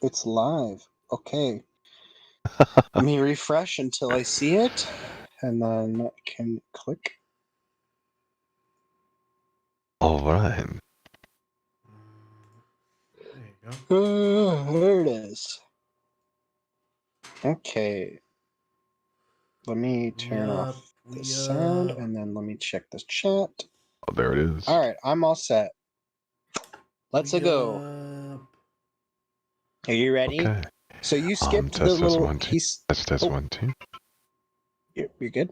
It's live. Okay. Let me refresh until I see it, and then can click. All right. There you go. There it is. Okay. Let me turn off the sound, and then let me check this chat. Oh, there it is. All right, I'm all set. Let's go. Are you ready? Okay. So you skipped Test the little. one, two. Test 1 2. You're good.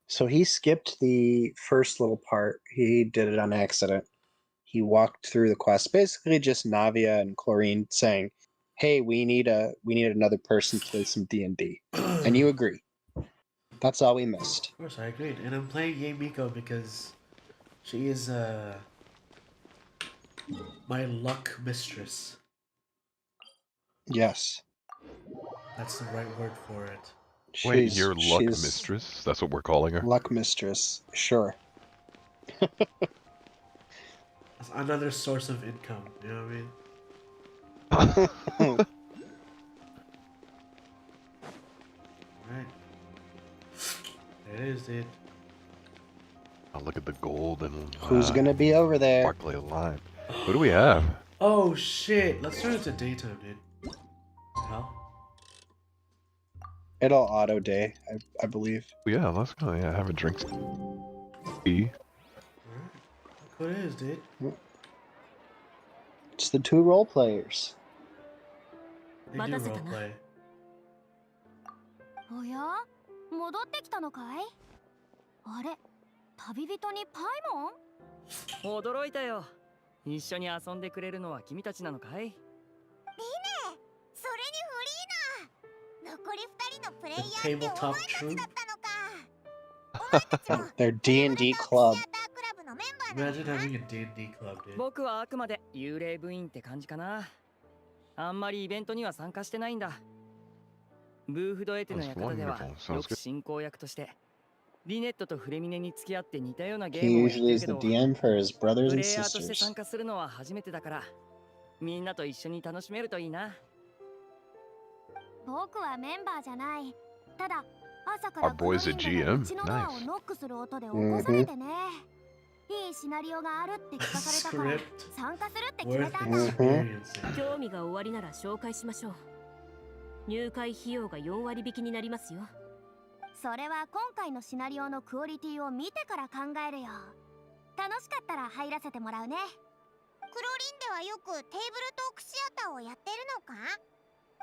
So he skipped the first little part. He did it on accident. He walked through the quest, basically just Navia and Clorinde saying, "Hey, we need another person to play some D&D," and you agree. That's all we missed. Of course, I agreed. And I'm playing Yay Miko because she is my luck mistress. Yes. That's the right word for it. Wait, your luck mistress? That's what we're calling her? Luck mistress, sure. That's another source of income, you know what I mean? Alright. There it is, dude. Oh, look at the gold and Who's gonna be over there? sparkly line. Who do we have? Oh shit! Let's turn it to daytime, dude. Hell? It'll auto day, I believe. Yeah, let's go. Yeah, have a drink. E. Alright. Look who it is, dude. It's the two role players. They do roleplay. おや戻ってきたのかいあれ旅人にパイモン驚いたよ一緒に遊んでくれるのは君たちなのかいリネそれにフリーナ残り2人のプレイヤーってお前たちだったのか Their D&D club. Imagine having a D&D club, dude. 僕はあくまで幽霊部員って感じかなあんまりイベントには参加してないんだブーフドエテの館ではよく進行役としてリネットとフレミネに付き合って似たようなゲームをやってるけどプレイヤーとして参加するのは初めてだからみんなと一緒に楽しめるといいな僕はメンバーじゃないただ朝から Our boy's a GM. うちのドアをノックする音で起こされてねいいシナリオがあるって聞かされたから参加するって決めたんだ興味が終わりなら紹介しましょう入会費用が4割引きになりますよそれは今回のシナリオのクオリティを見てから考えるよ楽しかったら入らせてもらうねクロリンではよくテーブルトークシアターをやってるのか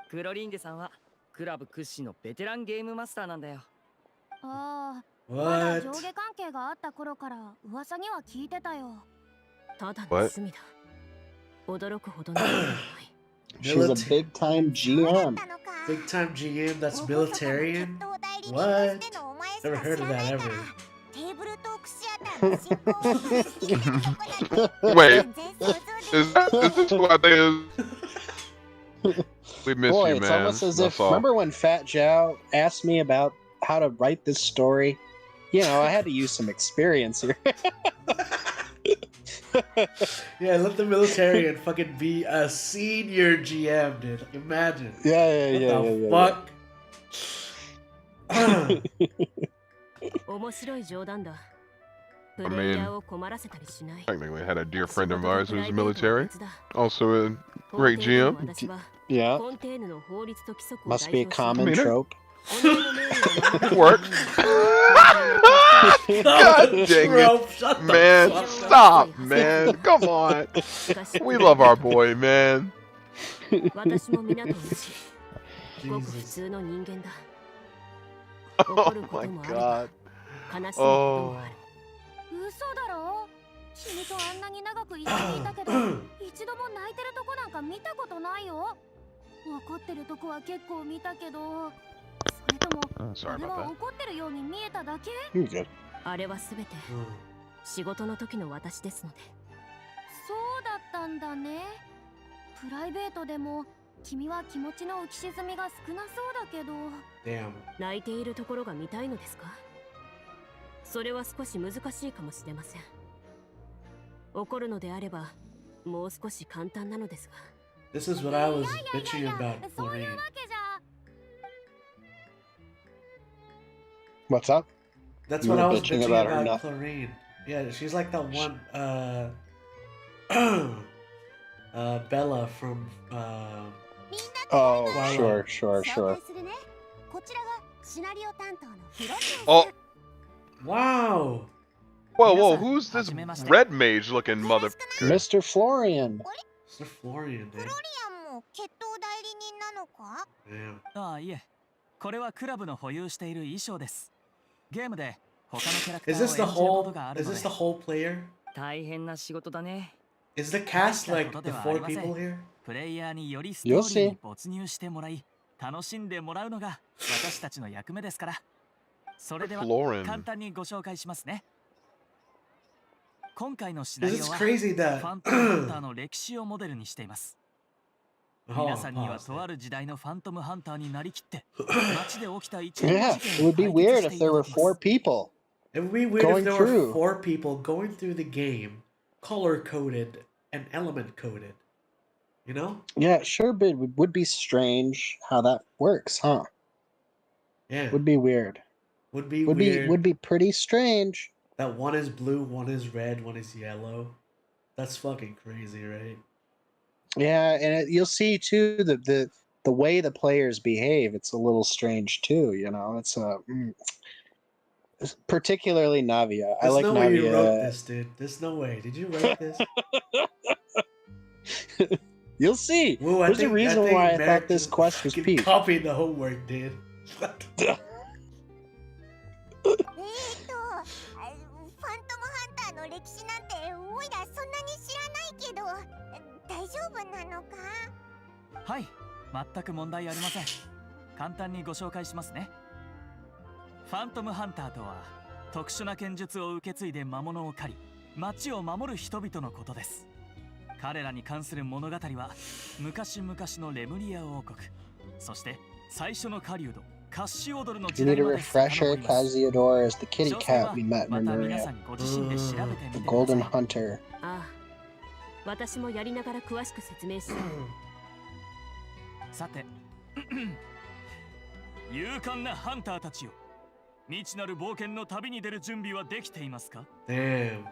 クロリンデさんはクラブ屈指のベテランゲームマスターなんだよああまだ上下関係があった頃から噂には聞いてたよただの趣味だ驚くほどの She's a big time GM. Big time GM that's militarian? What? Never heard of that ever. Wait. Is this who I think is? We miss Boy, you, it's man. almost as if. Remember when Fat Joe asked me about how to write this story? You know, I had to use some experience here. Yeah, let the militarian fucking be a senior GM, dude. Like, imagine. Yeah. What I mean, technically, I had a dear friend of ours who was military, also a great GM. Yeah. Must be a common trope. Works. God dang it, man! Stop, man! Come on. We love our boy, man. Oh my God. Oh. 嘘だろ君とあんなに長く一緒にいたけど一度も泣いてるとこなんか見たことないよ怒ってるとこは結構見たけどそれともあれは怒ってるように見えただけあれはすべて仕事の時の私ですのでそうだったんだねプライベートでも君は気持ちの浮き沈みが少なそうだけど泣いているところが見たいのですかそれは少し難しいかもしれません怒るのであれば This is what I was bitching about, Clorinde. What's up? That's You what were I was bitching bitching about her about, not- Clorinde. Yeah, she's like that one, Bella from, Oh, Twilight. sure. Oh, Wow! whoa, who's this red mage looking mother? Mr. Florian. Mr. Florian, dude. Damn. ああ、いえ。これはクラブの保有している衣装です。ゲームで他のキャラクタ Is ー this を the 演じること whole, がある is の this で the whole player? 大変な仕事だね。 Is the cast 大し like たこと the ではあり four ません。 people here? プレイヤーによりストー You'll リー see. に没入してもらい、楽しんでもらうのが私たちの役目ですから。それでは Clorinde. 簡単にご紹介しますね。今回のシ Because ナリオ it's は crazy フ that ァントムハンターの歴史をモデルにしています。皆さんには pause とあ it. る時代のファントムハンターになりきって街で起きた一連の Yeah, 事 it 件を would be 解 weird 決して if い there た were だきま 4 す。 people. It would be weird Going if there through. were 4 people going through the game, color coded and element coded. You know? Yeah, sure, but it would be strange how that works, huh? Yeah. Would be weird. Would be Would weird be pretty strange. that one is blue, one is red, one is yellow. That's fucking crazy, right? Yeah, and you'll see too the way the players behave. It's a little strange too. You know, it's particularly Navia. I There's like no way you wrote Navia. this, dude. There's no way. Did you write this? You'll see. Woo, There's a reason why I Merrick thought this just quest was fucking peak. copied the homework, dude. ファントムハンターの歴史なんておいらそんなに知らないけど大丈夫なのか？はい、全く問題ありません。簡単にご紹介しますね。ファントムハンターとは特殊な剣術を受け継いで魔物を狩り、街を守る人々のことです。彼らに関する物語は昔々のレムリア王国、そして最初の狩人カッシュオドルの You 時 need 代 a まで refresher. 遡ります。 Casiodor is the kitty 詳細 cat は we met ま in た皆 Maria. さんご自身で調べてみて The くださ golden い。 hunter. ああ、私もやりながら詳しく説明しよう。さて勇敢なハンターたちよ、未知なる冒険の旅に出る準備はできていますか？ Damn.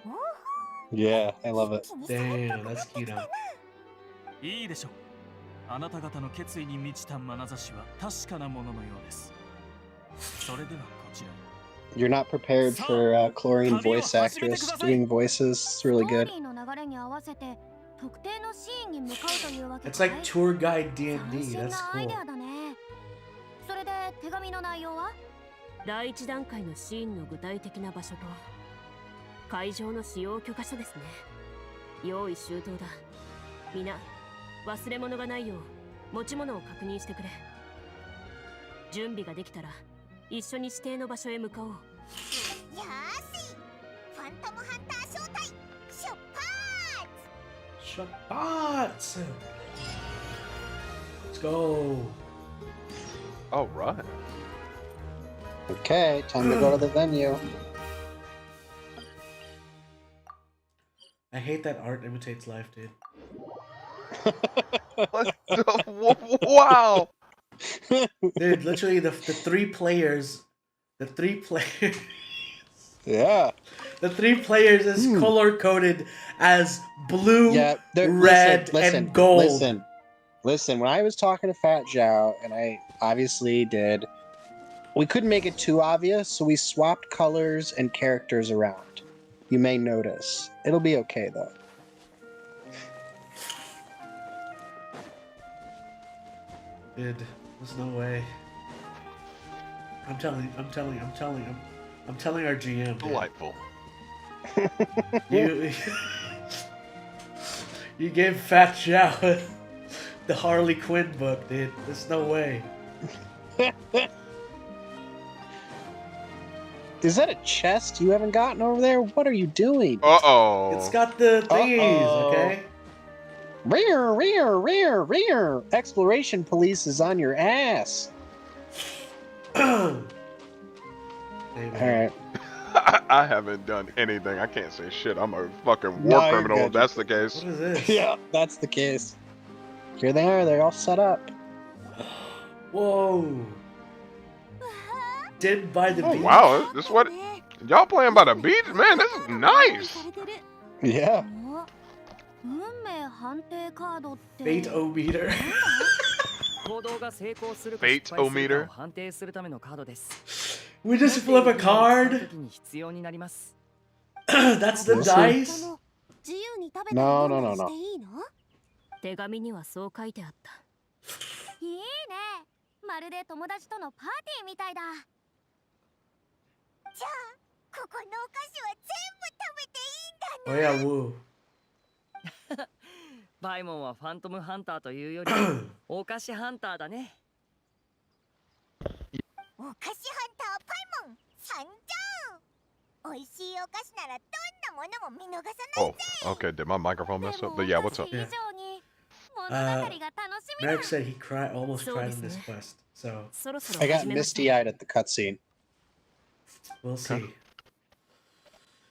Yeah, I love it. Damn, that's cute. いいでしょう。あなた方の決意に満ちた眼差しは確かなもののようです。それではこちら。 You're not prepared for Chlorine voice actress doing voices. It's really good. ストーリーの流れに合わせて特定のシーンに向かうというわけ It's like tour guide D&D. 斬新 That's なアイ cool. デアだね。それで手紙の内容は？第一段階のシーンの具体的な場所と会場の使用許可書ですね。用意周到だ。みんな忘れ物がないよう持ち物を確認してくれ。準備ができたら一緒に指定の場所へ向かおう。よーし、ファントムハンター招待出発。 Shabbat. Let's go. All right. Okay, time to go to the venue. I hate that art imitates life, dude. Wow. Dude, literally the three players, Yeah. the three players is color coded as blue, Yeah. red, and gold. Listen. When I was talking to Fat Zhao, and I obviously did, we couldn't make it too obvious, so we swapped colors and characters around. You may notice. It'll be okay though. Dude, there's no way. I'm telling our GM. Dude. Delightful. You you gave Fat Zhao the Harley Quinn book, dude. There's no way. Is that a chest you haven't gotten over there? What are you doing? Uh-oh. It's got the thingies, Uh-oh. okay? Rear. Exploration police is on your ass. Hey, man. All right. I haven't done anything. I can't say shit. I'm a fucking No, war you're criminal if good. that's the case. What is this? Yeah, that's the case. Here they are. They're all set up. Whoa. Didn't buy the Oh beach. wow, this what y'all playing by the beach? Man, this is nice. Yeah. 運命判定カードって Fate-o-meter. 行動が成功するか Fate 失敗するか -o-meter を判定するためのカードです。 We just flip a 使う card. 時に必要になります。 That's the dice. 自由に食べたり No, 飲ん no, だ no, りし no. ていいの？手紙にはそう書いてあった。いいね。まるで友達とのパーティーみたいだ。じゃあ、ここのお菓子は全部食べていいんだ Oh yeah, woo. バイモンはファントムハンターというよりお菓子ハンターだね。お菓子ハンターパイモン参上。美味しいお菓子ならどんなものも見逃さない Oh, okay. Did my microphone mess up? But yeah, what's up? 以上に物語が楽しみだ。 Merrick said he almost cried in this quest. So そろそろ I got 始めましょう。 misty-eyed at the cutscene. we'll see.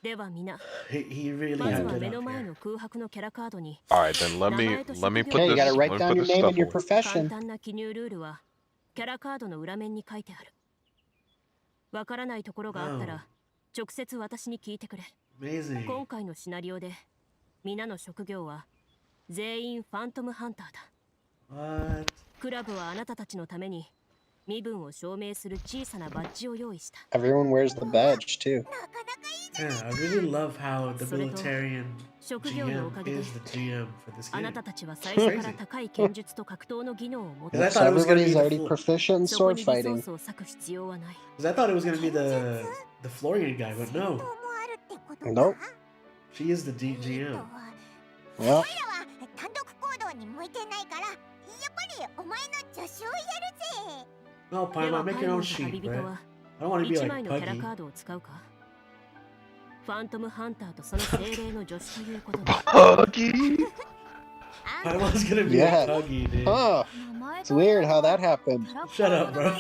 では皆、 He really まず had は it 目の up 前 here. の空白のキャラカードに All right, then let me put Okay, you this. gotta Let write me down put your this name stuff and your away. 簡 profession. 単な記入ルールはキャラカードの裏面に書いてある。わからないところがあったら直接私に聞いてくれ。 Amazing. 今回のシナリオで皆の職業は全員ファントムハンターだ。 What? クラブはあなたたちのために身分を証明する小さなバッジを用意した。 Everyone wears the badge too. Yeah, I really love how the それと militarian 職業のおか GM げで is the GM for this あ game. なたたちは最初から高い剣術と格闘の技能を持ってい I る。 thought it was gonna be Everybody's the already fl- proficient in そこ sword にリソー fighting. スを割く必要はない。 'cause I thought it was gonna be the Florian guy, but 戦闘 no, もあるってことか。 Nope. she is the GM. Well, お前らは単独行動に向いてないから、やっぱりお前の助手をやるぜ。 No, で Paimon, は make パ your イモ own ンと sheet, 旅人 right? は I don't want to be 1 like 枚のキャラ Puggy. カードを使うか。ファントムハンターとその精霊の助手ということで Huggy. Paimon's gonna be Yeah. a Puggy, dude. huh. It's weird how that happened. Shut up, bro.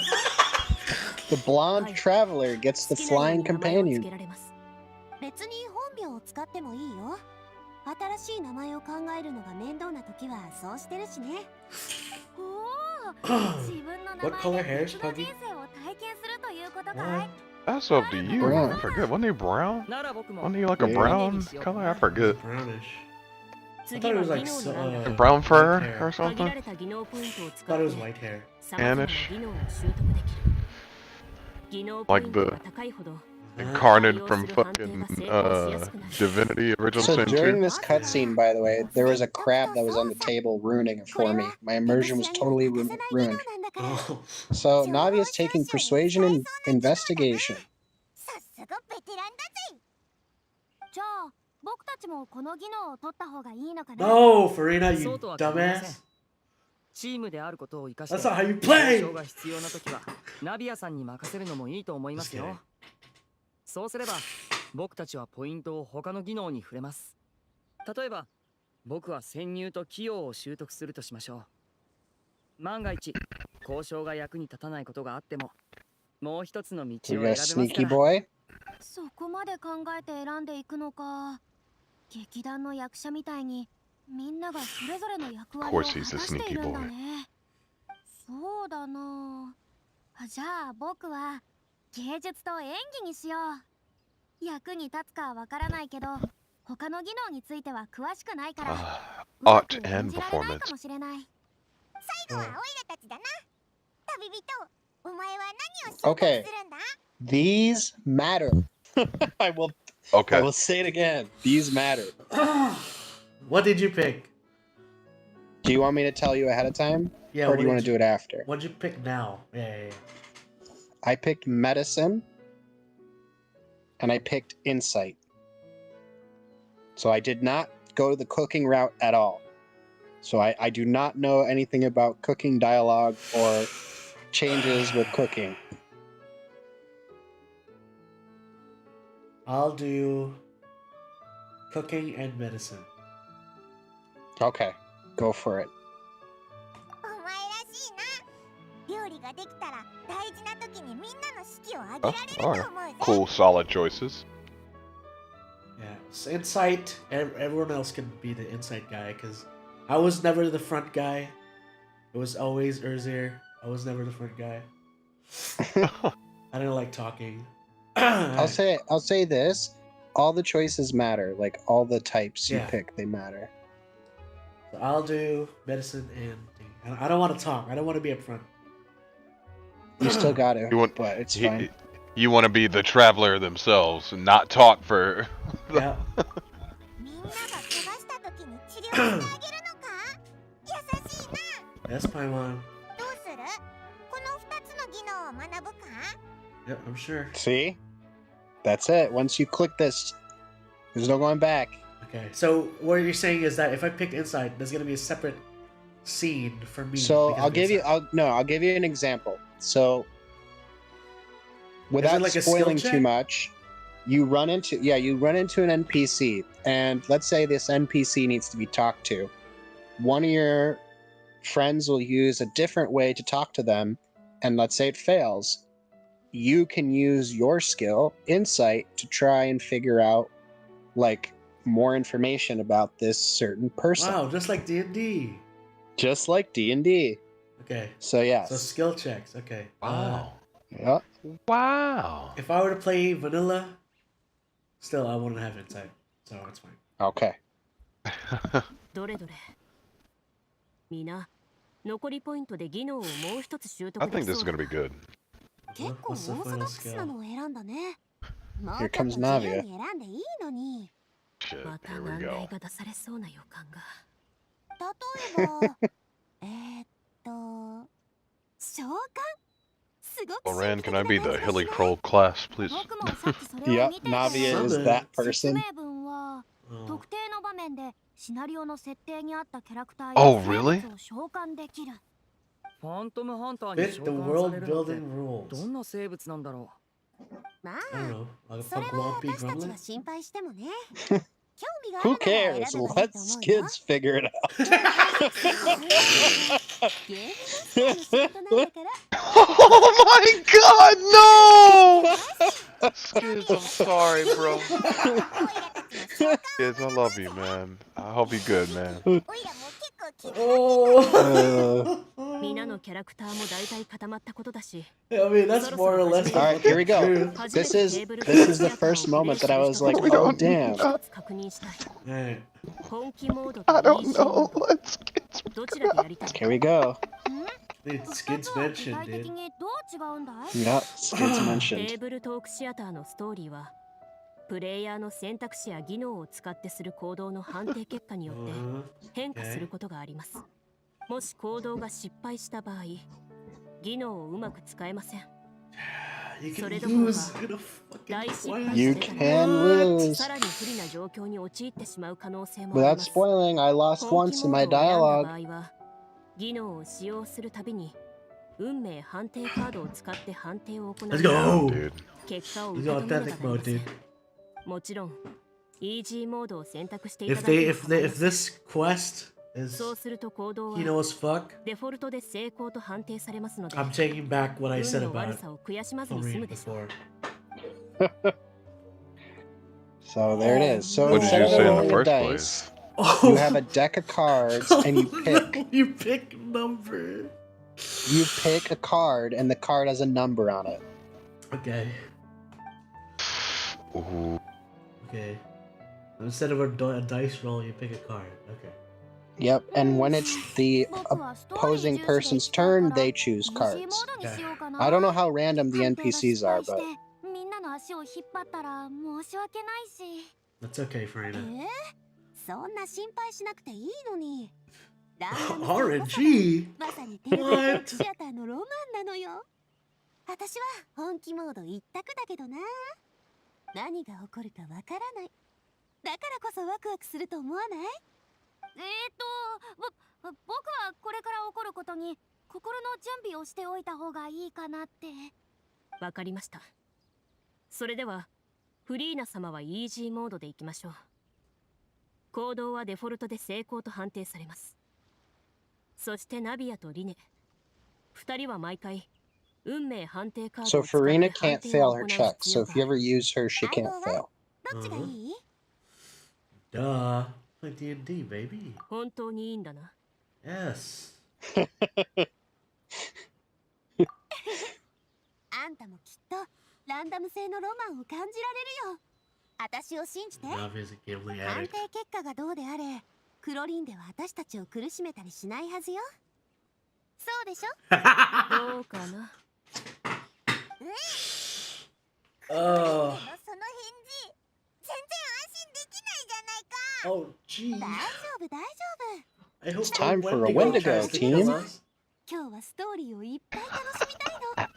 The blonde traveler gets the 好きなよう flying に名前を付 companion. けられます。別に本名を使ってもいいよ。新しい名前を考えるのが面倒な時はそうしてるしね。おお、自分の名 What color 前 hair で is 別の Puggy? 人生を体験するということか What? い。 That's up to you. Brown. I forget. Wasn't he brown? なら僕も Wasn't he like a Yeah. brown color? I forget. Brownish. I 次 thought it は was 技 like 能の欄だ。 Brown white fur hair. or 限ら something? れた技能ポイントを I 使 thought っ it was て white hair. さまざまな Anish. 技能を習得できる。技能ポイントが高いほど Incarnate from fucking Divinity Original So Sin during 2. this cutscene, by the way, there was a crab that was on the table ruining it for me. My immersion was totally ruined. Oh. So Navi is taking persuasion and investigation. さすがベテランだぜ。じゃあ僕たちもこの技能を取った方がいいのかな。 No, Farina, そ you うとは限りません。 dumbass. チームであることを生かして That's not how you 交 play. 渉が必要な時はナビアさんに任せるのもいいと思いますよ。そうすれば僕たちはポイントを他の技能に触れます。例えば僕は潜入と器用を習得するとしましょう。万が一交渉が役に立たないことがあってももう一つの道を You 選 got べ a ますか sneaky ら。 boy? そこまで考えて選んでいくのか。劇団の役者みたいにみんながそれぞれの役割を果た Of course he's a しているんだ sneaky ね。そうだなあ。じゃあ僕は芸術と演技にしよう。役に立つかわからないけど他の技能については詳しくないから Art うまく演 and じられない performance. かもしれない。最後はオイラたちだな。旅人、お前は何を習得するんだ？ These matter. I will Okay. say it again. These matter. What did you pick? Do you want me to tell you ahead of time? Yeah, Or do you want to do it after? What'd you pick now? Yeah. I picked medicine. And I picked insight. So I did not go the cooking route at all. So I do not know anything about cooking dialogue or changes with cooking. I'll do cooking and medicine. Okay, go for it. お前らしいな。料理ができたら大事な時にみんなの士気を上げられると Alright. 思うぜ。 Cool, solid choices. Yeah, so insight. Everyone else can be the insight guy because I was never the front guy. It was always Erzir. I was never the front guy. I didn't like talking. I'll say this. All the choices matter. Like all the types you Yeah. pick, they matter. So I'll do medicine and thing. I don't want to talk. I don't want to be up front. You still got to, You want- but it's fine. You want to be the traveler themselves and not talk for. Yeah. みんなが怪我した時に治療してあげるのか？優しいな。 Yes, Paimon. どうする？この2つの技能を学ぶか？ Yep, I'm sure. See? That's it. Once you click this, there's no going back. Okay. So what you're saying is that if I pick insight, there's gonna be a separate scene for me. So because I'll of give you insight. I'll give you an example. So without like a skill spoiling check? too much, you run into an NPC, and let's say this NPC needs to be talked to. One of your friends will use a different way to talk to them, and let's say it fails. You can use your skill, insight, to try and figure out like more information about this certain person. Wow, just like D&D. Just like D&D. Okay. So yes. So skill checks. Okay. Wow. Yeah. Wow. If I were to play vanilla, still I wouldn't have insight, so it's fine. Okay. どれどれ。みな、残りポイントで技能をもう一つ習得 I で think き this そ is う gonna だ。 be good. 結構オーソドックスなのを選んだね。もう Here ちょっ comes と自由 Navia. に選んでいいのに。 Shit, また here we 難 go. 題が出されそうな予感が。例えば召喚。すごく Clorinde, can I 神 be 秘的 the な感じ hilly がし crow class, please? 僕もさっきそれを Yep, 見てて Navia is that 説 person. 明文は Oh. 特定の場面でシナリオの設定に合ったキャラクターや Oh, 生 really? 物を召喚できる。ファントムハンターに Fit 召 the 喚 world されるのって building rules. どんな生物なんだろま I don't あ know. Like それ a は grumpy 私たち gremlin? が心配してもね。興味がある Who なら選べばい cares? いと思う Let よ。 kids figure it out. ゲームマスターの仕事なんだから。 Oh my god, no! Skids, I'm sorry, bro. オイラたちの召喚 Skids, I love you, man. I hope you're good, man. オイラも結構気になって Oh. みなのキャラクターも大体固まったことだし。 I mean, that's more or less All right, here we go. truth. This is the first moment that I was like, oh damn. 一つ確認したい。 Alright. 本気モードと I イー don't ジーモ know. ード Let's get どちらでやりたい？ Here we go. Dude, 2 Skids つは具 mentioned, 体的 dude. にどう違うんだい？ Yep, Skids テ mentioned. ーブルトークシアターのストーリーはプレイヤーの選択肢や技能を使ってする行動の判定結果によって Uh-huh. 変化することがあります。もし行動が失敗した場合、技能をうまく使えません。 You can それどころか lose in a 大 fucking 失 plan. 敗 You されたら can lose. さらに不利な状況に陥ってしまう可能性もあり Without ます spoiling, I lost 本 once 気 in モ my ードを選んだ dialogue. 場合は技能を使用するたびに運命判定カードを使って判定を行 Let's い go! dude. 結果を Let's 受け go 止めね authentic ばなり mode, ません dude. もちろんイージーモードを選択していた If だい they て if they if this quest is そうすると行動は you know as fuck, デフォルトで成功と判定されますので I'm taking back what I 運 said の悪 about さを悔しまずに済 Clorinde むでしょう before. So there it is. So What did instead you of say in the rolling a first dice, Oh, you have a deck of cards and you pick. you pick number. You pick a card and the card has a number on it. Okay. Ooh. Okay. Instead of a dice roll, you pick a card. Okay. Yep, and when it's the 僕はストーリー opposing 重視で person's いきたい turn, から they choose イージーモ cards. ードにしようかな。 I don't know how random the 判定が NPCs 失 are, 敗して but みんなの足を引っ張ったら申し訳ないし。 That's okay, Farina. そんな心配しなくていいのに。ランダム性こそが RNG? まさにテレビトークシアターのロマンなのよ。私は本気モード一択だけどな。何が起こるかわからない。だからこそワクワクすると思わない？僕はこれから起こることに心の準備をしておいた方がいいかなって。わかりました。それではフリーナ様はイージーモードでいきましょう。行動はデフォルトで成功と判定されます。そしてナビアとリネ、2人は毎回運命判定カード So を使って Farina 判 can't 定を fail 行 her う check. 必 So 要 if が you あ ever る。 use her, she can't fail. どっちがいい？ Duh. Play D&D, baby. 本当にいいんだな。 Yes. あんたもきっとランダム性のロマンを感じられるよ。私を信じて。 Navi is a gambling 判 addict. 定結果がどうであれ、クロリンでは私たちを苦しめたりしないはずよ。そうでしょ？どうかな。クロリンでのその返事、全然安心できないじゃないか。 Oh, gee. 大丈夫大丈夫。 I hope It's time for a Wendigo Wendigo, tries to team. kill us. 今日はストーリーをいっぱい楽しみたいの。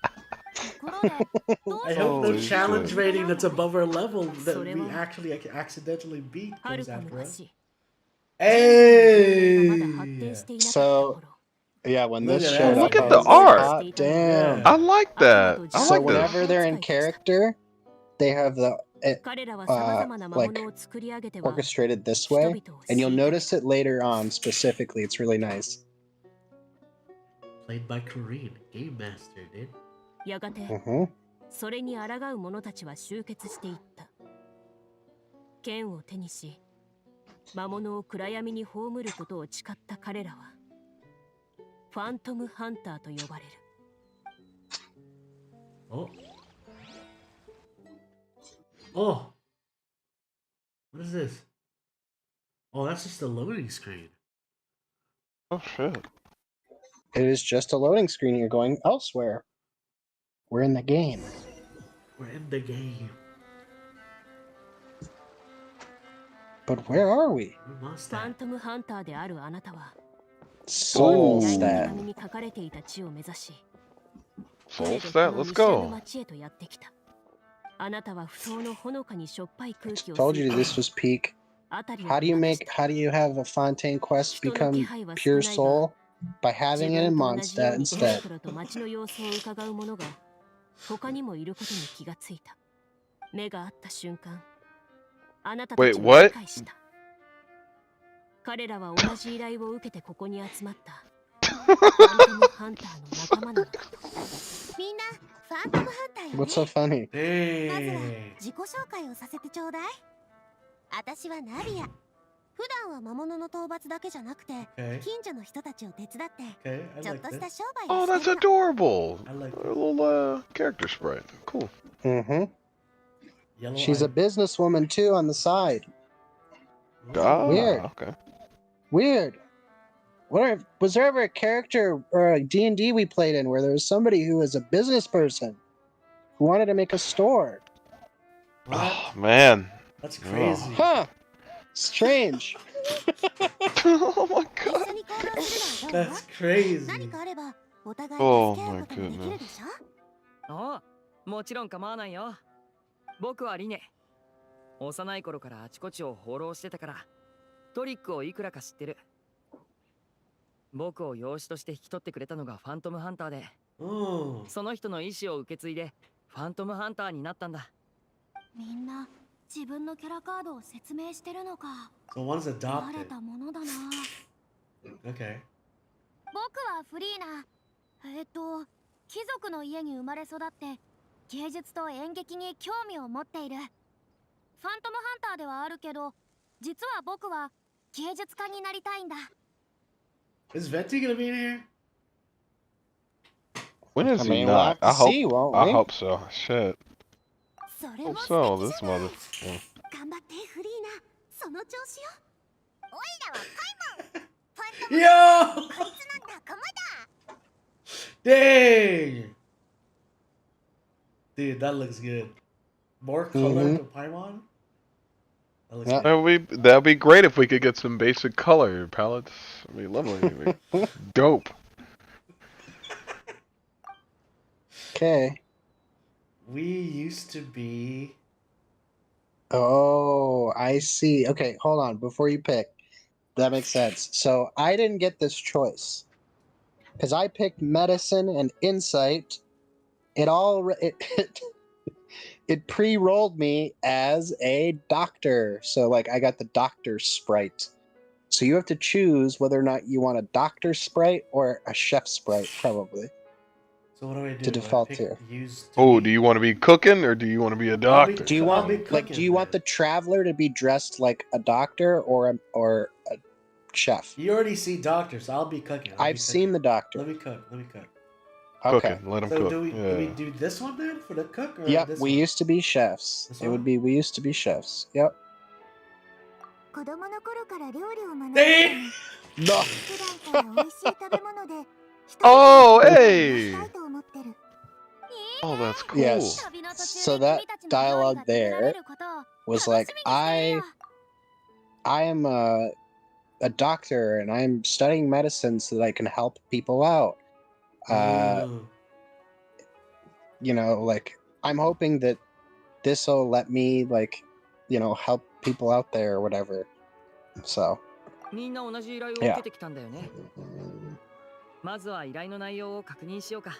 ところで、どう I して hope the Holy challenge shit. rating that's above our level that we それは。 actually accidentally beat はる comes か after us. 昔、 Hey! まだ発展していなかった So 頃、 yeah, when Look this at showed that. up, Look at I the was like, art. hot Yeah. damn. I like that. I So like this. whenever they're in character, they have the it 彼らは様々な魔 like 物を作り上げては orchestrated this 人 way, 々を and you'll 虐げ notice it later on specifically. It's really nice. Played by Clorinde, Game Master, dude. やがて Mm-hmm. それに抗う者たちは集結していった。剣を手にし、魔物を暗闇に葬ることを誓った彼らは、ファントムハンターと呼ばれる。 Oh. Oh. What is this? Oh, that's just a loading screen. Oh shit. It is just a loading screen. You're going elsewhere. We're in the game. We're in the game. But where are we? We must ファン have. トムハンターであるあなたは、 Soul 依頼の手 stat. 紙に書かれていた地を目指し、 Soul 船でこ stat. の Let's 見知らぬ go. 町へとやってきた。あなたは不当のほのかにしょっぱい空気を Told 吸 you い this was peak. 辺りを How do you 見渡し make? た。 How do you have a Fontaine quest 人の気 become 配は少 pure ないが、 soul? By 自 having it in 分と同じよう Mondstadt にキラ instead. キラと街の様子を伺う者が他にもいることに気がついた。目が合った瞬間、あなたた Wait, ちは what? 理解した。彼らは同じ依頼を受けてここに集まったファントムハンターの仲間なのだ。みんなファントムハンターよね。 What's so funny? まずは Hey. 自己紹介をさせてちょうだい。私はナビア。普段は魔物の討伐だけじゃなくて、 Okay. 近所の人たちを手伝って Okay. I ちょっ like とした this. 商売 Oh, を that's してるの。 adorable. I like A that. little character sprite. Cool. Mm-hmm. Yellow She's a eye. businesswoman too on the side. Ah, Weird. okay. Weird. Was there ever a character or a D&D we played in where there was somebody who was a business person who wanted to make a store? What? Oh man. That's Oh. crazy. Huh. Strange. Oh my 一 god. 緒に行動するのはどう？ That's crazy. 何かあればお互い Oh 助け合う my こともできるでしょ？ああ、もちろん構わないよ。僕はリネ。幼い頃からあちこちを放浪してたから、トリックをいくらか知ってる。僕を養子として引き取ってくれたのがファントムハンターで、 Oh. その人の意思を受け継いでファントムハンターになったんだ。みんな自分のキャラカードを説明してるのか。 So one's 慣れ adopted. たものだな。 Okay. 僕はフリーナ。貴族の家に生まれ育って芸術と演劇に興味を持っている。ファントムハンターではあるけど、実は僕は芸術家になりたいんだ。 Is Venti gonna be in here? When is I he mean, we'll not? have to see, won't I we? hope so. Shit. それ Hope も素 so. 敵 This じゃない。 mother. 頑張ってフリーナ。その調子よ。おいらはパイモン。ファントム Yo! こいつの仲間だ。 Dang! Dude, that looks good. More color Mhm. to Paimon? That looks Yeah. good. That'd be great if we could get some basic color palettes. It'd be lovely. It'd be dope. Okay. We used to be. Oh, I see. Okay, hold on. Before you pick, that makes sense. So I didn't get this choice because I picked medicine and insight. It pre-rolled me as a doctor. So like I got the doctor sprite. So you have to choose whether or not you want a doctor sprite or a chef sprite, probably. So what do I do? To default to. Use Oh, do you want to be cooking or do you want to be a doctor? Do you I'll be want like cooking, do you want the man. traveler to be dressed like a doctor or a chef? You already see doctor, so I'll be cooking. I've seen the doctor. Let me cook. Let me cook. Okay. Cooking, let him So cook. do we Yeah. do this one then for the cook or Yep, this we one? used to be chefs. This It would one? be we used to be chefs. Yep. 子供の頃から料理を学んでたの No. 普段から美味しい食べ物で一人 Oh, で hey. したいと思ってる Oh, that's cool. Yes. 旅の途中 So で that 君たちの料理 dialogue が食べられ there ることを was 楽 like しみにしてるよ I am a doctor and I'm studying medicine so that I can help people out. Oh. You know, like I'm hoping that this will let me like, you know, help people out there or whatever. So みんな同じ依頼を受けてきたんだよね。まずは依頼の内容を確認しようか。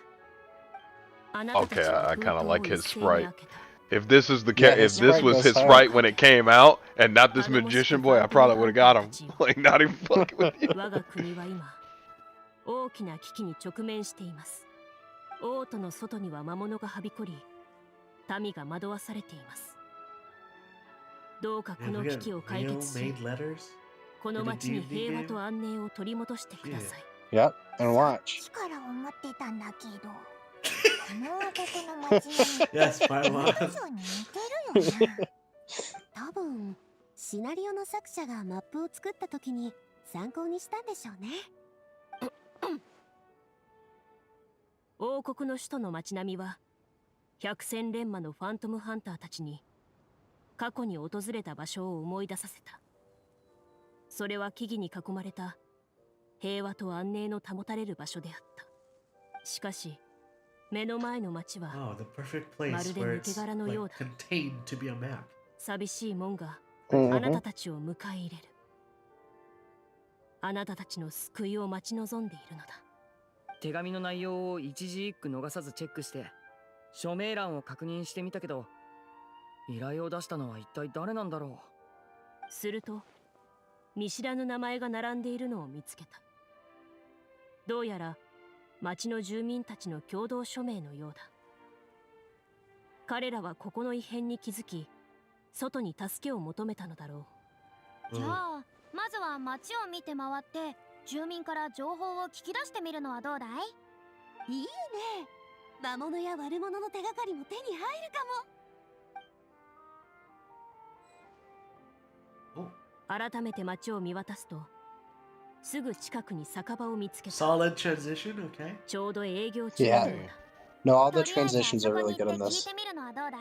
Okay, I kind of like his sprite. 開けた If this is the Yeah, if his this sprite was goes his hard. sprite when it came out, and not this magician boy, I probably would have got him. Like, not even fucking with you. 我が国は今大きな危機に直面しています。王都の外には魔物がはびこり、民が惑わされています。どうかこ Man, の we 危 got 機を解決し、 real-made letters? この町に平和と安寧を取り戻してください。 yep, and さっ watch. きから思ってたんだけどこの王国の街並み Yes, my 魔 mom. 女に似てるよな多分シナリオの作者がマップを作った時に参考にしたんでしょうね。王国の首都の街並みは百戦錬磨のファントムハンターたちに過去に訪れた場所を思い出させた。それは木々に囲まれた平和と安寧の保たれる場所であった。しかし目の前の街は Oh, the perfect place まるで where 抜け it's 殻の like ようだ。 contained to be a map. 寂しいもんがあ Mhm. なたたちを迎え入れる。あなたたちの救いを待ち望んでいるのだ。手紙の内容を一字一句逃さずチェックして署名欄を確認してみたけど、依頼を出したのは一体誰なんだろすると見知らぬ名前が並んでいるのを見つけた。どうやら町の住民たちの共同署名のようだ。彼らはここの異変に気づき、外に助けを求めたのだろう。じゃあまずは街を見て回って住民から情報を聞き出してみるのはどうだい？いいね。魔物や悪者の手がかりも手に入るかも。改めて街を見渡すと、すぐ近くに酒場を見つけた。 Solid transition, okay? ちょうど営業中のようだ。 No, all the とりあえず transitions あ are そこ really に good 行 in って聞い this. てみるのはどうだい？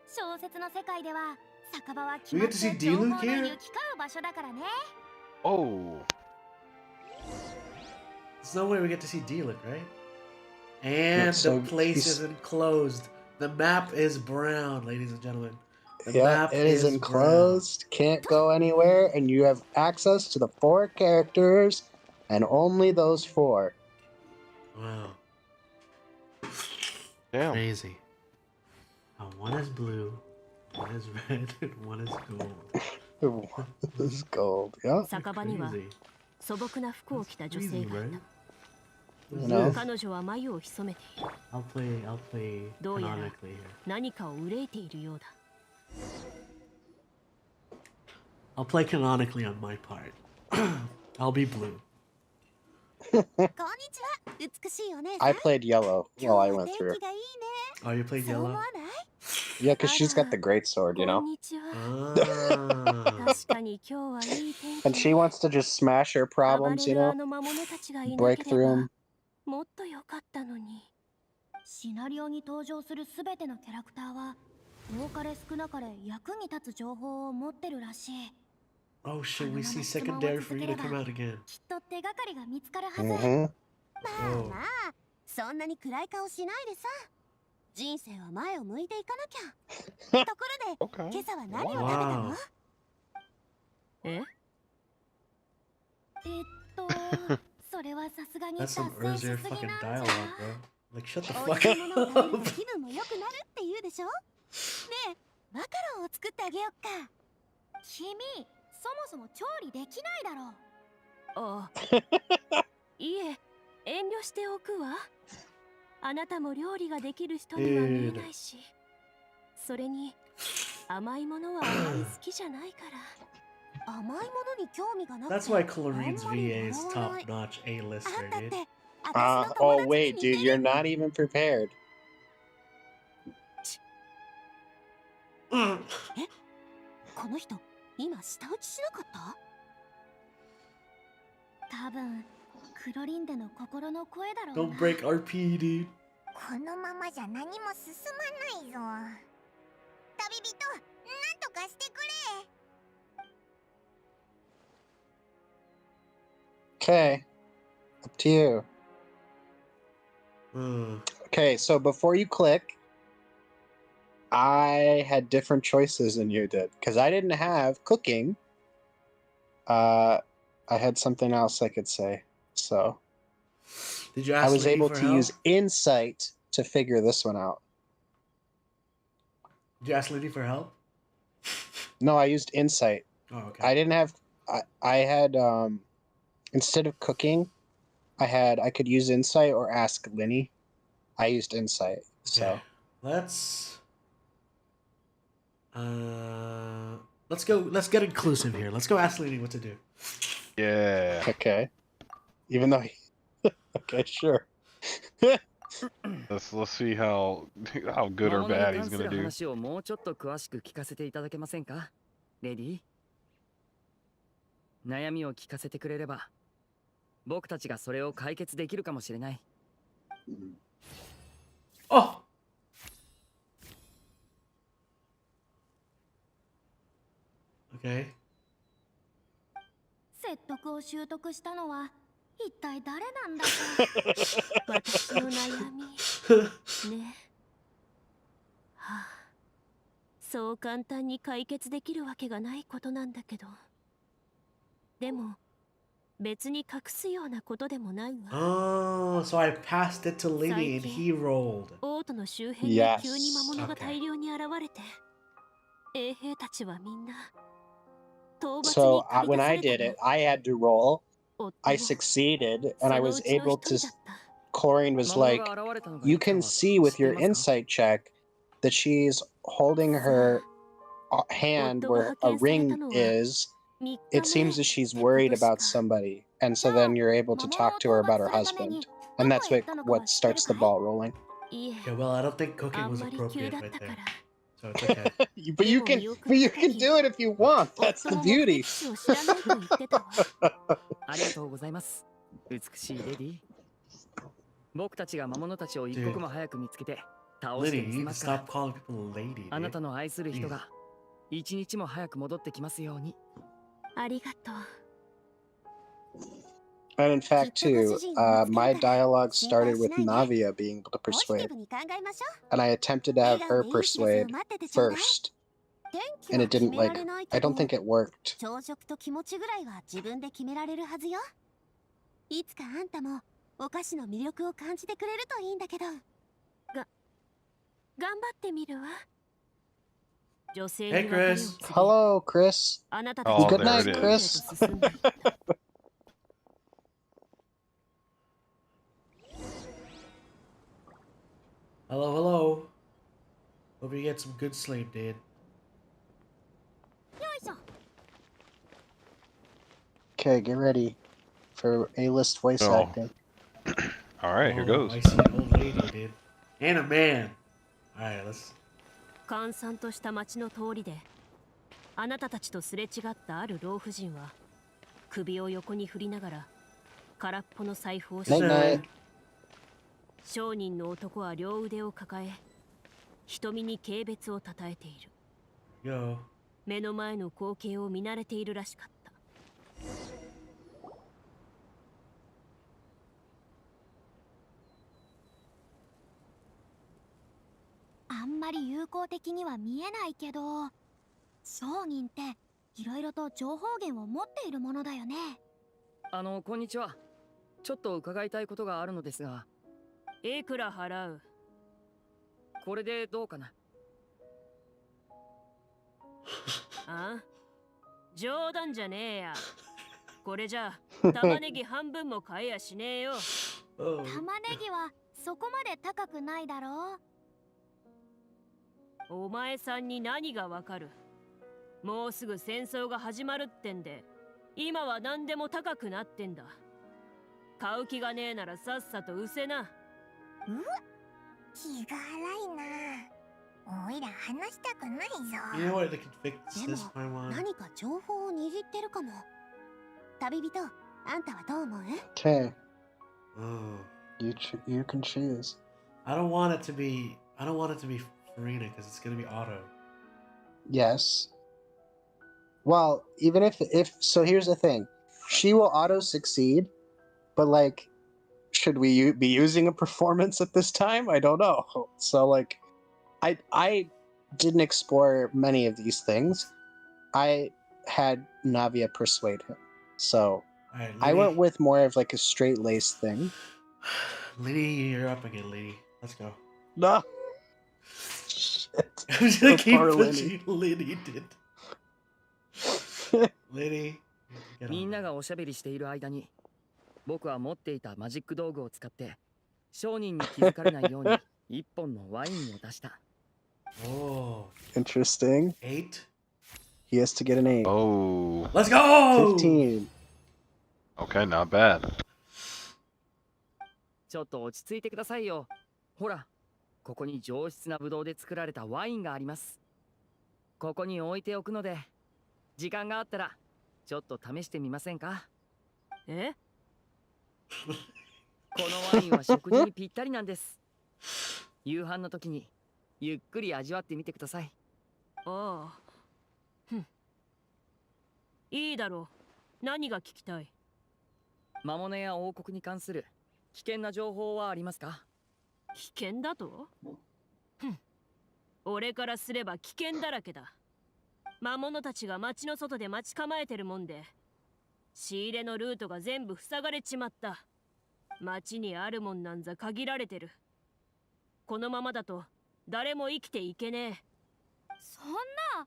小説の世界では酒場は決 We まっ get て to see 情報 Diluc の here? 行き交う場所だからね。 Oh. There's no way we get to see Diluc, right? And so the place he's- is enclosed. The map is brown, ladies and gentlemen. The Yeah, map it is brown. enclosed, can't go anywhere, and you have access to the 4 characters, and only those 4. Wow. Damn. Crazy. One is blue, one is red, and one is gold. This is gold, yeah. 酒場には Crazy. 素朴な服を着た女性 Crazy, がい right? た。 What's No. this? 彼女は眉を潜めている。 I'll play どうやら canonically here. 何かを憂いているようだ。 I'll play canonically on my part. I'll be blue. こんにちは。美しいお姉さん。 I played yellow 今 while I 日は went 天 through. 気がいいね。 Oh, you played そう思 yellow? わない？ Yeah, because she's got the great sword, you こ know? んにちは。 Ah. 確かに今日はいい天気。 And she wants to just smash her 暴 problems, れ you るあ know? の魔物たちがいな Break け through れば them. もっと良かったのに。シナリオに登場するすべてのキャラクターは多かれ少なかれ役に立つ情報を持ってるらしい。 Oh shit, we see secondary for you to come out again. きっと手がかりが見つかるはず。 Mm-hmm. まあまあ、そんなに暗い顔しないでさ。人生は前を向いていかなきゃ。ところで、 Okay. 今朝は何を食べたの Wow.？え？それはさすがに That's 脱 some 線し Urzier すぎ fucking なん dialogue, じゃない？ bro. Like, shut the 美味 fuck しいものを食べる up. と気分も良くなるって言うでしょ？ねえ、マカロンを作ってあげよっか。君、そもそも調理できないだろう。ああ。いえ、遠慮しておくわ。あなたも料理ができる人には見えないし、それに甘いものはあまり好きじゃないから。甘いものに興味がなくて。 That's why Clorine's VA is top-notch A-lister, あんたっ dude. て私の友 Oh 達 wait, に似 dude, て you're る。 not even prepared. この人今舌打ちしなかった？多分クロリンデの心の声だろう Don't な。 break RP, dude. このままじゃ何も進まないぞ。旅人、なんとかしてくれ。 Okay, up to you. Okay, so before you click, I had different choices than you did because I didn't have cooking. I had something else I could say. So Did you I ask was Lady able for to help? use insight to figure this one out. Did you ask Lady for help? No, I used insight. Oh, okay. I didn't have. I had instead of cooking, I could use insight or ask Linny. I used insight. So Okay. Let's go. Let's get inclusive here. Let's go ask Lady what to do. Yeah. okay. Even though, okay, sure. Let's see how good or 魔物に bad he's 関す gonna る do. 話をもうちょっと詳しく聞かせていただけませんか、レディ？悩みを聞かせてくれれば、僕たちがそれを解決できるかもしれない。Oh. Okay. 説得を習得したのは一体誰なんだか。私の悩みね。はあ、そう簡単に解決できるわけがないことなんだけど、でも別に隠すようなことでもないわ。 Oh, so I passed it to Lady and he rolled. 王都の周辺に Yes. 急に魔物が大量に現れて、衛兵たちはみんな討伐 So に駆り when 出さ I れた did の。 it, I had to roll. 夫も I succeeded, and I その was うちの able 一 to. 人だった。 Chlorine was 魔物 like, が現れたのが you いつか can は see 知 with ってい your ますか？ insight check that she's holding her hand where a ring is. 3 It 日 seems 前 that she's ってこ worried とし about か。 somebody, and so then you're able to talk to her about her husband, and that's what starts the ball rolling. いえ、 Okay, well, I don't think あ cooking ん was まり急 appropriate だっ right たか there. ら。 So it's okay. But you can do it if you want. That's 夫 the も目 beauty. 的地を知らないと言ってたわ。ありがとうございます。美しいレディ。僕たちが魔物たちを一刻も早く見つけて倒して Lady, み you せ need ま to すから。 stop calling people lady, あな dude. たの愛する人が一日も早く戻ってきますように。ありがとう。 And in fact, too, my dialogue started with Navia being able to ポジティ persuade, ブに考えましょ and I attempted to う。 have 笑顔 her でいい知らせを persuade 待っててちょうだい。 first, 天気 and は it 決 didn't めら like. れない I けど、 don't think it worked. 朝食と気持ちぐらいは自分で決められるはずよ。いつかあんたもお菓子の魅力を感じてくれるといいんだけど。頑張ってみるわ。女性 Hey, に別れを Chris. 告げ、 Hello, Chris. あなたたち Oh, は there it 正面へと進んでいった。 Hello, hello. Hope you get some good sleep, dude. よいしょ。 Okay, get ready for A-list voice Oh. acting. All right, here Oh, goes. I see an old lady, dude. And a man. Alright, let's. 閑散とした町の通りで、あなたたちとすれ違ったある老婦人は、首を横に振りながら、空っぽの財布を Night し、 night. 商人の男は両腕を抱え、瞳に軽蔑をたたえている。 Yo. 目の前の光景を見慣れているらしかった。あんまり友好的には見えないけど、商人っていろいろと情報源を持っているものだよね。こんにちは。ちょっと伺いたいことがあるのですが。いくら払う？これでどうかな？あ？冗談じゃねえや。これじゃ玉ねぎ半分も買えやしねえよ。 Oh. 玉ねぎはそこまで高くないだろう。お前さんに何がわかる。もうすぐ戦争が始まるってんで、今は何でも高くなってんだ。買う気がねえならさっさと失せな。気が荒いな。おいら話したくないぞ。 You know what? They could fix で this も if I want. 何か情報を握ってるかも。旅人、あんたはどう思う？ Okay, Oh. you can choose. I don't want it to be Farina because it's gonna be auto. Yes. Well, even if so, here's the thing: she will auto succeed, but like, should we be using a performance at this time? I don't know. So like, I didn't explore many of these things. I had Navia persuade him, so Alright, I went with more of like a straight lace thing. Liddy, you're up again, Liddy. Let's go. No. Shit. I'm just gonna keep Poor pushing Liddy did. Liddy, get みん on. ながおしゃべりしている間に、僕は持っていたマジック道具を使って商人に気づかれないように一本のワインを出した。Oh, Interesting. 8. He has to get an 8. Oh. Let's go! 15. Okay, not bad. ちょっと落ち着いてくださいよ。ほら、ここに上質なブドウで作られたワインがあります。ここに置いておくので、時間があったらちょっと試してみませんか？え？このワインは食事にぴったりなんです。夕飯の時にゆっくり味わってみてください。ああ。ふん。いいだろう。何が聞きたい？魔物や王国に関する危険な情報はありますか？危険だと？ふん。俺からすれば危険だらけだ。魔物たちが町の外で待ち構えてるもんで、仕入れのルートが全部塞がれちまった。町にあるもんなんざ限られてる。このままだと誰も生きていけねえ。そんな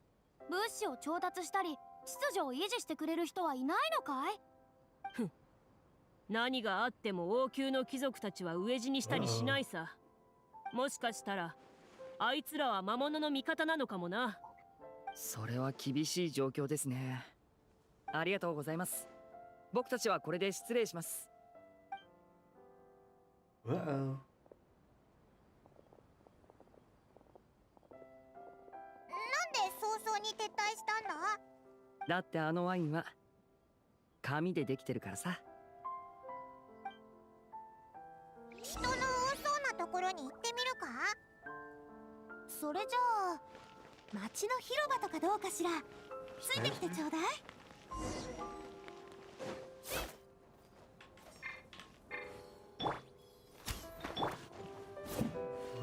物資を調達したり秩序を維持してくれる人はいないのかい？何があっても王宮の貴族たちは飢え死にしたりしないさ。もしかしたらあいつらは魔物の味方なのかもな。それは厳しい状況ですね。ありがとうございます。僕たちはこれで失礼します。Uh-oh. なんで早々に撤退したんだ？だってあのワインは紙でできてるからさ。人の多そうなところに行ってみるか？それじゃあ町の広場とかどうかしら。ついてきてちょうだい。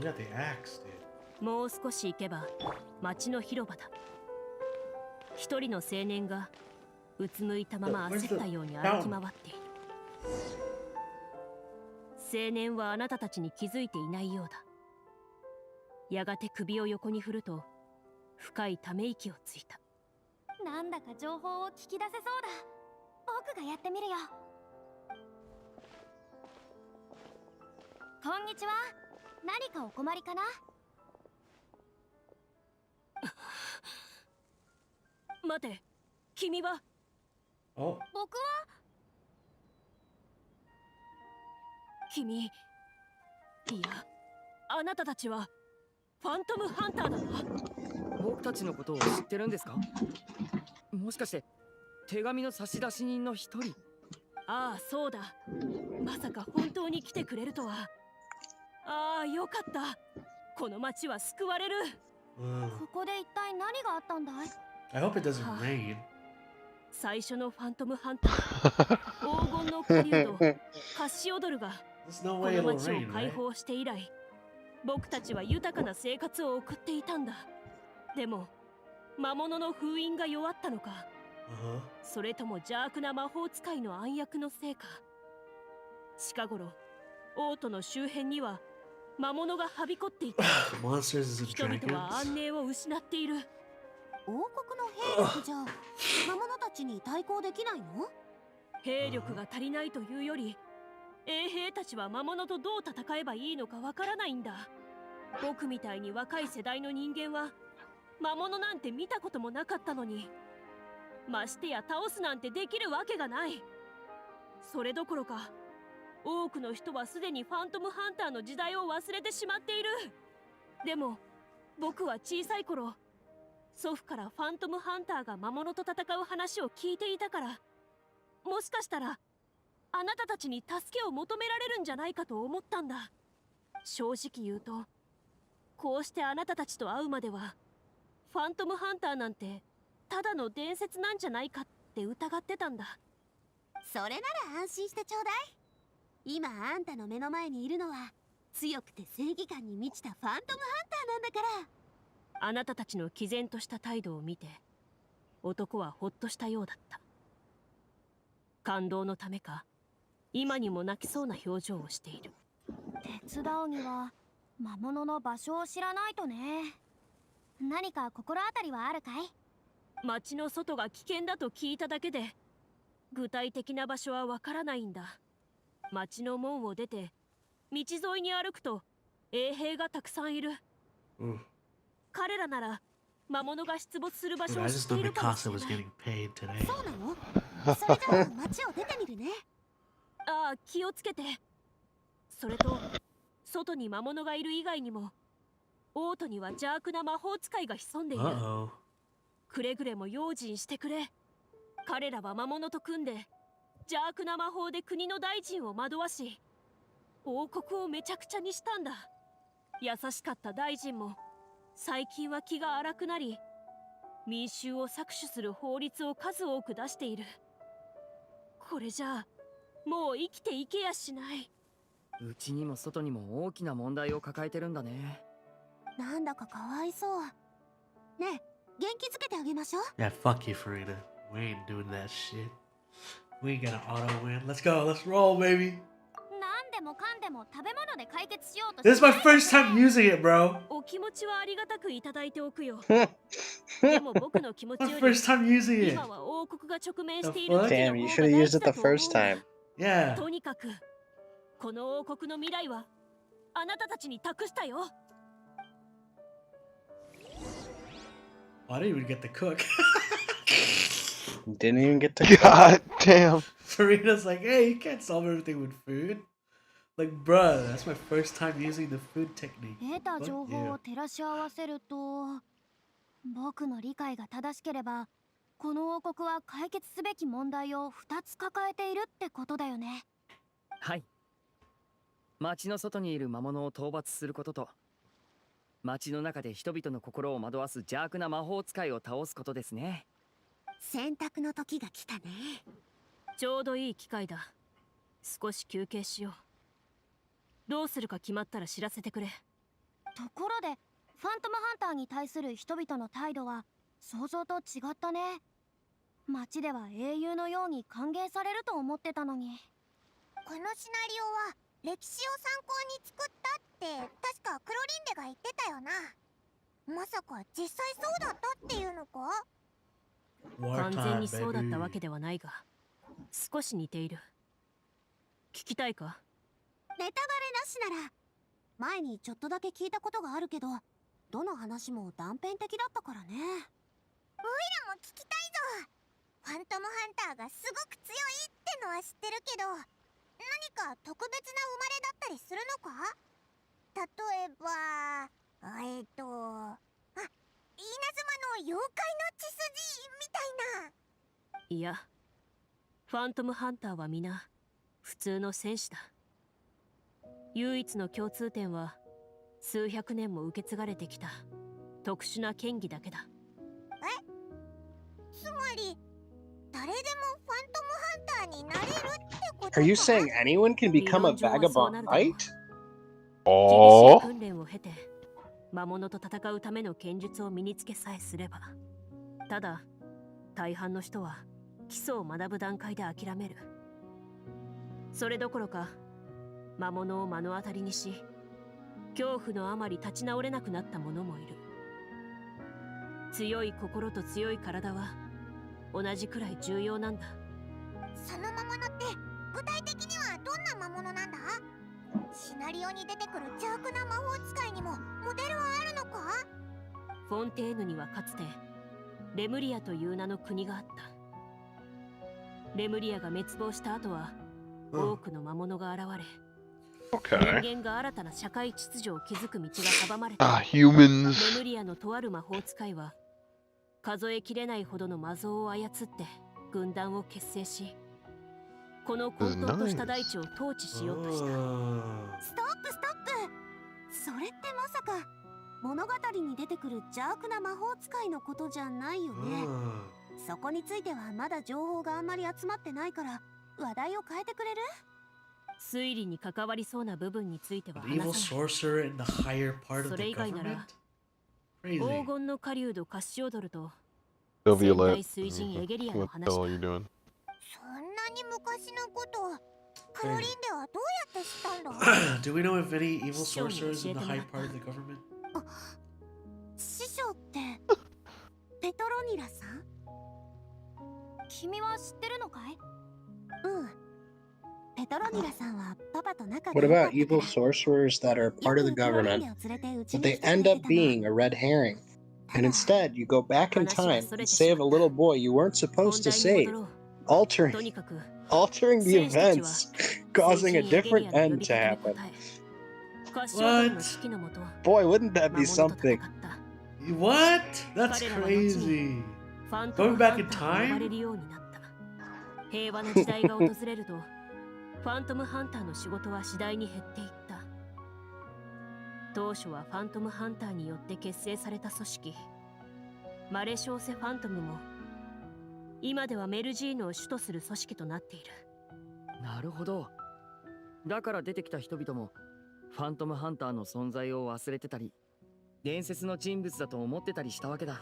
You got the axe, dude. もう少し行けば町の広場だ。一人の青年がうつむいたまま焦ったように歩き回っている。青年はあなたたちに気づいていないようだ。やがて首を横に振ると深いため息をついた。なんだか情報を聞き出せそうだ。僕がやってみるよ。こんにちは。何かお困りかな？待て、君は？ Oh, 僕は君、いや、あなたたちはファントムハンターだな。僕たちのことを知ってるんですか？もしかして手紙の差出人の一人？ああ、そうだ。まさか本当に来てくれるとは。ああ、よかった。この町は救われる。ここで一体何があったんだい？ I hope it doesn't rain. 最初のファントムハンター、黄金の狩人カッシオドルが There's no こ way の it'll 町を rain, 解 right? 放して以来、僕たちは豊かな生活を送っていたんだ。でも魔物の封印が弱ったのか、 Uh-huh. それとも邪悪な魔法使いの暗躍のせいか。近頃王都の周辺には魔物がはびこっていて、 The monsters and 人々は dragons. 安寧を失っている。王国の兵力じゃ魔物たちに対抗できないの？兵力が足りないというより、衛兵たちは魔物とどう戦えばいいのかわからないんだ。僕みたいに若い世代の人間は魔物なんて見たこともなかったのに、ましてや倒すなんてできるわけがない。それどころか多くの人はすでにファントムハンターの時代を忘れてしまっている。でも僕は小さい頃、祖父からファントムハンターが魔物と戦う話を聞いていたから、もしかしたらあなたたちに助けを求められるんじゃないかと思ったんだ。正直言うと、こうしてあなたたちと会うまではファントムハンターなんてただの伝説なんじゃないかって疑ってたんだ。それなら安心してちょうだい。今あんたの目の前にいるのは強くて正義感に満ちたファントムハンターなんだから。あなたたちの毅然とした態度を見て、男はほっとしたようだった。感動のためか、今にも泣きそうな表情をしている。手伝うには魔物の場所を知らないとね。何か心当たりはあるかい？町の外が危険だと聞いただけで、具体的な場所はわからないんだ。町の門を出て道沿いに歩くと衛兵がたくさんいる。彼らなら魔物が出没する場所を知っているかもしれない。そうなの？それじゃあ街を出てみるね。ああ、気をつけて。それと外に魔物がいる以外にも、オートには邪悪な魔法使いが潜んでいる。くれぐれも用心してくれ。彼らは魔物と組んで邪悪な魔法で国の大臣を惑わし、王国をめちゃくちゃにしたんだ。優しかった大臣も最近は気が荒くなり、民衆を搾取する法律を数多く出している。これじゃあもう生きていけやしない。うちにも外にも大きな問題を抱えてるんだね。なんだかかわいそう。ねえ、元気づけてあげましょう。Yeah, fuck you, Farida. We ain't doing that shit. We ain't gonna auto win. Let's go. Let's roll, baby. 何でもかんでも食べ物で解決しようと This is my first time using it, bro. お気持ちはありがたくいただいておくよ。でも僕の気持ち My より first time using it. 今は王国が直面している The fuck? 危機 Damn, の you 方 should が have 大 used 事 it だ the と思うん first だ。 time. Yeah. とにかくこの王国の未来はあなたたちに託したよ。 I didn't even get to cook. Didn't even get to. God damn. Farida's like, hey, you can't solve everything with food. Like, bruh, that's my first time using the food technique. 得た Fuck 情報 you. を照らし合わせると、僕の理解が正しければこの王国は解決すべき問題を2つ抱えているってことだよね。はい。町の外にいる魔物を討伐することと、町の中で人々の心を惑わす邪悪な魔法使いを倒すことですね。選択の時が来たね。ちょうどいい機会だ。少し休憩しよう。どうするか決まったら知らせてくれ。ところでファントムハンターに対する人々の態度は想像と違ったね。街では英雄のように歓迎されると思ってたのに。このシナリオは歴史を参考に作ったって確かクロリンデが言ってたよな。まさか実際そうだったっていうのか？完全 Wartime, にそうだったわ baby. けではないが、少し似ている。聞きたいか？ネタバレなしなら。前にちょっとだけ聞いたことがあるけど、どの話も断片的だったからね。おいらも聞きたいぞ。ファントムハンターがすごく強いってのは知ってるけど、何か特別な生まれだったりするのか？例えば稲妻の妖怪の血筋みたいな。いや、ファントムハンターは皆普通の戦士だ。唯一の共通点は数百年も受け継がれてきた特殊な剣技だけだ。つまり誰でもファントムハンターになれるってことか？ Are you saying anyone can become a vagabond knight? 厳しいおー。訓練を経て魔物と戦うための剣術を身につけさえすれば。ただ大半の人は基礎を学ぶ段階で諦める。それどころか魔物を目の当たりにし、恐怖のあまり立ち直れなくなった者もいる。強い心と強い体は同じくらい重要なんだ。その魔物って具体的にははどんな魔物なんだ？シナリオに出てくる邪悪な魔法使いにもモデルはあるのか？フォンテーヌにはかつてレムリアという名の国があった。レムリアが滅亡した後は多くの魔物が現れ、Okay. 人間が新たな社会秩序を築く道が阻まれ Ah, た。レ humans. ムリアのとある魔法使いは数えきれないほどの魔像を操って軍団を結成し、この混沌とした大地を統治しようとした。ストップストップ。それってまさか物語に出てくる邪悪な魔法使いのことじゃないよね。そこについてはまだ情報があんまり集まってないから話題を変えてくれる？推理に関わりそうな部分については An evil 話さない。 sorcerer in the higher part of それ the 以外な government? ら Crazy. 黄金の狩人カッシオドルと Sylvia 仙台 Lit. 水神エゲリアの What the 話 hell are だ。 you doing? そんなに昔のこと、クロリンではどうやって知ったんだ？ Do we know if any evil sorcerers in the high part of the government? 師匠ってペトロニラさん？君は知ってるのかい？うん。ペトロニラさんはパパと仲が What 良かっ about たから evil sorcerers that are part of the よくクロリン government, デを連れてうち but に they 来て end くれ up てたの。 being a red herring? た And だ instead, you go back in 話が time それ and てし save ま a った。 little boy you weren't 本 supposed to 題に save, 戻ろう。 altering とにかく altering the 戦士たちは events, 水 causing a 神エゲリ different アの呼 end び to かけに happen. 応え、カッシオドルの指揮のもと Boy, wouldn't that 魔 be 物と戦 something? った。 What? That's 彼らは後に crazy. ファントム Going ハ back ン in ターと呼ばれ time? るようになった。平和な時代が訪れるとファントムハンターの仕事は次第に減っていった。当初はファントムハンターによって結成された組織マレショーセファントムも今ではメルジーノを主とする組織となっている。なるほど。だから出てきた人々もファントムハンターの存在を忘れてたり、伝説の人物だと思ってたりしたわけだ。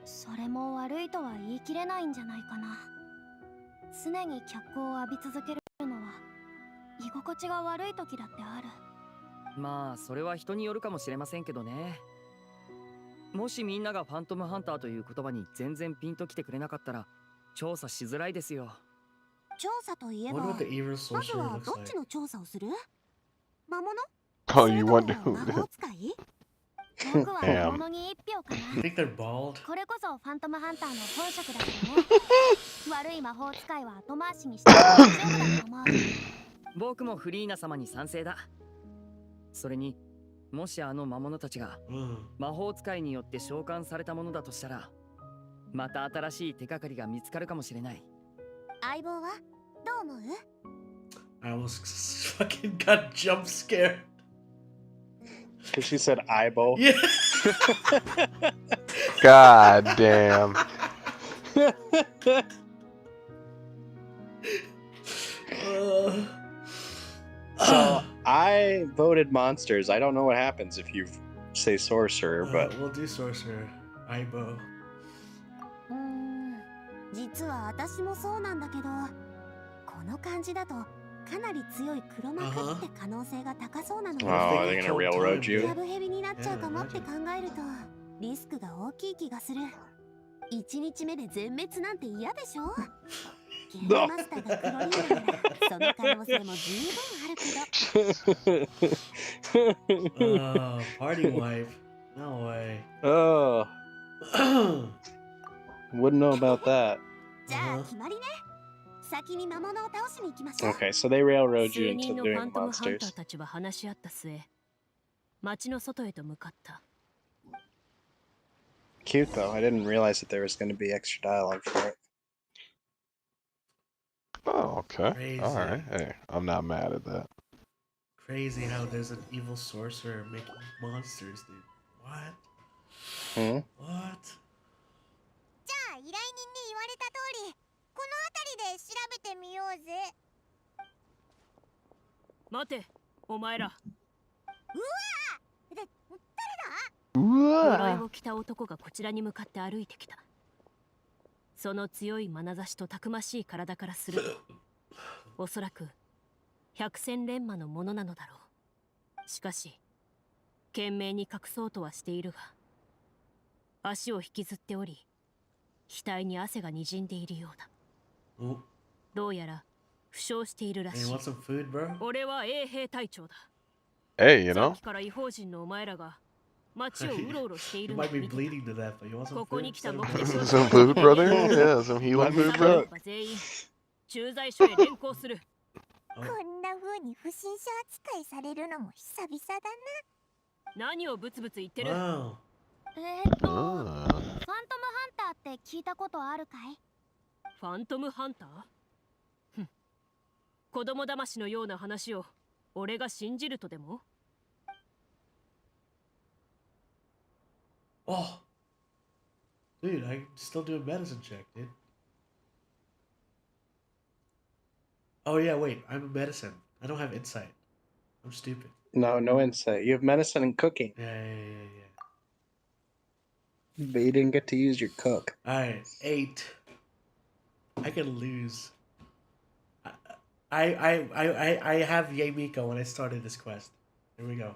それも悪いとは言い切れないんじゃないかな。常に脚光を浴び続けるのは居心地が悪い時だってある。まあそれは人によるかもしれませんけどね。もしみんながファントムハンターという言葉に全然ピンときてくれなかったら調査しづらいですよ。調査といえ What ば about the evil まず sorcerer は looks どっ like? ちの調査をする？魔物？ Oh, それ you とも wonder who 魔 it 法 is? 使い？僕は Damn. 魔物に一票かな。 I think they're bald. これこそファントムハンターの本職だけどね。悪い魔法使いは後回しにして大丈夫だと思う。僕もフリーナ様に賛成だ。それにもしあの魔物たちが魔法使いによって召喚されたものだとしたら、また新しい手がかりが見つかるかもしれない。相棒はどう思う？ I almost fucking got jump scared. Because she said eyeball. Yeah. God damn. So I voted monsters. I don't know what happens if you say sorcerer, but We'll do sorcerer. Aibo. 実は私もそうなんだけど、この感じだとかなり強い黒幕って可能性が高そうなの oh, で、 are they gonna railroad キ you? ャブヘビになっちゃうかもって考えるとリスクが大きい気がする。1日目で全滅なんて嫌でしょ？ゲームマスターが黒リンダならその可能性も十分あるけど。Party wife. No way. Oh, wouldn't know about that. じゃあ決まりね。先に魔物を倒しに行きましょう。 Okay, so they railroad you 数 into 人のファ doing ントムハンタ monsters. ーたちは話し合った末、町の外へと向かった。 Cute though. I didn't realize that there was going to be extra dialogue for it. Oh, okay. Crazy. All right. Hey, I'm not mad at that. Crazy how there's an evil sorcerer making monsters, dude. What? Hmm? What? じゃあ依頼人に言われた通り、この辺りで調べてみようぜ。待て、お前ら。誰だ？鎧を着た男がこちらに向かって歩いてきた。その強い眼差しとたくましい体からすると、おそらく百戦錬磨のものなのだろう。しかし懸命に隠そうとはしているが、足を引きずっており、額に汗がにじんでいるようだ。Oh, どうやら負傷しているらし Hey, い。 want some food, bro? 俺は衛兵隊長だ。 Hey, you さ know? っきから違法人のお前らが街をうろうろしてい You るのを might be 見てた。 bleeding to death, but you want some ここに food? 来た Instead 目 of 的 medicine? を Some food, brother? Yeah, some healing food, さ bro. れれば全員駐在所へ連行する。こんな風に不審者扱いされるのも久々だ何をブツブツ言ってる。 Wow. ファントム Ah. ハンターって聞いたことあるかい？ファントムハンター？ふん、子供騙しのような話を俺が信じるとでも？ Oh. Dude, I still do a medicine check, dude. Oh yeah, wait, I'm a medicine. I don't have insight. I'm stupid. No, no insight. You have medicine and cooking, Yeah. but you didn't get to use your cook. Alright, 8. I can lose. I have Yamiko when I started this quest. Here we go.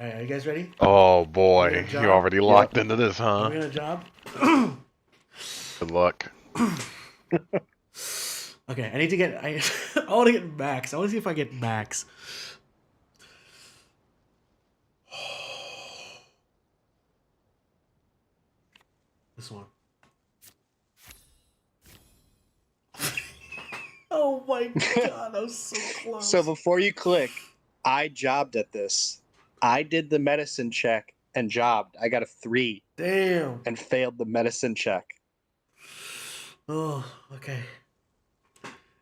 Alright, are you guys ready? Oh We're boy, gonna you job? already locked into this, Are huh? we gonna job? Good luck. Okay, I need to get. I want to get max. I want to see if I get max. This one. Oh my god, that was so close. So before you click, I jobbed at this. I did the medicine check and jobbed. I got a 3 Damn. and failed the medicine check. Oh, okay.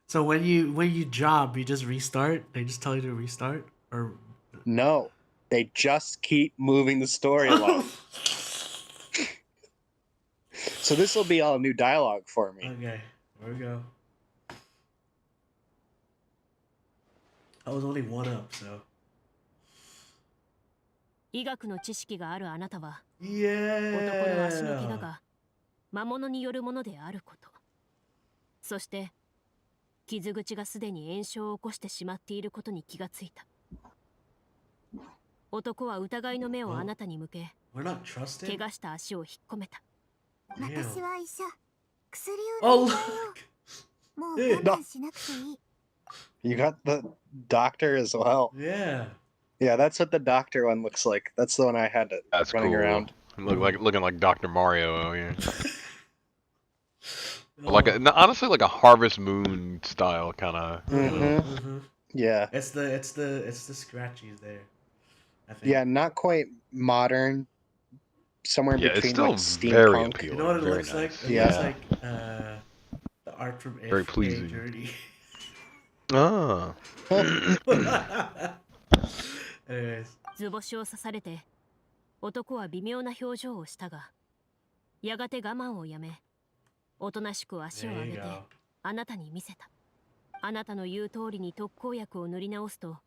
So when you job, you just restart? They just tell you to restart? Or No, they just keep moving the story along. So this will be all new dialogue for me. Okay, here we go. I was only 1 up, so. 医学の知識があるあなたは、 Yeah. 男の足の怪我が魔物によるものであること。そして、傷口がすでに炎症を起こしてしまっていることに気がついた。男は疑いの目をあなたに向け、 We're not trusted? 怪我した足を引っ込めた。私は医者。薬 Oh, を look. もう我慢しなくていい。 You got the doctor as well. Yeah. Yeah, that's what the doctor one looks like. That's the one I had That's running cool. around. Looking like Dr. Mario. Yeah. Oh. Like honestly, like a Harvest Moon style kind of. Mhm. Yeah. It's the scratchies there. I think. Yeah, not quite modern. Somewhere in Yeah, it's between still like very steampunk. appealing. You know what it Very looks like? nice. It Yeah. looks like the art from Very If pleasing. Journey. Ah. Anyways. 図星を刺されて、男は微妙な表情をしたが、やがて我慢をやめ、おとなしく足を There 上 you げて go. あなたに見せた。あなたの言う通りに特効薬を塗り直すと、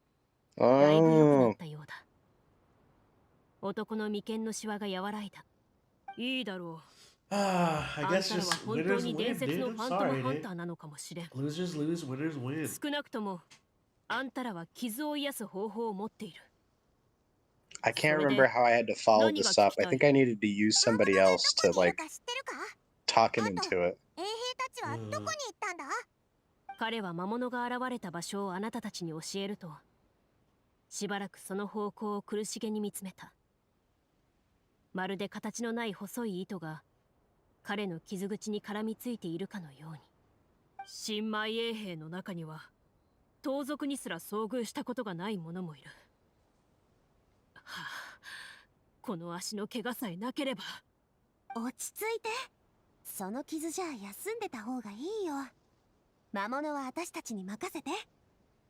Oh. だいぶ良くなったようだ。男の眉間のシワが和らいだ。いいだろう。 I あん guess たらは just 本当 winners に win, 伝説 dude. の I'm ファントム sorry, ハン dude. ターなのかもしれん。 Losers lose, winners win. 少なくとも、あんたらは傷を癒す方法を持っている。 I can't remember how I had to follow this up. I think I needed to use somebody else to どこにい like るか知ってるか？ talk him into it. 衛兵たちはどこに行ったんだ？彼は魔物が現れた場所をあなたたちに教えると、しばらくその方向を苦しげに見つめた。まるで形のない細い糸が彼の傷口に絡みついているかのように。新米衛兵の中には盗賊にすら遭遇したことがない者もいる。はあ、この足の怪我さえなければ。落ち着いて。その傷じゃ休んでた方がいいよ。魔物は私たちに任せて。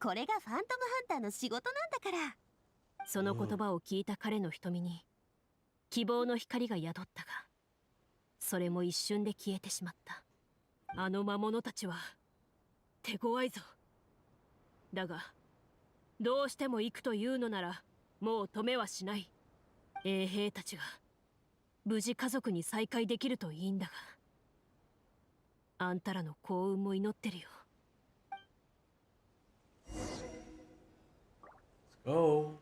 これがファントムハンターの仕事なんだから。その言葉を聞いた彼の瞳に希望の光が宿ったが、それも一瞬で消えてしまった。あの魔物たちは手強いぞ。だがどうしても行くというのならもう止めはしない。衛兵たちが無事家族に再会できるといいんだが、あんたらの幸運も祈ってるよ。 Go.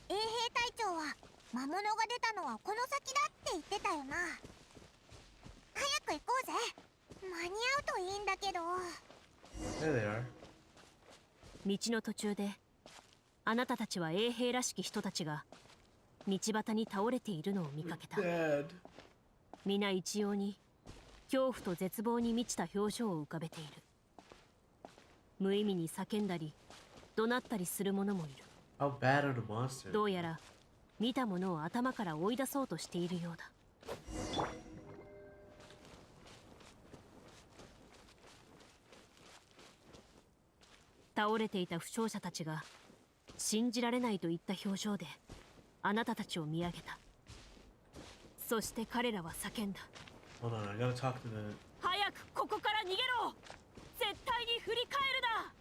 衛兵隊長は魔物が出たのはこの先だって言ってたよな。早く行こうぜ。間に合うといいんだけど。けど。 There they are. 道の途中であなたたちは衛兵らしき人たちが道端に倒れているのを見かけた。 Dead. 皆一様に恐怖と絶望に満ちた表情を浮かべている。無意味に叫んだり怒鳴ったりする者もいる。 How bad are the monsters? どうやら見たものを頭から追い出そうとしているようだ。倒れていた負傷者たちが信じられないといった表情であなたたちを見上げた。そして彼らは叫んだ。 Hold on, I gotta talk to the. 早くここから逃げろ。絶対に振り返るな。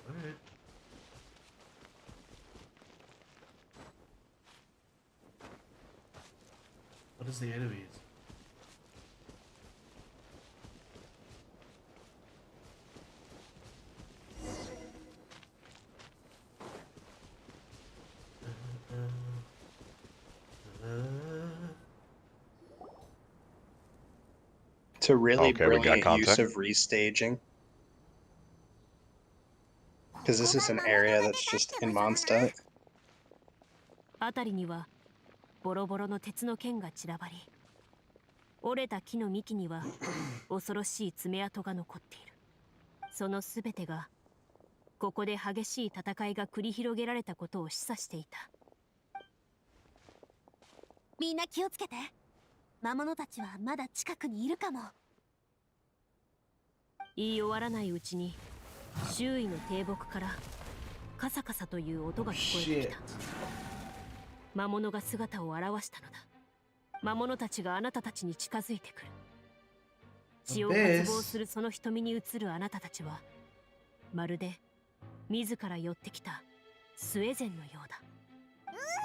Alright. What is the enemies? It's a really Okay, we got brilliant use context. of restaging. Because this is an area that's just in Mondstadt. 辺りにはボロボロの鉄の剣が散らばり、折れた木の幹には恐ろしい爪痕が残っている。そのすべてがここで激しい戦いが繰り広げられたことを示唆していた。みんな気をつけて。魔物たちはまだ近くにいるかも。言い終わらないうちに周囲の低木からカサカサという音が聞こえてきた。魔物が姿を現したのだ。魔物たちがあなたたちに近づいてくる。血を渇望するその瞳に映るあなたたちはまるで自ら寄ってきたスウェーゼンのようだ。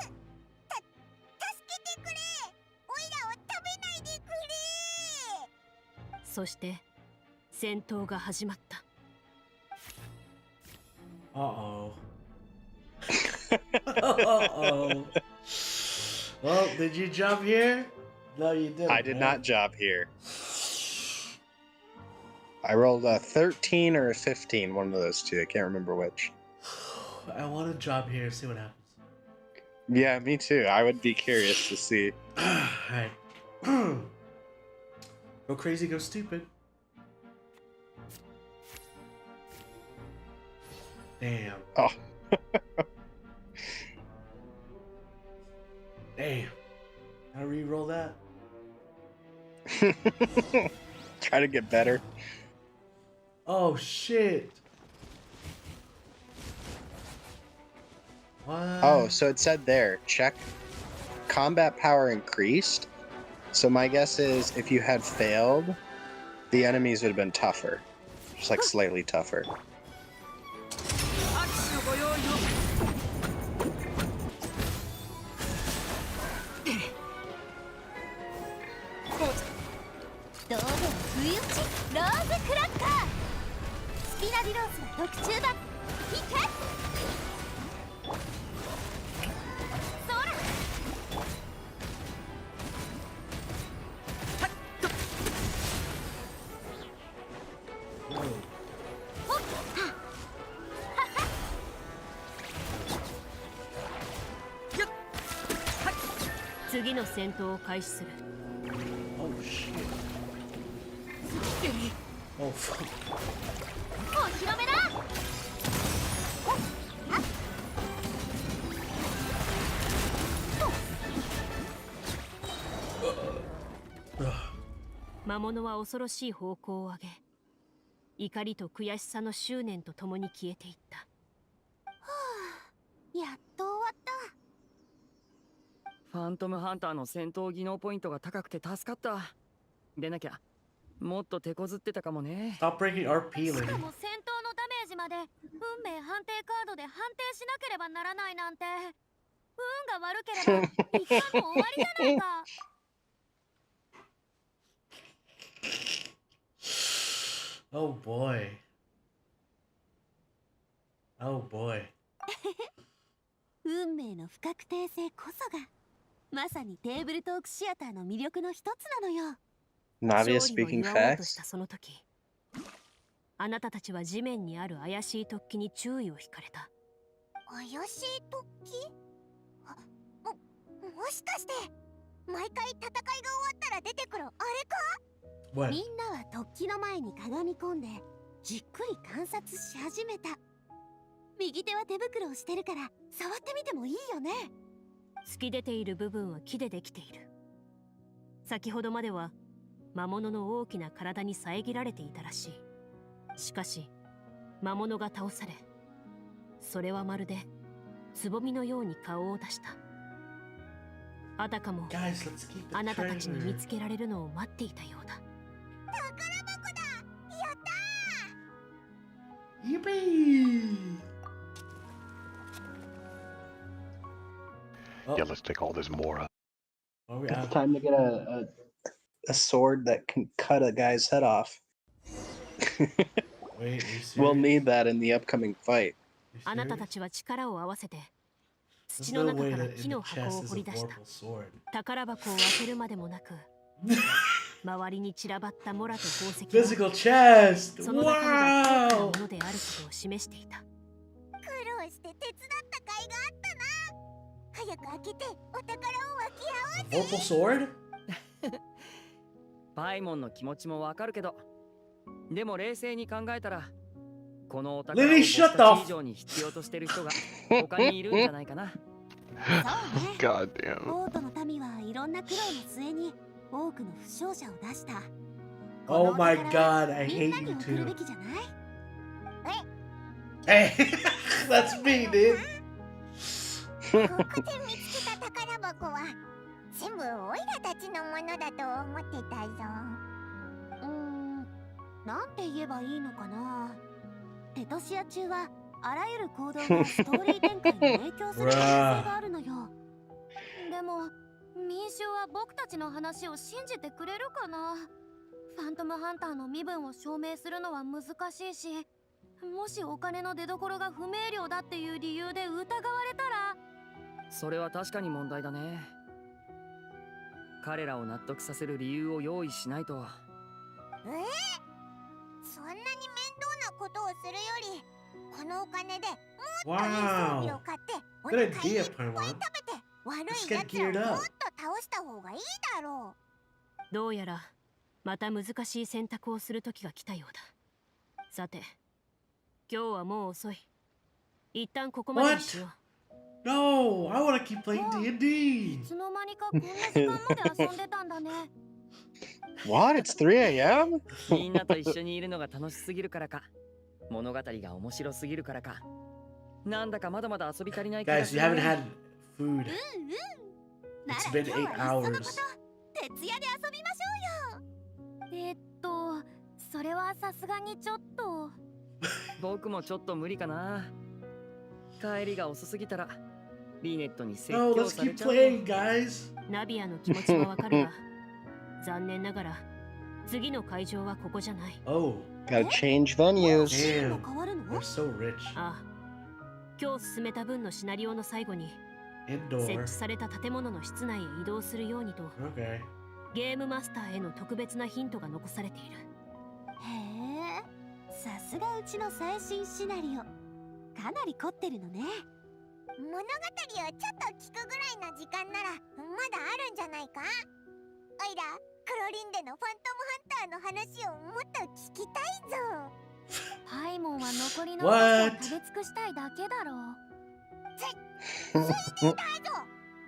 助けてくれ。オイラを食べないでくれ。そして戦闘が始まった。 Uh-oh. Uh-oh. Well, did you jump here? No, you didn't. I did right? not job here. I rolled a 13 or a 15, one of those two. I can't remember which. I want to job here, see what happens. Yeah, me too. I would be curious to see. Alright. Go crazy, go stupid. Damn. Oh. Damn. How to re-roll that? Try to get better. Oh shit. What? Oh, so it said there, check combat power increased. So my guess is if you had failed, the enemies would have been tougher. Just like slightly tougher. どうでも不意打ちローズクラッカー。スピナディロースは特注だ。いけ。そら。ほっは。次の戦闘を開始する。 Oh shit. Oh fuck. お披露目だ。魔物は恐ろしい方向を上げ、怒りと悔しさの執念とともに消えていった。やっと終わった。ファントムハンターの戦闘技能ポイントが高くて助かった。でなきゃもっと手こずってたかもね。 Stop breaking RP, し lady. かも戦闘のダメージまで運命判定カードで判定しなければならないなんて、運が悪ければ一回も終わりじゃないか。Oh boy. Oh boy. 運命の不確定性こそがまさにテーブルトークシアターの魅力の一つなのよ。Navia 勝利を speaking 祝おうとし facts? たその時、あなたたちは地面にある怪しい突起に注意を引かれた。怪しい突起？もしかして毎回戦いが終わったら出てくるあれか？ What? みんなは突起の前にかがみ込んでじっくり観察し始めた。右手は手袋をしてるから触ってみてもいいよね。突き出ている部分は木でできている。先ほどまでは魔物の大きな体に遮られていたらしい。しかし魔物が倒され、それはまるでつぼみのように顔を出した。あたかも Guys, let's keep the あなたたちに見つ treasure. けられるのを待っていたようだ。宝箱だ。やったー。 Yippee! Oh, Yeah, let's take all this Mora. are we It's out? time to get a sword that can cut a guy's head off. Wait, are you serious? We'll need that in the upcoming fight. You あなたた serious? ちは力を合わせて There's 土の no 中 way から that 木 in の the 箱を chest 掘 is り a 出した。 vorpal sword. 宝箱を開けるまでもなく、周りに散らばったモラと宝石 Physical は chest! その中身が高価な Wow! ものであることを示していた。苦労して手伝った甲斐があったな。早く開けてお宝を分け合おう。 A vorpal sword? パイモンの気持ちもわかるけど、でも冷静に考えたら、このお宝を Lily, 僕 shut た the ち以上に必要としてる人が他にいるんじゃないかな。そうね。 God damn. 王都の民はいろんな苦労の末に多くの負傷者を出した。 Oh my このお宝は god, I みん hate なに you 送るべ too. きじゃない？ Hey, that's me, dude. ここで見つけた宝箱は全部オイラたちのものだと思ってたぞ。なんて言えばいいのかな。テトシア中はあらゆる行動がストーリー展開に影響する可能性があるのよ。でも民衆は僕たちの話を信じてくれるかな。ファントムハンターの身分を証明するのは難しいし、もしお金の出所が不明瞭だっていう理由で疑われたら。それは確かに問題だね。彼らを納得させる理由を用意しないと。そんなに面倒なことをするより、このお金でもっといい装 Wow. 備を買ってお Good 腹いっ idea, ぱい Paimon. 食べて悪 Let's い get やつを geared もっ up. と倒した方がいいだろどうやらまた難しい選択をする時が来たようだ。さて、今日はもう遅い。一旦ここまでにしよう。No, I want to keep playing う。 D&D. いつの間にかこんな時間まで遊んでたんだね。 What? It's 3 a.m.? みんなと一緒にいるのが楽しすぎるからか、物語が面白すぎるからか、なんだかまだまだ遊び足りない気が Guys, す you る haven't ね。 had food. な It's ら been 今日 8 はいっそのこ hours. と徹夜で遊びましょうよ。それはさすがにちょっと。僕もちょっと無理かな。帰りが遅すぎたらリネットに説 No, 教 let's され keep ちゃう。 playing, guys. ナビアの気持ちはわかるが、残念ながら次の会場はここじゃない。 Oh, Gotta change venues. シーンも変わるの？ they're so rich. ああ、今日進めた分のシナリオの最後に設 Indoor. 置された建物の室内へ移動するようにと Okay. ゲームマスターへの特別なヒントが残されている。へえ、さすがうちの最新シナリオ。かなり凝ってるのね。物語をちょっと聞くぐらいの時間ならまだあるんじゃないか。おいらクロリンデのファントムハンターの話をもっと聞きたいぞ。パイモンは残りのお菓子を What? 食べ尽くしたいだけだろう。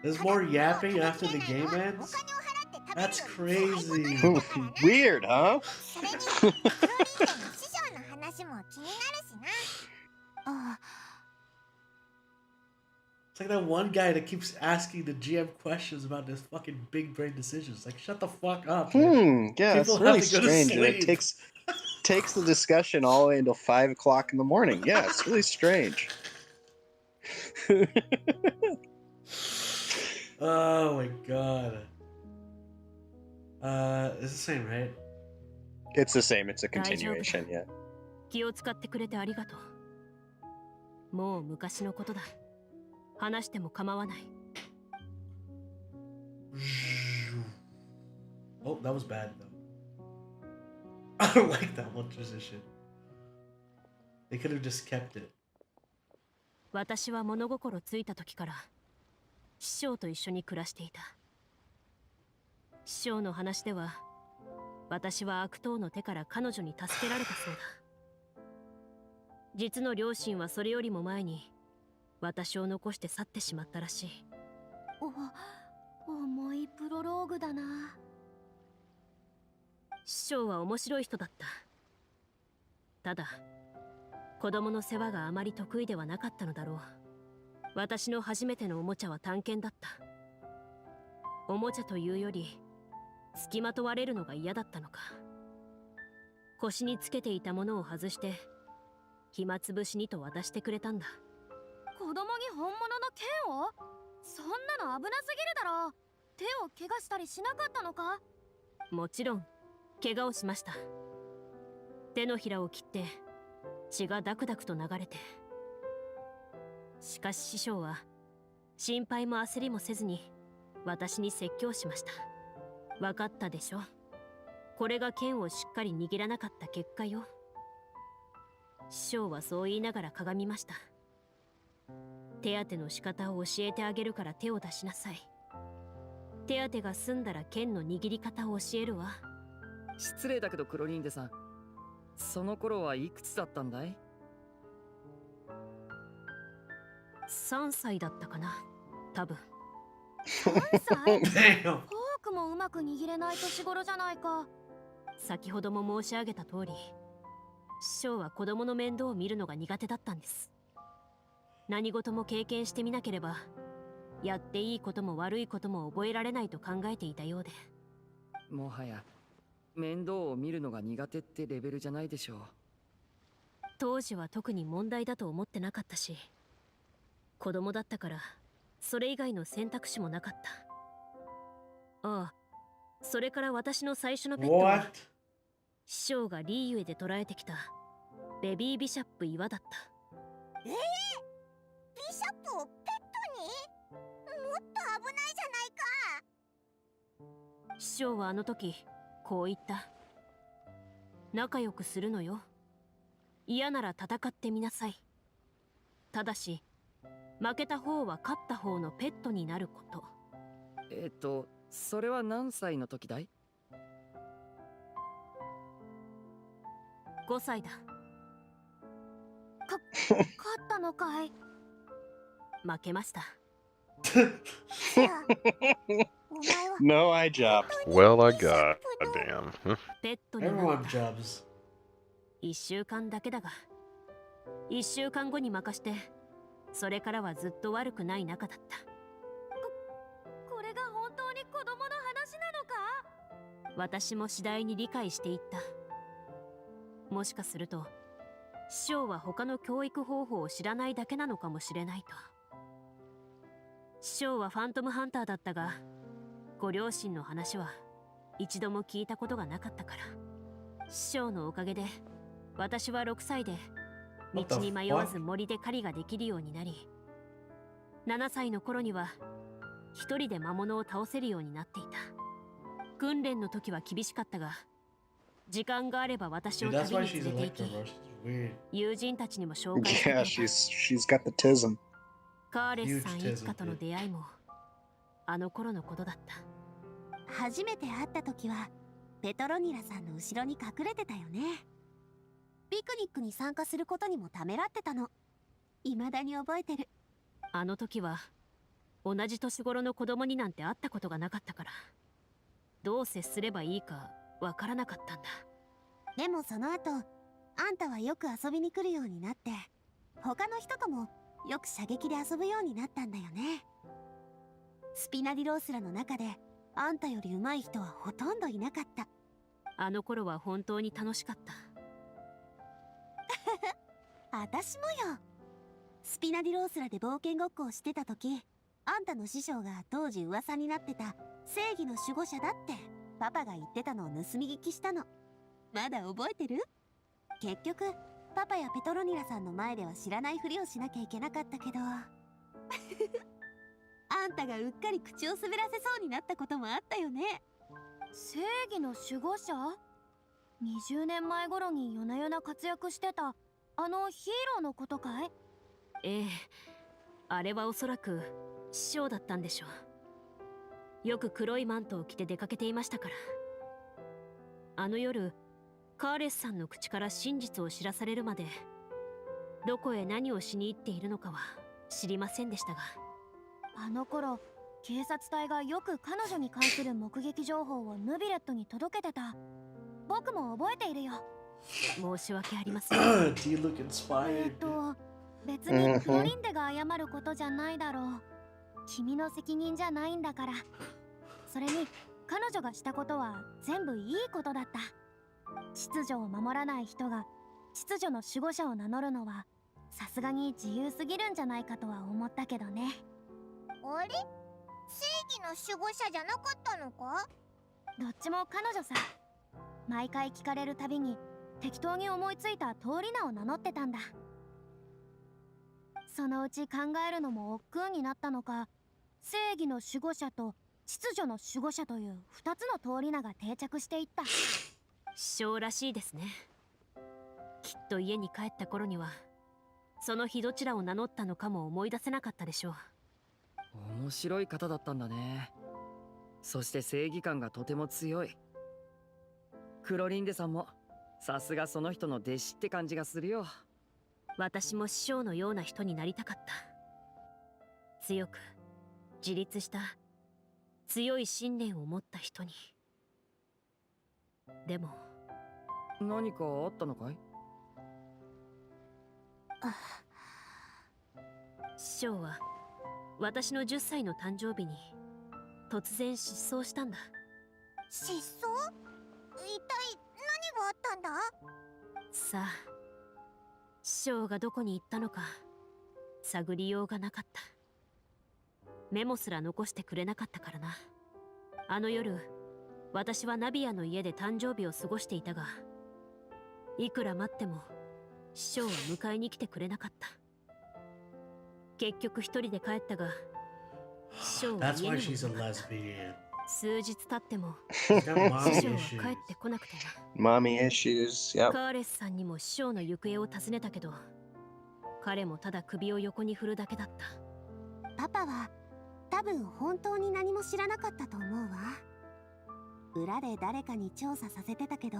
There's more yapping after the game ends? That's crazy. Weird, huh? それにクロリンデの師匠の話も気になるしな。ああ、 It's like that one guy that keeps asking the GM questions about this fucking big brain decisions. Like, shut the fuck up. Man. Yeah, it's People really have to go to strange. And it sleep. takes the discussion all the way until 5 o'clock in the morning. Yeah, it's really strange. Oh my god. It's the same, right? It's the same. It's a continuation. Yeah. 気を使ってくれてありがとう。もう昔のことだ。話しても構わない。 Oh, that was bad though. I don't like that one transition. They could have just kept it. 私は物心ついた時から師匠と一緒に暮らしていた。師匠の話では、私は悪党の手から彼女に助けられたそうだ。実の両親はそれよりも前に私を残して去ってしまったらしい。重いプロローグだな。師匠は面白い人だった。ただ子供の世話があまり得意ではなかったのだろう。私の初めてのおもちゃは探検だった。おもちゃというより付きまとわれるのが嫌だったのか、腰につけていたものを外して暇つぶしにと渡してくれたんだ。子供に本物の剣を？そんなの危なすぎるだろ。手を怪我したりしなかったのか？もちろん怪我をしました。手のひらを切って血がダクダクと流れて。しかし師匠は心配も焦りもせずに私に説教しました。分かったでしょ、これが剣をしっかり握らなかった結果よ。師匠はそう言いながらかがみました。手当ての仕方を教えてあげるから手を出しなさい。手当てが済んだら剣の握り方を教えるわ。失礼だけどクロリンデさん、その頃はいくつだったんだい？3歳だったかな、多分。3歳？ Damn. フォークもうまく握れない年頃じゃないか。先ほども申し上げた通り、師匠は子供の面倒を見るのが苦手だったんです。何事も経験してみなければ、やっていいことも悪いことも覚えられないと考えていたようで。もはや面倒を見るのが苦手ってレベルじゃないでしょう。当時は特に問題だと思ってなかったし、子供だったからそれ以外の選択肢もなかった。ああ、それから私の最初のペットは What? 師匠がリーユエで捕らえてきたベビービシャップ岩だった。ビシャップをペットに？もっと危ないじゃないか。師匠はあの時こう言った。仲良くするのよ。嫌なら戦ってみなさい。ただし負けた方は勝った方のペットになること。それは何歳の時だい？5歳だ。勝ったのかい？負けました。じゃあお前は No, I jobbed. Well, I got damn. ペットになっ Everyone た。 jobs. 1週間だけだが、1週間後に任して、それからはずっと悪くない仲だった。これが本当に子供の話なのか？私も次第に理解していった。もしかすると師匠は他の教育方法を知らないだけなのかもしれないと。師匠はファントムハンターだったが、ご両親の話は一度も聞いたことがなかったから。師匠のおかげで私は6歳で道に迷わず森で狩りができるようになり、7歳の頃には一人で魔物を倒せるようになっていた。訓練の時は厳しかったが、時間があれば私を Dude, that's 旅 why に she's 連れて Electro 行 bro. き、 She's weird. 友人たちにも紹介してく Yeah, れた。 she's got the tism. カーレスさん Huge 一家との出会いもあの頃のことだった。初めて会った時はペトロニラさんの後ろに隠れてたよね。ピクニックに参加することにもためらってたの。未だに覚えてる。あの時は同じ年頃の子供になんて会ったことがなかったから、どう接すればいいかわからなかったんだ。でもその後あんたはよく遊びに来るようになって、他の人ともよく射撃で遊ぶようになったんだよね。スピナディロースラの中であんたより上手い人はほとんどいなかった。あの頃は本当に楽しかった。私もよ。スピナディロースラで冒険ごっこをしてた時、あんたの師匠が当時噂になってた正義の守護者だってパパが言ってたのを盗み聞きしたの。まだ覚えてる？結局パパやペトロニラさんの前では知らないふりをしなきゃいけなかったけどあんたがうっかり口を滑らせそうになったこともあったよね。正義の守護者？ 20年前頃に夜な夜な活躍してたあのヒーローのことかい？ええ、あれはおそらく師匠だったんでしょう。よく黒いマントを着て出かけていましたから。あの夜カーレスさんの口から真実を知らされるまで、どこへ何をしに行っているのかは知りませんでしたが。あの頃警察隊がよく彼女に関する目撃情報をヌビレットに届けてた。僕も覚えているよ。申し訳ありません。Do you look inspired? 別にクロリンデが謝ることじゃないだろう。君の責任じゃないんだから。それに彼女がしたことは全部いいことだった。秩序を守らない人が秩序の守護者を名乗るのはさすがに自由すぎるんじゃないかとは思ったけどね。あれ、正義の守護者じゃなかったのか？どっちも彼女さ。毎回聞かれるたびに適当に思いついた通り名を名乗ってたんだ。そのうち考えるのも億劫になったのか、正義の守護者と秩序の守護者という2つの通り名が定着していった。師匠らしいですね。きっと家に帰った頃にはその日どちらを名乗ったのかも思い出せなかったでしょう。面白い方だったんだね。そして正義感がとても強い。クロリンデさんもさすがその人の弟子って感じがするよ。私も師匠のような人になりたかった。強く自立した強い信念を持った人に。でも何かあったのかい？師匠は私の10歳の誕生日に突然失踪したんだ。失踪？一体何があったんだ？さあ、師匠がどこに行ったのか探りようがなかった。メモすら残してくれなかったからな。あの夜私はナビアの家で誕生日を過ごしていたが、いくら待っても師匠は迎えに来てくれなかった。結局一人で帰ったが、師匠は That's 家 why に she's a も来なかった。 lesbian. 数日経っても She's got 師 mommy 匠は issues. 帰ってこなくてな。 Mommy issues. Yep. カーレスさんにも師匠の行方を尋ねたけど、彼もただ首を横に振るだけだった。パパは多分本当に何も知らなかったと思うわ。裏で誰かに調査させてたけど、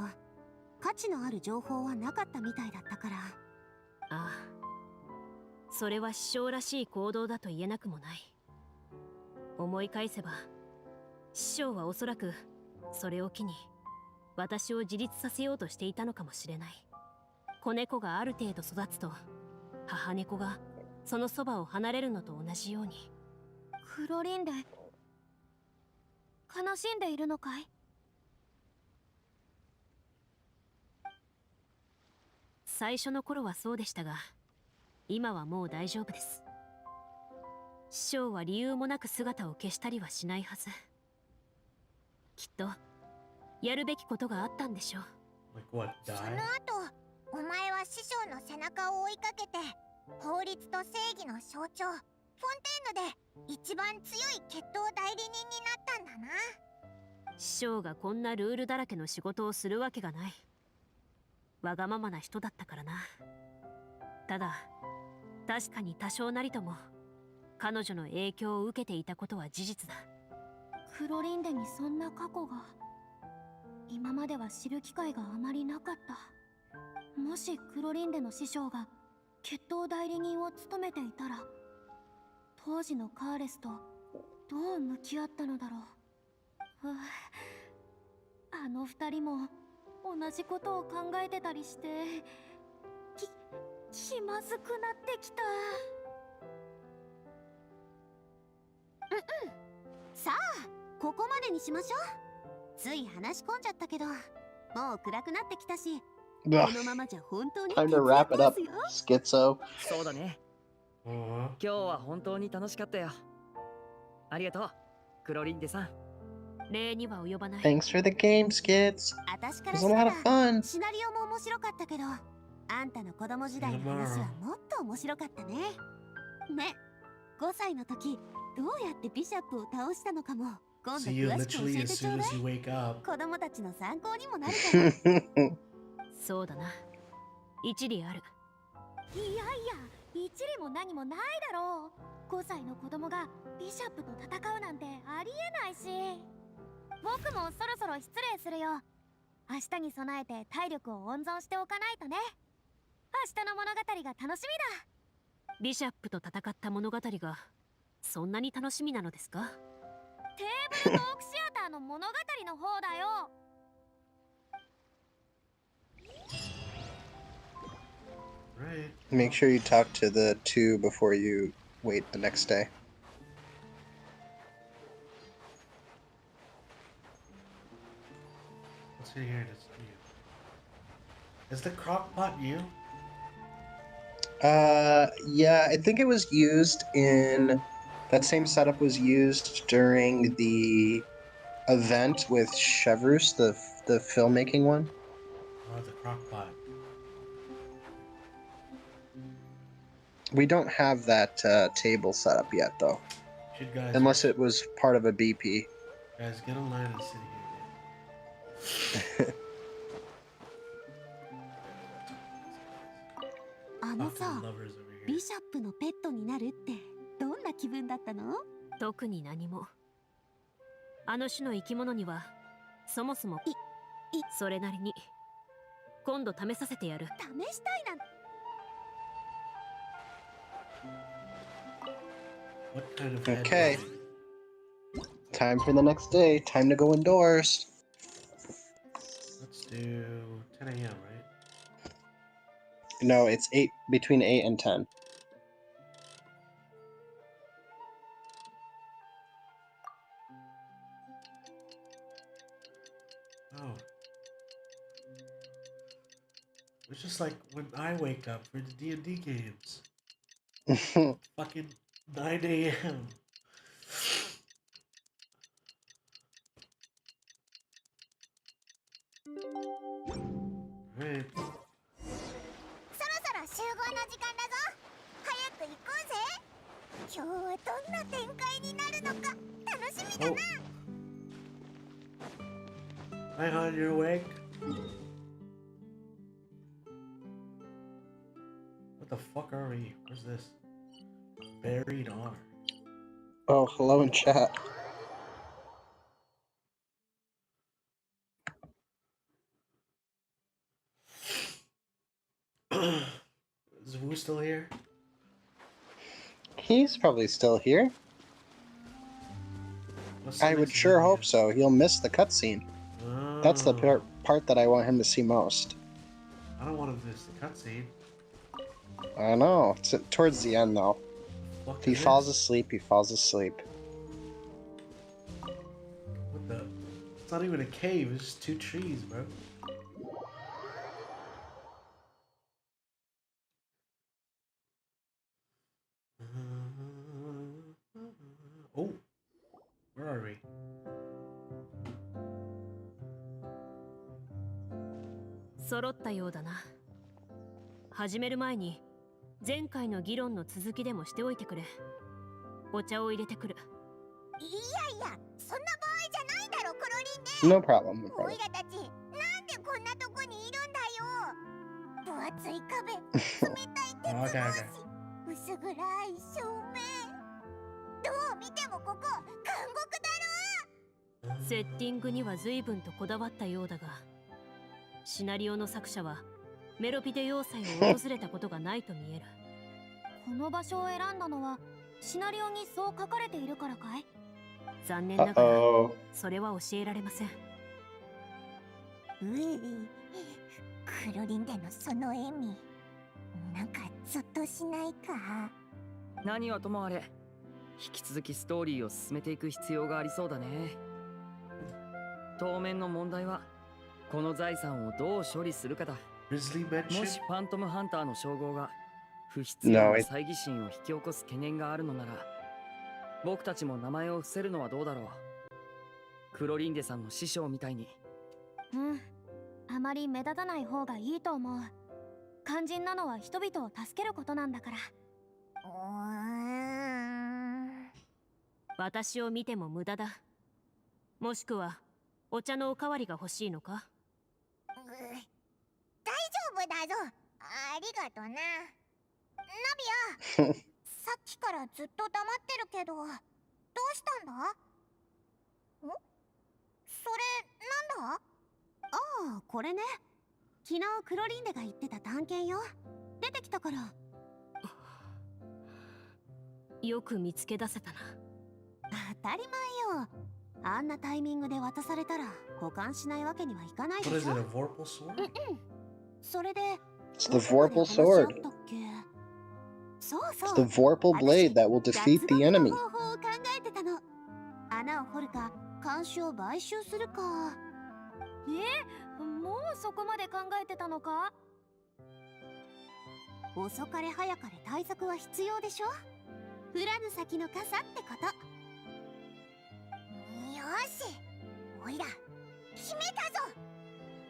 価値のある情報はなかったみたいだったから。ああ、それは師匠らしい行動だと言えなくもない。思い返せば師匠はおそらくそれを機に私を自立させようとしていたのかもしれない。子猫がある程度育つと母猫がそのそばを離れるのと同じように。クロリンデ、悲しんでいるのかい？最初の頃はそうでしたが、今はもう大丈夫です。師匠は理由もなく姿を消したりはしないはず。きっとやるべきことがあったんでしょう。 Like what, その die? 後、お前は師匠の背中を追いかけて、法律と正義の象徴、フォンテーヌで一番強い決闘代理人になったんだな。師匠がこんなルールだらけの仕事をするわけがない。わがままな人だったからな。ただ確かに多少なりとも彼女の影響を受けていたことは事実だ。クロリンデにそんな過去が。今までは知る機会があまりなかった。もしクロリンデの師匠が決闘代理人を務めていたら、当時のカーレスとどう向き合ったのだろう。あの二人も同じことを考えてたりして、気まずくなってきた。さあ、ここまでにしましょう。つい話し込んじゃったけど、もう暗くなってきたし、こ Ugh. のままじゃ本当に Time 徹 to 夜 wrap it コー up, スよ。Schizo. そうだね。 Uh-huh. 今日は本当に楽しかったよ。ありがとう、クロリンデさん。礼には及ばない。 Thanks for the game, Skits. 私か It ら was し a た lot ら of fun. シナリオも面白かったけど、あんたの子供時代の話はもっと面白かったね。ね、5歳の時どうやってビショップを倒したのかも今度 See you 詳しく教 literally え as てちょう soon だ as い。 you wake up. 子供たちの参考にもなるから。そうだな。一理ある。いやいや、一理も何もないだろう。5歳の子供がビシャップと戦うなんてありえないし。僕もそろそろ失礼するよ。明日に備えて体力を温存しておかないとね。明日の物語が楽しみだ。ビシャップと戦った物語がそんなに楽しみなのですか？テーブルトークシアターの物語の方だよ。Right. Make sure you talk to the two before you wait the next day. What's in here that's new? Is the crock pot new? Yeah, I think it was used in that same setup was used during the event with Chevrus, the filmmaking one. Oh, the crock pot. We don't have that table set up yet, though, Should guys unless it was part of a BP. guys get online and sit here. あのさ、 Fucking lovers over here. ビシャップのペットになるってどんな気分だったの？特に何も。あの種の生き物にはそもそもそれなりに今度試させてやる。試したいなんて。 What kind of head Okay. is it? Time for the next day. Time to go indoors. Let's do 10 a.m., right? No, it's between 8 and 10. Oh. It's just like when I wake up for the D&D games. Fucking 9 a.m. Right. そろそろ集合の時間だぞ。早く行こうぜ。今日はどんな展開になるのか楽しみだな。 Hi, hon, you're awake? What the fuck are we? Where's this? Buried honor. Oh, hello in chat. Is Wu still here? He's probably still here. What's the I would next sure video? hope so. He'll miss the cutscene. That's the Oh, part that I want him to see most. I don't want to miss the cutscene. I know. It's towards the end, though. Fuck If he is falls this? asleep, he falls asleep. What the? It's not even a cave. It's just two trees, bro. Oh, where are we? 揃ったようだな。始める前に前回の議論の続きでもしておいてくれ。お茶を入れてくる。いやいや、そんな場合じゃないだろ、クロリンで。 No problem. No おい problem. らたち、なんでこんなとこにいるんだよ。分厚い壁、冷たい鉄 Oh, 格 okay, 子 okay.、薄暗い照明。どう見てもここ、監獄だろ。セッティングには随分とこだわったようだが、シナリオの作者はメロピデ要塞を訪れたことがないと見える。この場所を選んだのはシナリオにそう書かれているからかい？残念ながら Uh-oh. それは教えられません。うい、クロリンでのその笑み、なんかゾッとしないか。何はともあれ、引き続きストーリーを進めていく必要がありそうだね。当面の問題はこの財産をどう処理するかだ。 Grizzly も mention? しファントムハンターの称号が不必要 No, な it- 猜疑心を引き起こす懸念があるのなら、僕たちも名前を伏せるのはどうだろう。クロリンデさんの師匠みたいに。うん、あまり目立たない方がいいと思う。肝心なのは人々を助けることなんだから。私を見ても無駄だ。もしくはお茶のおかわりが欲しいのか？大丈夫だぞ。ありがとな。ナビア、さっきからずっと黙ってるけど、どうしたんだ？それ、なんだ？ああ、これね。昨日クロリンデが言ってた探検よ。出てきたから。よく見つけ出せたな。当たり前よ。あんなタイミングで渡されたら保管しないわけにはいかないで What し is ょ。 it, a Vorpal sword? それで It's the Vorpal sword. そうそ It's う。 the Vorpal blade that will defeat the 脱獄 enemy. の方法を考えてたの。穴を掘るか監視を買収するか。もうそこまで考えてたのか？遅かれ早かれ対策は必要でしょ。降らぬ先の傘ってこと。よし、おいら決めたぞ。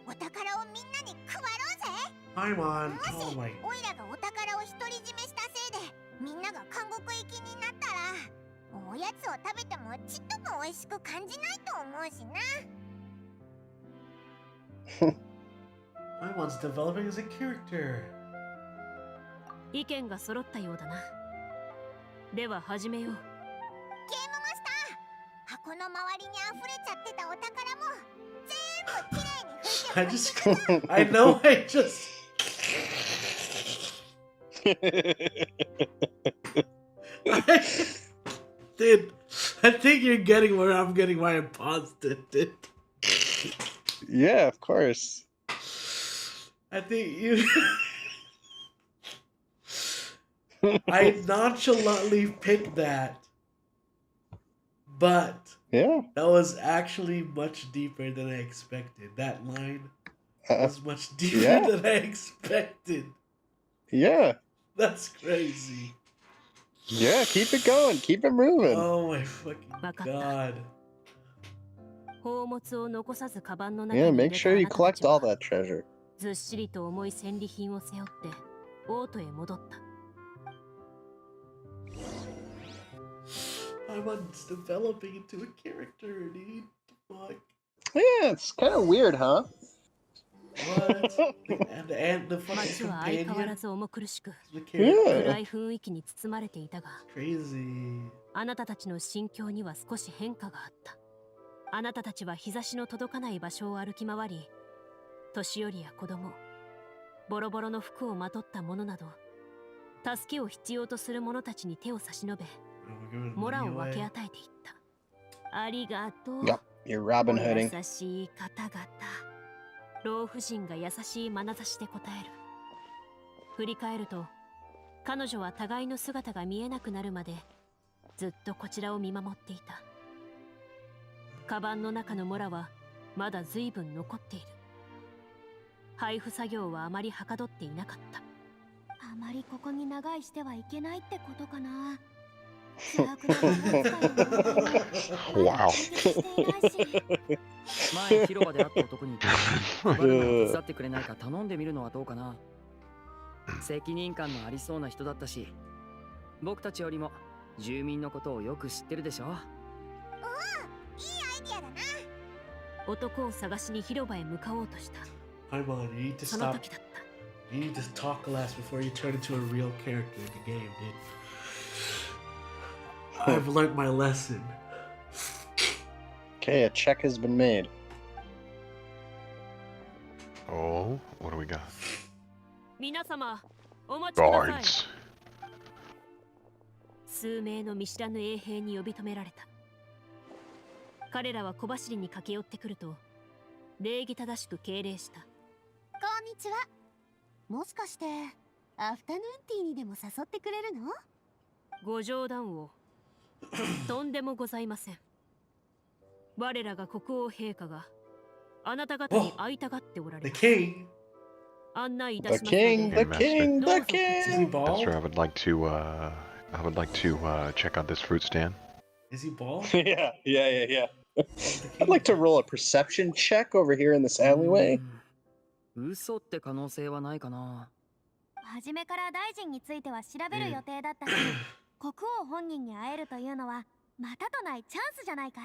お宝をみんなに配ろうぜ。 Paimon, もし oh my. おいらがお宝を独り占めしたせいでみんなが監獄行きになったら、おやつを食べてもちっとも美味しく感じないと思うしな。Paimon's developing as a character. 意見が揃ったようだな。では始めよう。ゲームマスター、箱の周りに溢れちゃってたお宝も全部きれいに拭 I いて just, I know, I just. Dude, I think you're getting where I'm getting why I paused it, dude. Yeah, of course. I think you. I nonchalantly picked that, but Yeah. that was actually much deeper than I expected. That line was much deeper Yeah. than I expected. Yeah. That's crazy. Yeah, keep it going. Keep it moving. Oh my fucking わかった。 god. 宝物を残さずカバンの中 Yeah, に入 make れ sure たあ you なたたち collect all は that treasure. ずっしりと重い戦利品を背負って王都へ戻った。 Paimon's developing into a character, dude. Fuck. Yeah, it's kind of weird, huh? What? and the fucking 街は相変わら companion? ず重苦しく The character? 暗 Yeah. い雰囲気に包まれていたが、 Crazy. あなたたちの心境には少し変化があった。あなたたちは日差しの届かない場所を歩き回り、年寄りや子供、ボロボロの服をまとった者など、助けを必要とする者たちに手を差し伸べ、 We're giving モラ money を分 away. け与えていった。ありがとう。 Yep, you're Robin お Hooding. 優しい方々。老婦人が優しい眼差しで答える。振り返ると、彼女は互いの姿が見えなくなるまでずっとこちらを見守っていた。カバンの中のモラはまだ随分残っている。配布作業はあまりはかどっていなかった。あまりここに長居してはいけないってことかな。邪悪な魔法使いの問題はまだ解決していないし。前広場で会った男に配るのを手伝ってくれないか頼んでみるのはどうかな。責任感のありそうな人だったし、僕たちよりも住民のことをよく知ってるでしょ。いいアイディアだな。男を探しに広場へ向かおうとした。 Paimon, you need to その stop. 時だった。 You need to talk less before you turn into a real character in the game, dude. I've learned my lesson. Okay, a check has been made. Oh, what do we got? 皆様、お待ちください。 Guards. 数名の見知らぬ衛兵に呼び止められた。彼らは小走りに駆け寄ってくると、礼儀正しく敬礼した。こんにちは。もしかしてアフタヌーンティーにでも誘ってくれるの？ご冗談を。とんでもございません。我らが国王陛下があなた方に会いたがっておられ The ます。 king. 案内いた The しますの king, で the king, どう the ぞ Is he king. bald? Master, I would like to check out this fruit stand. Is he bald? Yeah, yeah, yeah, yeah. The I'd like to roll a perception check over here in this alleyway. 嘘って可能性はないかな。初めから大臣については調べる予定だったし、国王本人に会えるというのはまたとないチャンスじゃないかい？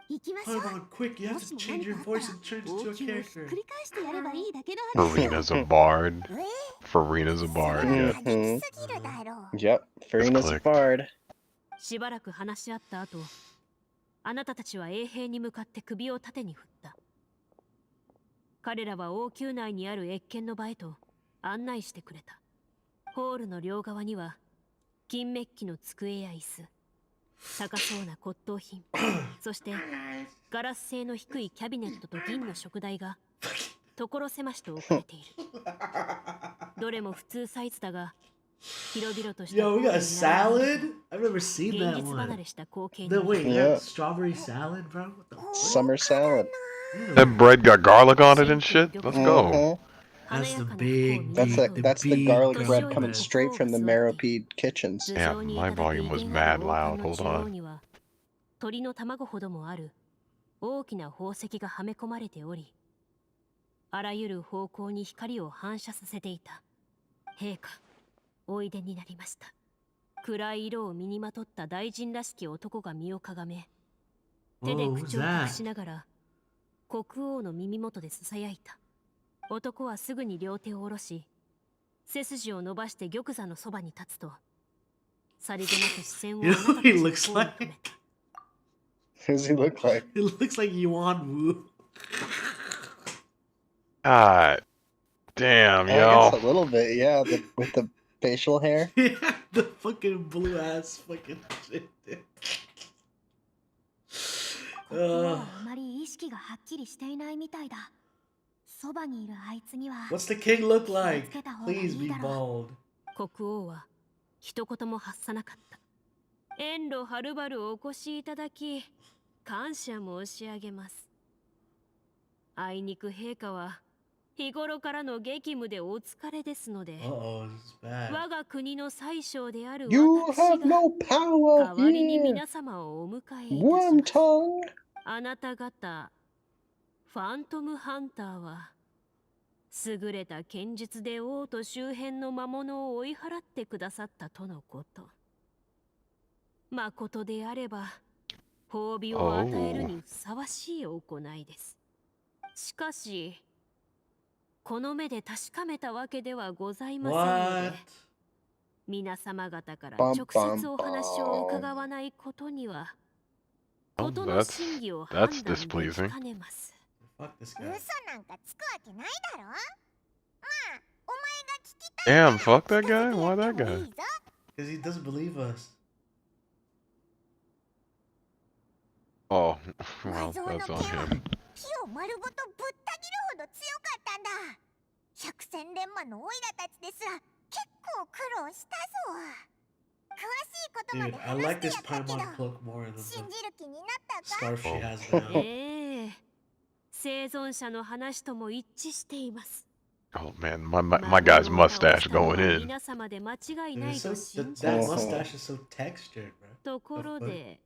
行きましょ Hold う。 on, quick, you have も to しも change 何 your かあった voice ら and turn 王 into a 宮をひっ character. くり返してやればいいだけの話だよ。 Farina's a bard. え Farina's a それ bard. は Yeah. 過激すぎるだろう。 Yep, Farina's a clicked. bard. しばらく話し合った後、あなたたちは衛兵に向かって首を縦に振った。彼らは王宮内にある謁見の場へと案内してくれた。ホールの両側には金メッキの机や椅子、高そうな骨董品、そしてガラス製の低いキャビネットと銀の食台が所狭しと置かれている。どれも普通サイズだが、広々とした Yo, we ホール got に salad? I've never seen 現 that 実離 one. れした光景に No, wait, Yeah. that strawberry salad, bro? What the fuck? Summer salad. That bread got garlic on it and shit. Let's go. That's the 華やかな服を big, 身に That's ま the とう that's the big garlic garlic bread bread. coming straight from the Marrow-Peed kitchens. 頭 Yeah, 上に my いただく volume 威 was 厳あ mad る王冠 loud. の Hold 中央 on. には鳥の卵ほどもある大きな宝石がはめ込まれており、あらゆる方向に光を反射させていた。陛下、おいでになりました。暗い色を身にまとった大臣らしき男が身をかがめ、手で Whoa, 口 who's を隠 that? しながら国王の耳元でささやいた。男はすぐに両手を下ろし、背筋を伸ばして玉座のそばに立つと、さりげなく視線をあ You な know た what た he ちの looks 方に like? 止めた。 Who does he look like? It looks like Yuan Wu. God damn, I guess a yo. little bit, yeah, with the facial hair. Yeah, the fucking blue ass fucking shit. ここはあまり意識がはっきりしていないみたいだ。そばにいるあいつには What's the king look like? Please be bald. 国王は一言も発さなかった。遠路はるばるお越しいただき、感謝申し上げます。あいにく陛下は日頃からの激務でお疲れですので、 Uh-oh, this is bad. 我が国の宰相である You 私 have が no power 代わりに here, 皆様をお迎えいたし Worm ます。 Tongue. あなた方、ファントムハンターは優れた剣術で王と周辺の魔物を追い払ってくださったとのこと。まことであれば褒美を与えるにふさわしい行いです。しかしこの目で確かめたわけではございませんの What? で、皆様方から直接お話を伺わないことには Oh, ことの真偽を判 that's 断でき displeasing. かねます。 Fuck this 嘘 guy. なんかつくわけないだろ。まあ、お前が聞きたい Damn, fuck that 聞 guy? か Why せ that てやってもい guy? いぞ。 Because he doesn't believe us. Oh, 魔 well, 像の that's 剣 on は him. 木を丸ごとぶった切るほど強かったんだ。百戦錬磨のオイラたちですら結構苦労したぞ。詳しいことま Dude, で I 話 like して this やったけど、 Paimon cloak more than 信 the じる気になったか？ scarf she has now. ええ、生存者の話とも一致しています。 Oh man, my guy's mustache going in. 皆様で間違い Dude, ない it's so, と信じ that ます。 mustache is so textured, bro. ところで、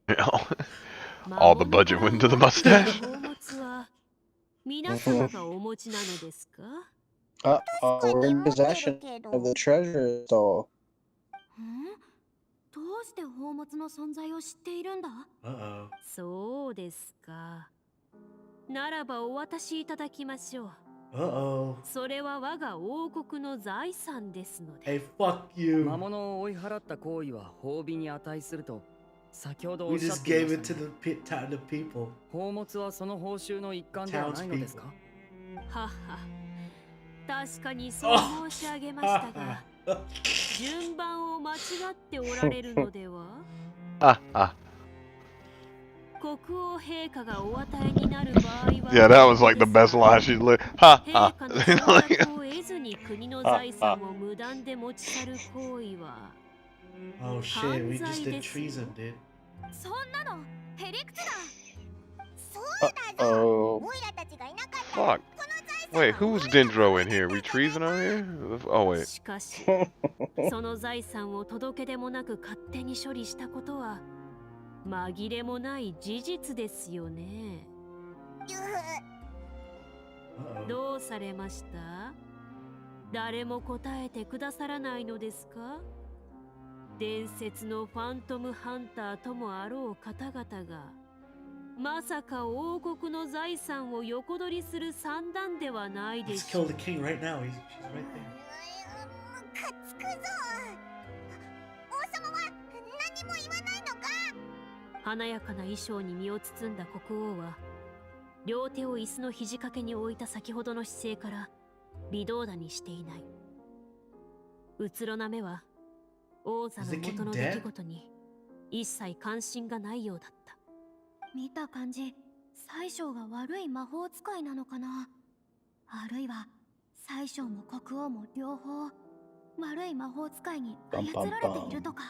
All the budget went to the mustache. 宝物は皆様がお持ちなのですか？ We're in possession of the treasure stole. どうして宝物の存在を知っているんだ？ Uh-oh. そうですか。ならばお渡しいただきましょう。 Uh-oh. それは我が王国の財産ですので。 Hey, fuck you. 魔物を追い払った行為は褒美に値すると先ほどお We っしゃっ just てい gave まし it た to ね。 the people. 宝物はその報酬の一環ではないのですか？はは、確かにそう申し上げましたが、順番を間違っておられるのでは？ 国王陛下がお与えになる場合は Yeah, that was like the best lie she lit. Ha 陛 ha. 下の承諾を得ずに国の財産を無断で持ち去る行為は Oh shit, we just did treason, dude. そんなのヘリクツだ。そうだぞ。 Oh, オイラたちがいなかったら Fuck. Wait, who's Dendro in here? We treason on here? Oh wait. しかし、その財産を届け出もなく勝手に処理したことは紛れもない事実ですよね。 Uh-oh. どうされました？誰も答えてくださらないのですか？伝説のファントムハンターともあろう方々がまさか王国の財産を横取りする算段ではないで Let's しょ kill the king right now. She's right there. ムカつくぞ。王様は何も言わないのか。華やかな衣装に身を包んだ国王は両手を椅子の肘掛けに置いた先ほどの姿勢から微動だにしていない。うつろな目は王座の元の出来事に一切関心がないようだった。見た感じ、宰相が悪い魔法使いなのかな。あるいは宰相も国王も両方悪い魔法使いに操られているとか。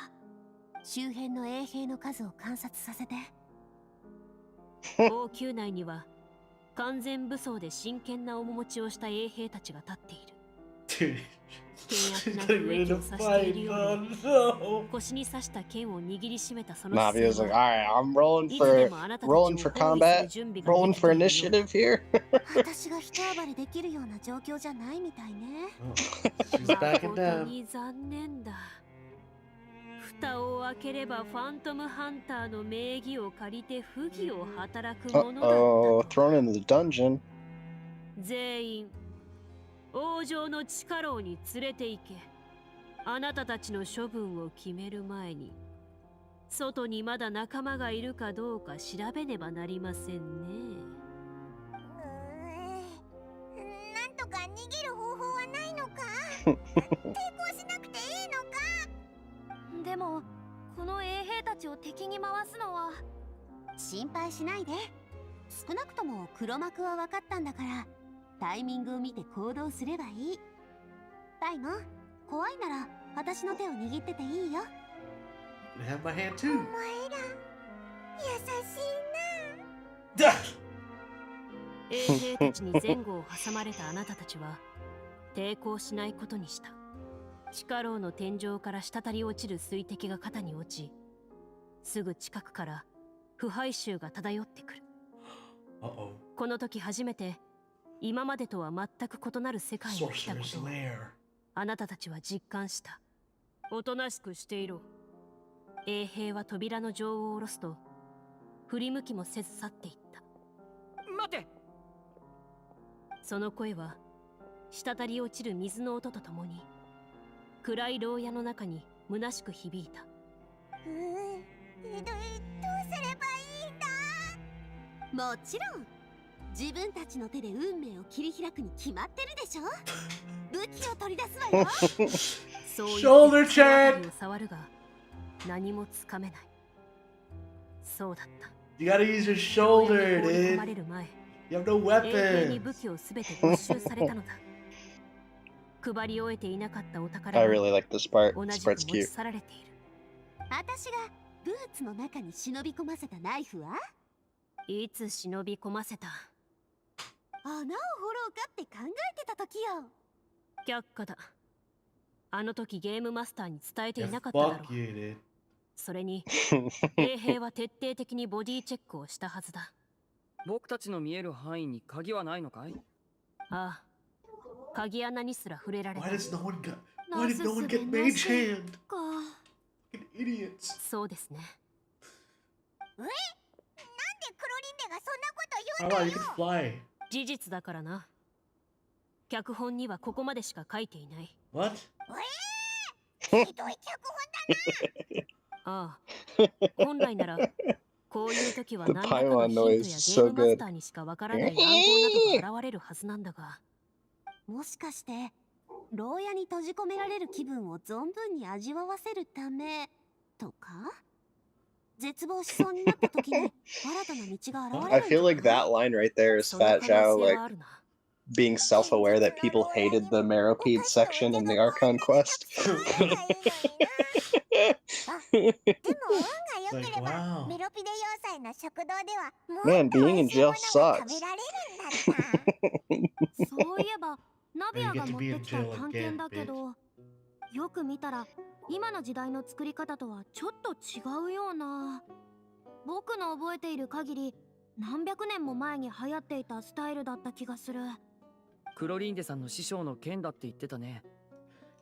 周辺の衛兵の数を観察させて。王宮内には完全武装で真剣な面持ちをした衛兵たちが立っている。 Dude, 険 she's 悪な getting 雰囲 ready 気 to を指している fight. よう Oh に no! 腰に刺した剣を握りしめたその Navia's 姿勢 like, は alright, I'm rolling いつで for もあなたたちを包囲する combat, 準備が rolling でき for ているようだ。 initiative here. 私が一暴れできるような状況じゃないみたいね。 Oh, she's backing 誠 down. に残念だ。蓋を開ければファントムハンターの名義を借りて不義を働くものだった Uh-oh, と。 thrown into the dungeon. 全員王城の地下牢に連れて行け。あなたたちの処分を決める前に外にまだ仲間がいるかどうか調べねばなりませんね。なんとか逃げる方法はないのか。抵抗しなくていいのか。でもこの衛兵たちを敵に回すのは。心配しないで。少なくとも黒幕は分かったんだから、タイミングを見て行動すればいい。タイモン、怖いなら私の手を握ってていいよ。 I have my hand お too. 前ら優しい Duh! 衛兵たちに前後を挟まれたあなたたちは抵抗しないことにした。地下牢の天井から滴り落ちる水滴が肩に落ち、すぐ近くから腐敗臭が漂ってくる。 Uh-oh. この時初めて今までとは全く異なる世界に来たこ Sorcerer's とを Lair. あなたたちは実感した。おとなしくしていろ。衛兵は扉の錠を下ろすと振り向きもせず去っていった。待て。その声は滴り落ちる水の音とともに暗い牢屋の中に虚しく響いた。な。どうすればいいんだ。もちろん自分たちの手で運命を切り開くに決まってるでしょ。武器を取り出すわよ。そういう Shoulder check! を触るが何もつかめない。そうだった。 You gotta use your 牢 shoulder, 屋に放り込ま dude. れる前、 You have no 衛兵に weapon. 武器をすべて没収されたのだ。配り終えていなかったお宝 I が really like this part. 同 This じく part's 持ち cute. 去られている。私がブーツの中に忍び込ませたナイフは。いつ忍び込ませた。穴を掘ろうかって考えてた時よ。却下だ。あの時ゲームマスターに伝えて Yeah, いなかっただろ fuck う。 you, dude. それに衛兵は徹底的にボディチェックをしたはずだ。僕たちの見える範囲に鍵はないのかい？ああ、鍵穴にすら触れられ Why ない。 does no one get? な Why す did no す one べ get な mage し hand? か。 Fucking idiots. そうですね。なんでクロリンデがそんなこと言うんだ Oh よ。 wow, you can fly. 事実だからな。脚本にはここまでしか書いていない。 What? ひどい脚本だ。ああ、本来ならこういう時は The 何らかの pylon ヒント noise や is ゲ so ームマス good. ターにしかわからない暗号などが現れるはずなんだが。もしかして牢屋に閉じ込められる気分を存分に味わわせるためとか。絶望しそうになった時に新たな道が現れ I るん feel じゃ like ない that line right there is その Fat 可 Zhao 能性 like はあるな。 being self-aware that people hated the Meropede section in the Archon quest. でも運が良けれ Like, ば wow. メロピデ要塞の食堂ではもっ Man, と being 美 in 味しい jail ものが食 sucks. べられるんだった。そういえばナビア You get が to 持っ be て in きた jail 探 again, 検だけど、よく見たら今の時代の作り方とはちょっと違うような。僕の覚えている限り何百年も前に流行っていたスタイルだった気がする。クロリンデさんの師匠の剣だって言ってたね。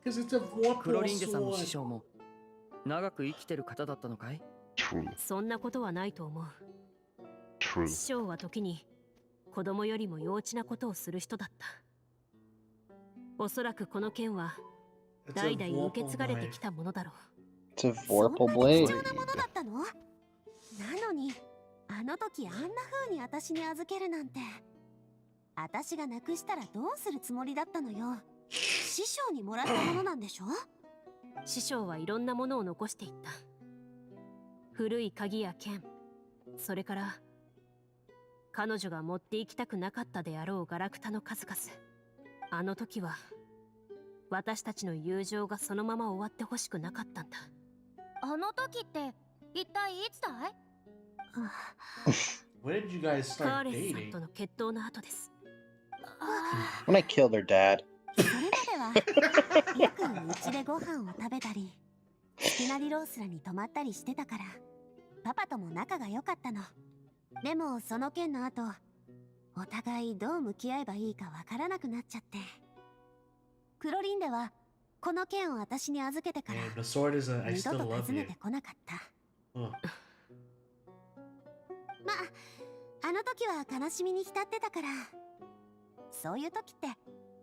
Because it's a warp クロリンデさんの師 sword. 匠も長く生きてる方だったのかい？ そんなことはないと思う。true. 師匠は時に子供よりも幼稚なことをする人だった。おそらくこの剣は It's 代 a 々受け継がれ Vorpal て knife. きたものだろう。 It's a そん vorpal なに blade. 貴重なものだったの？なのにあの時あんな風に私に預けるなんて。私がなくしたらどうするつもりだったのよ。師匠にもらったものなんでしょ？師匠はいろんなものを残していった。古い鍵や剣、それから彼女が持って行きたくなかったであろうガラクタの数々。あの時は私たちの友情がそのまま終わってほしくなかったんだ。あの時って一体いつだい？ When did you guys カー start レスさん dating? との決闘の後です。 When I killed her dad. それまではよくうちでご飯を食べたり好きなリロースラに泊まったりしてたからパパとも仲が良かったの。でもその件の後お互いどう向き合えばいいかわからなくなっちゃって。クロリンデはこの件を私に預けてから And the sword is a I 二度 still と love 訪ね you. てこなかった。 Huh. まあの時は悲しみに浸ってたから。そういう時って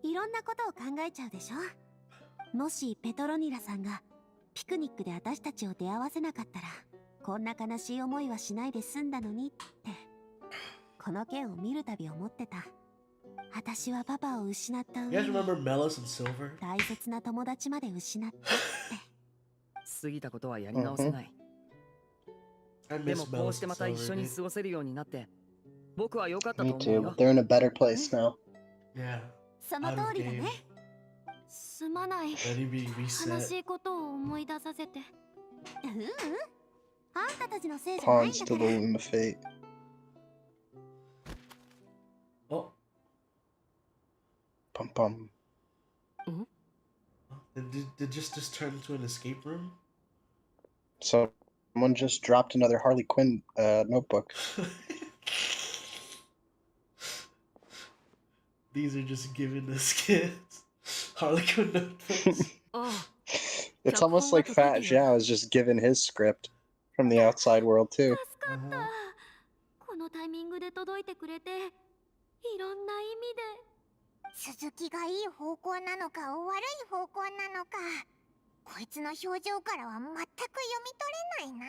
いろんなことを考えちゃうでしょ。もしペトロニラさんがピクニックで私たちを出会わせなかったらこんな悲しい思いはしないで済んだのにってこの件を見るたび思ってた。私はパパを失った You 上 guys に remember Melis and Silver? 大切な友達まで失ったって。過ぎたことはやり直せない。 I で miss もこう Melis して and また一 Silver, 緒に dude. 過ごせるようになって僕は良かった Me と思う too, よ but。they're in a better place now. Yeah. その Out 通 of りだ game. ね。すまない。 Ready to be 悲 reset. しいことを思い出させて。あんたたちのせいじゃないん Pawns だ to か the ら。 loom of fate. Oh, Pum pum. did just turn into an escape room? So someone just dropped another Harley Quinn notebook. These are just giving us kids Harley Quinn notebooks. ああ、 It's almost like Fat Zhao is just given his script from the outside world too. 助かった。このタイミングで届いてくれていろんな意味で。続きがいい方向なのか悪い方向なのかこいつの表情からは全く読み取れないな。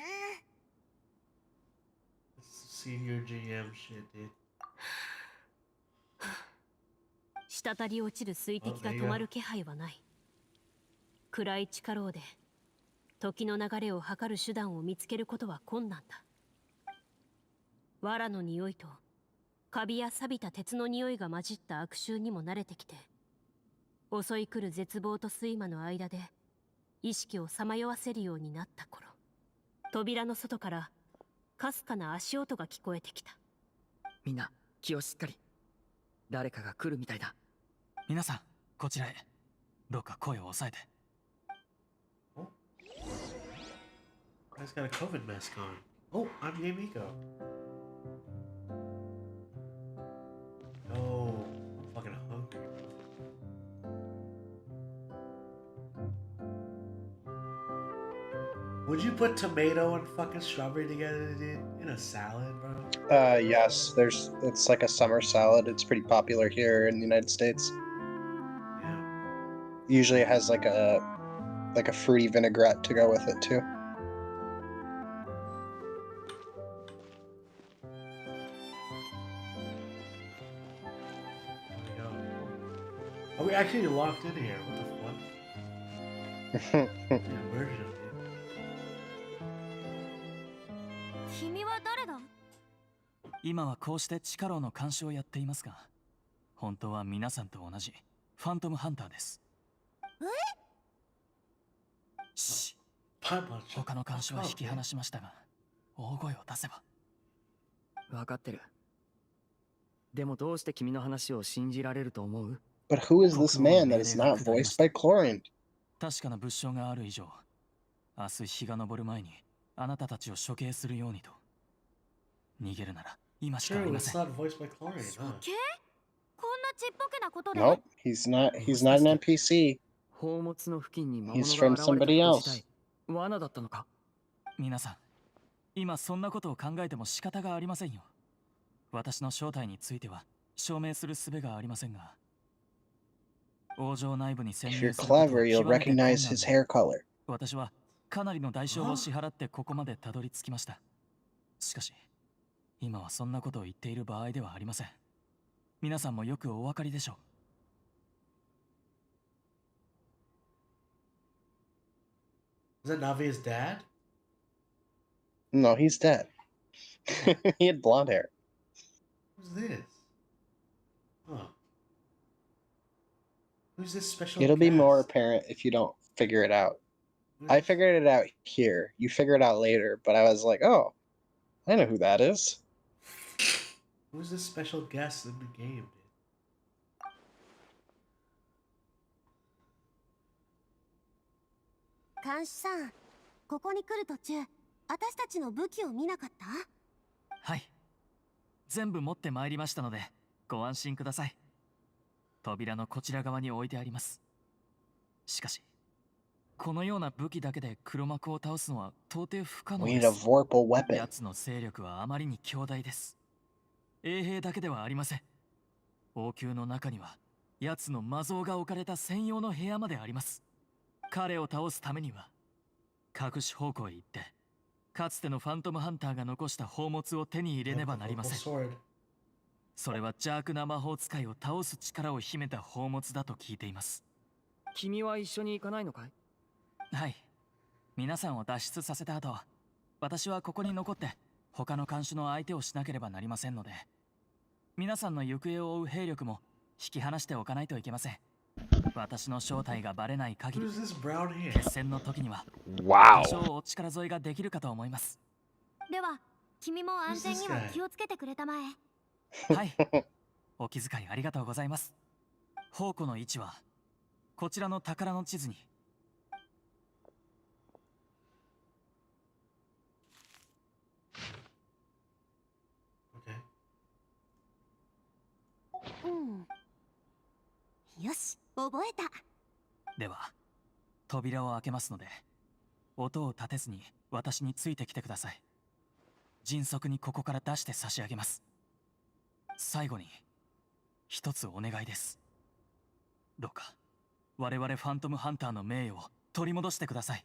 Senior GM shit, dude. 滴り落ちる水滴が止まる気配はない。暗い地下牢で時の流れを測る手段を見つけることは困難だ。藁の匂いとカビや錆びた鉄の匂いが混じった悪臭にも慣れてきて、襲い来る絶望と睡魔の間で意識をさまよわせるようになった頃、扉の外からかすかな足音が聞こえてきた。みんな気をしっかり。誰かが来るみたいだ。皆さんこちらへ。どうか声を抑えて。 Guy's got a COVID mask on. Oh, I'm Yamiko. Oh, I'm fucking hungry. Would you put tomato and fucking strawberry together, dude? In a salad, bro? Yes, it's like a summer salad. It's pretty popular here in the United States. Yeah. Usually it has like a fruity vinaigrette to go with it too. There we go. Are we actually locked in here? What the fuck? The immersion, dude. 君は誰だ？今はこうして地下牢の監視をやっていますが、本当は皆さんと同じファントムハンターです。し、 Papa, shut 他の the 監視 fuck は up, 引き man. 離しましたが、大声を出せば。分かってる。でもどうして君の話を信じられると思う？ But who is this man that is not voiced by Clorinde? 確かな物証がある以上、明日日が昇る前にあなたたちを処刑するようにと。逃げるなら今しかあり True, ま it's せん。 not voiced by Clorinde, huh? 処刑？こんなちっぽけなことで？ Nope, he's not an NPC. 宝物の付近に魔 He's 物 from が現れたこと somebody 自 else. 体罠だったのか？皆さん、今そんなことを考えても仕方がありませんよ。私の正体については証明する術がありませんが、王城内部に潜 If 入 you're することは clever, you'll 極めて困難 recognize his で、 hair color. 私はかなりの代償を支払ってここまでたどり着きました。しかし今はそんなことを言っている場合ではありません。皆さんもよくお分かりでしょIs that Navi's dad? No, he's dead. He had blonde hair. Who's this? Huh. Who's this special It'll be guest? more apparent if you don't figure it out. I figured it out here. You figure it out later, but I was like, oh, I know who that is. Who's this special guest in the game, dude? 監視さん、ここに来る途中、私たちの武器を見なかった？う。はい、全部持ってまいりましたのでご安心ください。扉のこちら側に置いてあります。しかしこのような武器だけで黒幕を倒すのは到底不可能 We で need a す。 vorpal weapon. 奴の勢力はあまりに強大です。衛兵だけではありません。王宮の中には奴の魔像が置かれた専用の部屋まであります。彼を倒すためには隠し方向へ行って、かつてのファントムハンターが残した宝物を手に入れねばなりません。それは邪悪な魔法使いを倒す力を秘めた宝物だと聞いています。君は一緒に行かないのかい？はい、皆さんを脱出させた後、私はここに残って他の看守の相手をしなければなりませんので、皆さんの行方を追う兵力も引き離しておかないといけません。私の正体がバレない限り、決戦の時には多少お力添えができるかと思います。では君も安全には気をつけてくれたまえ。はい、お気遣いありがとうございます。宝庫の位置はこちらの宝の地図に。よし、覚えた。では扉を開けますので、音を立てずに私についてきてください。迅速にここから出して差し上げます。最後に一つお願いです。どうか我々ファントムハンターの名誉を取り戻してください。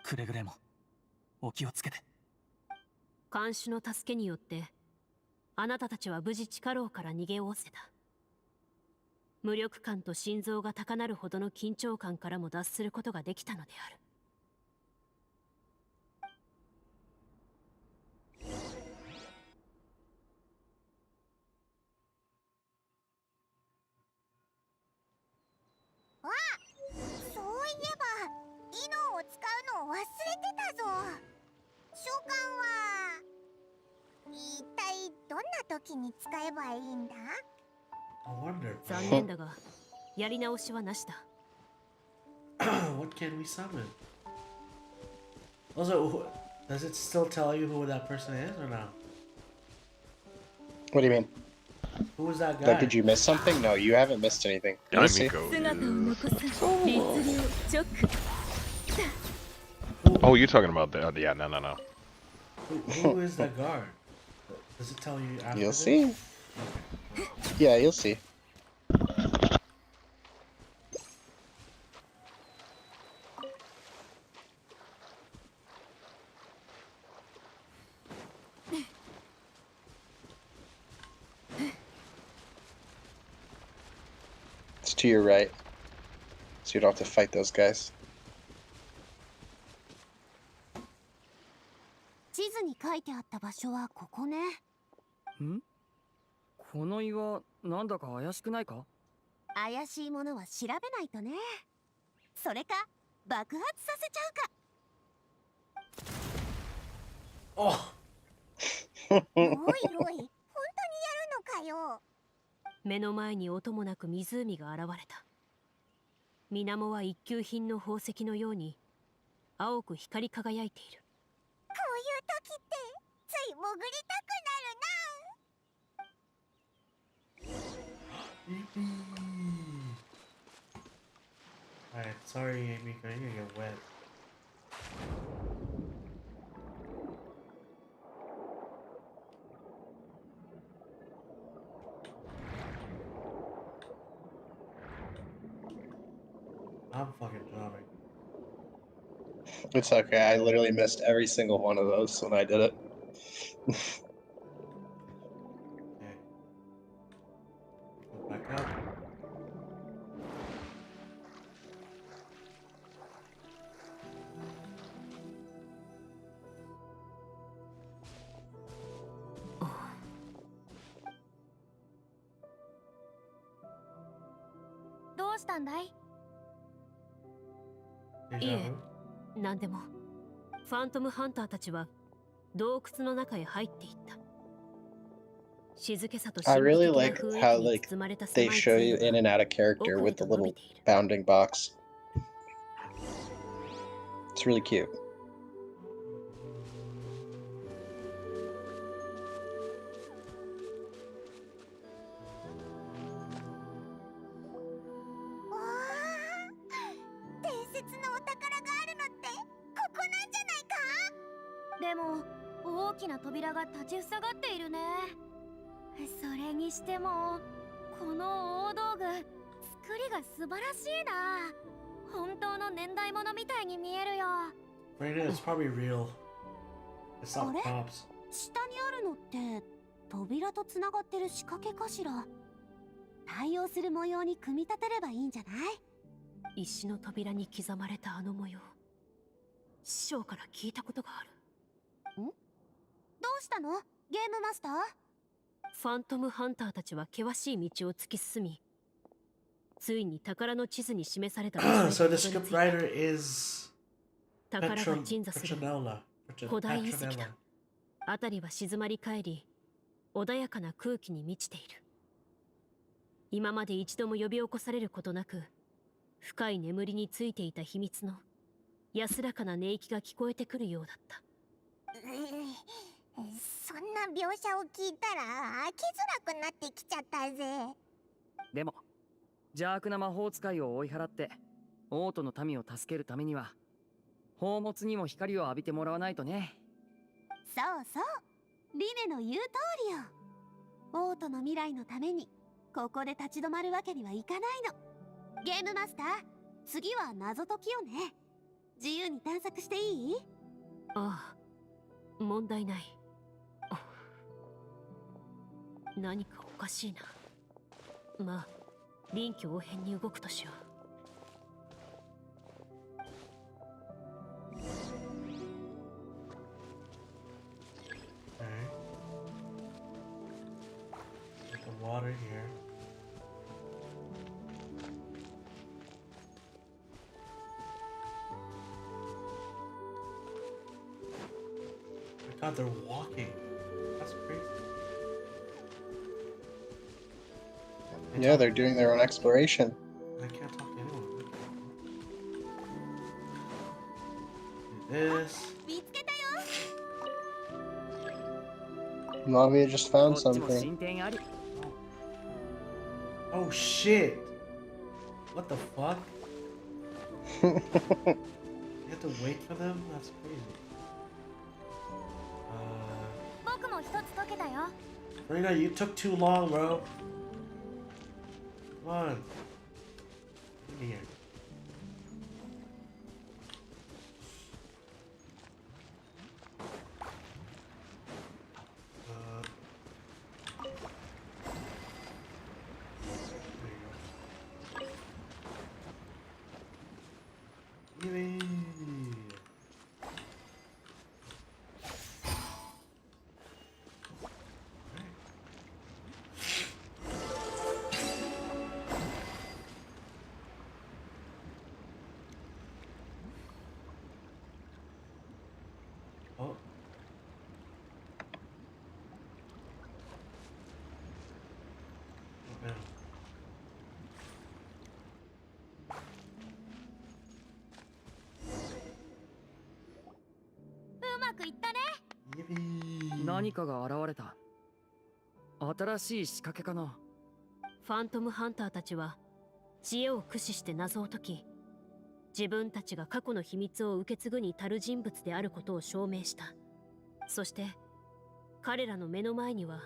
くれぐれもお気をつけて。看守の助けによってあなたたちは無事地下牢から逃げおおせた。無力感と心臓が高鳴るほどの緊張感からも脱することができたのである。あ、そういえば技能を使うのを忘れてたぞ。召喚は一体どんな時に使えばいいんだ？残念だがやり直しはなしだ。What can we summon? Also, does it still tell you who that person is or not? What do you mean? Who was that guy? Like, did you miss something? No, you haven't missed anything. You'll see. Oh, you're talking about the yeah, no. Who is that guard? Does it tell you after You'll this? see. Yeah, you'll see. It's to your right, so you don't have to fight those guys. 地図に書いてあった場所はここね。ん？この岩なんだか怪しくないか？怪しいものは調べないとね。それか爆発させちゃうか。おおいおい、本当にやるのかよ。目の前に音もなく湖が現れた。水面は一級品の宝石のように青く光り輝いている。こういう時ってつい潜りたくなるな。Alright, sorry, Amy, I'm gonna get wet. water. It's okay. I literally missed every single one of those when I did it. Okay. Go back up. Deja vu? 何でもファントムハンターたちは洞窟の中へ入っていった。静けさと I 神秘 really 的な like 雰囲 how 気に like 包まれた they 狭い show you 通路 in が and out of character 奥へ with と the 伸び little ている。 bounding box. It's really cute. わあ、伝説のお宝があるのってここなんじゃないか。でも大きな扉が立ちふさがっているね。それにしてもこの大道具作りが素晴らしいな。本当の年代物みたいに見えるよ。 Brandon, it's probably real. It's not あれ？ props. 下にあるのって扉とつながってる仕掛けかしら。対応する模様に組み立てればいいんじゃない？石の扉に刻まれたあの模様、師匠から聞いたことがある。どうしたのゲームマスター？ファントムハンターたちは険しい道を突き進み、ついに宝の地図に示された場所 So へた the どり着い script た。 writer is 宝が鎮座する Petronella. 古代遺跡 Petronella. だ。辺りは静まり返り、穏やかな空気に満ちている。今まで一度も呼び起こされることなく、深い眠りについていた秘密の安らかな寝息が聞こえてくるようだった。そんな描写を聞いたら飽きづらくなってきちゃったぜ。でも邪悪な魔法使いを追い払って王都の民を助けるためには宝物にも光を浴びてもらわないとね。そうそう、リネの言う通りよ。王都の未来のためにここで立ち止まるわけにはいかないの。ゲームマスター、次は謎解きよね。自由に探索していい？ああ、問題ない。何かおかしいな。まあ、臨機応変に動くとしよう。Okay. Get the water here. My God, they're walking. That's crazy. Yeah, they're doing their own exploration. I can't talk to anyone. Do this. 見つけたよ。 Navia just こ found っちも something. 進展あり。 Oh shit! What the fuck? You have to wait for them? That's crazy. 僕も一つ解けたよ。 Marina, you took too long, bro. Come on. Give me here. There you go. Give me. Oh. Oh no. うまくいったね。 Yippee. 何かが現れた。新しい仕掛けかな。ファントムハンターたちは知恵を駆使して謎を解き、自分たちが過去の秘密を受け継ぐに足る人物であることを証明した。そして彼らの目の前には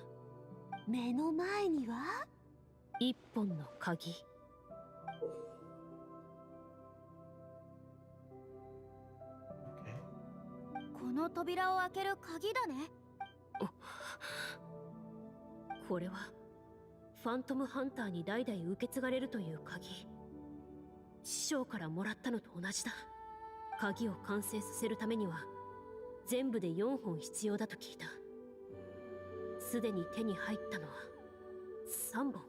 目の前には一本の鍵。の扉を開ける鍵だね。これはファントムハンターに代々受け継がれるという鍵。師匠からもらったのと同じだ。鍵を完成させるためには全部で4本必要だと聞いた。すでに手に入ったのは3本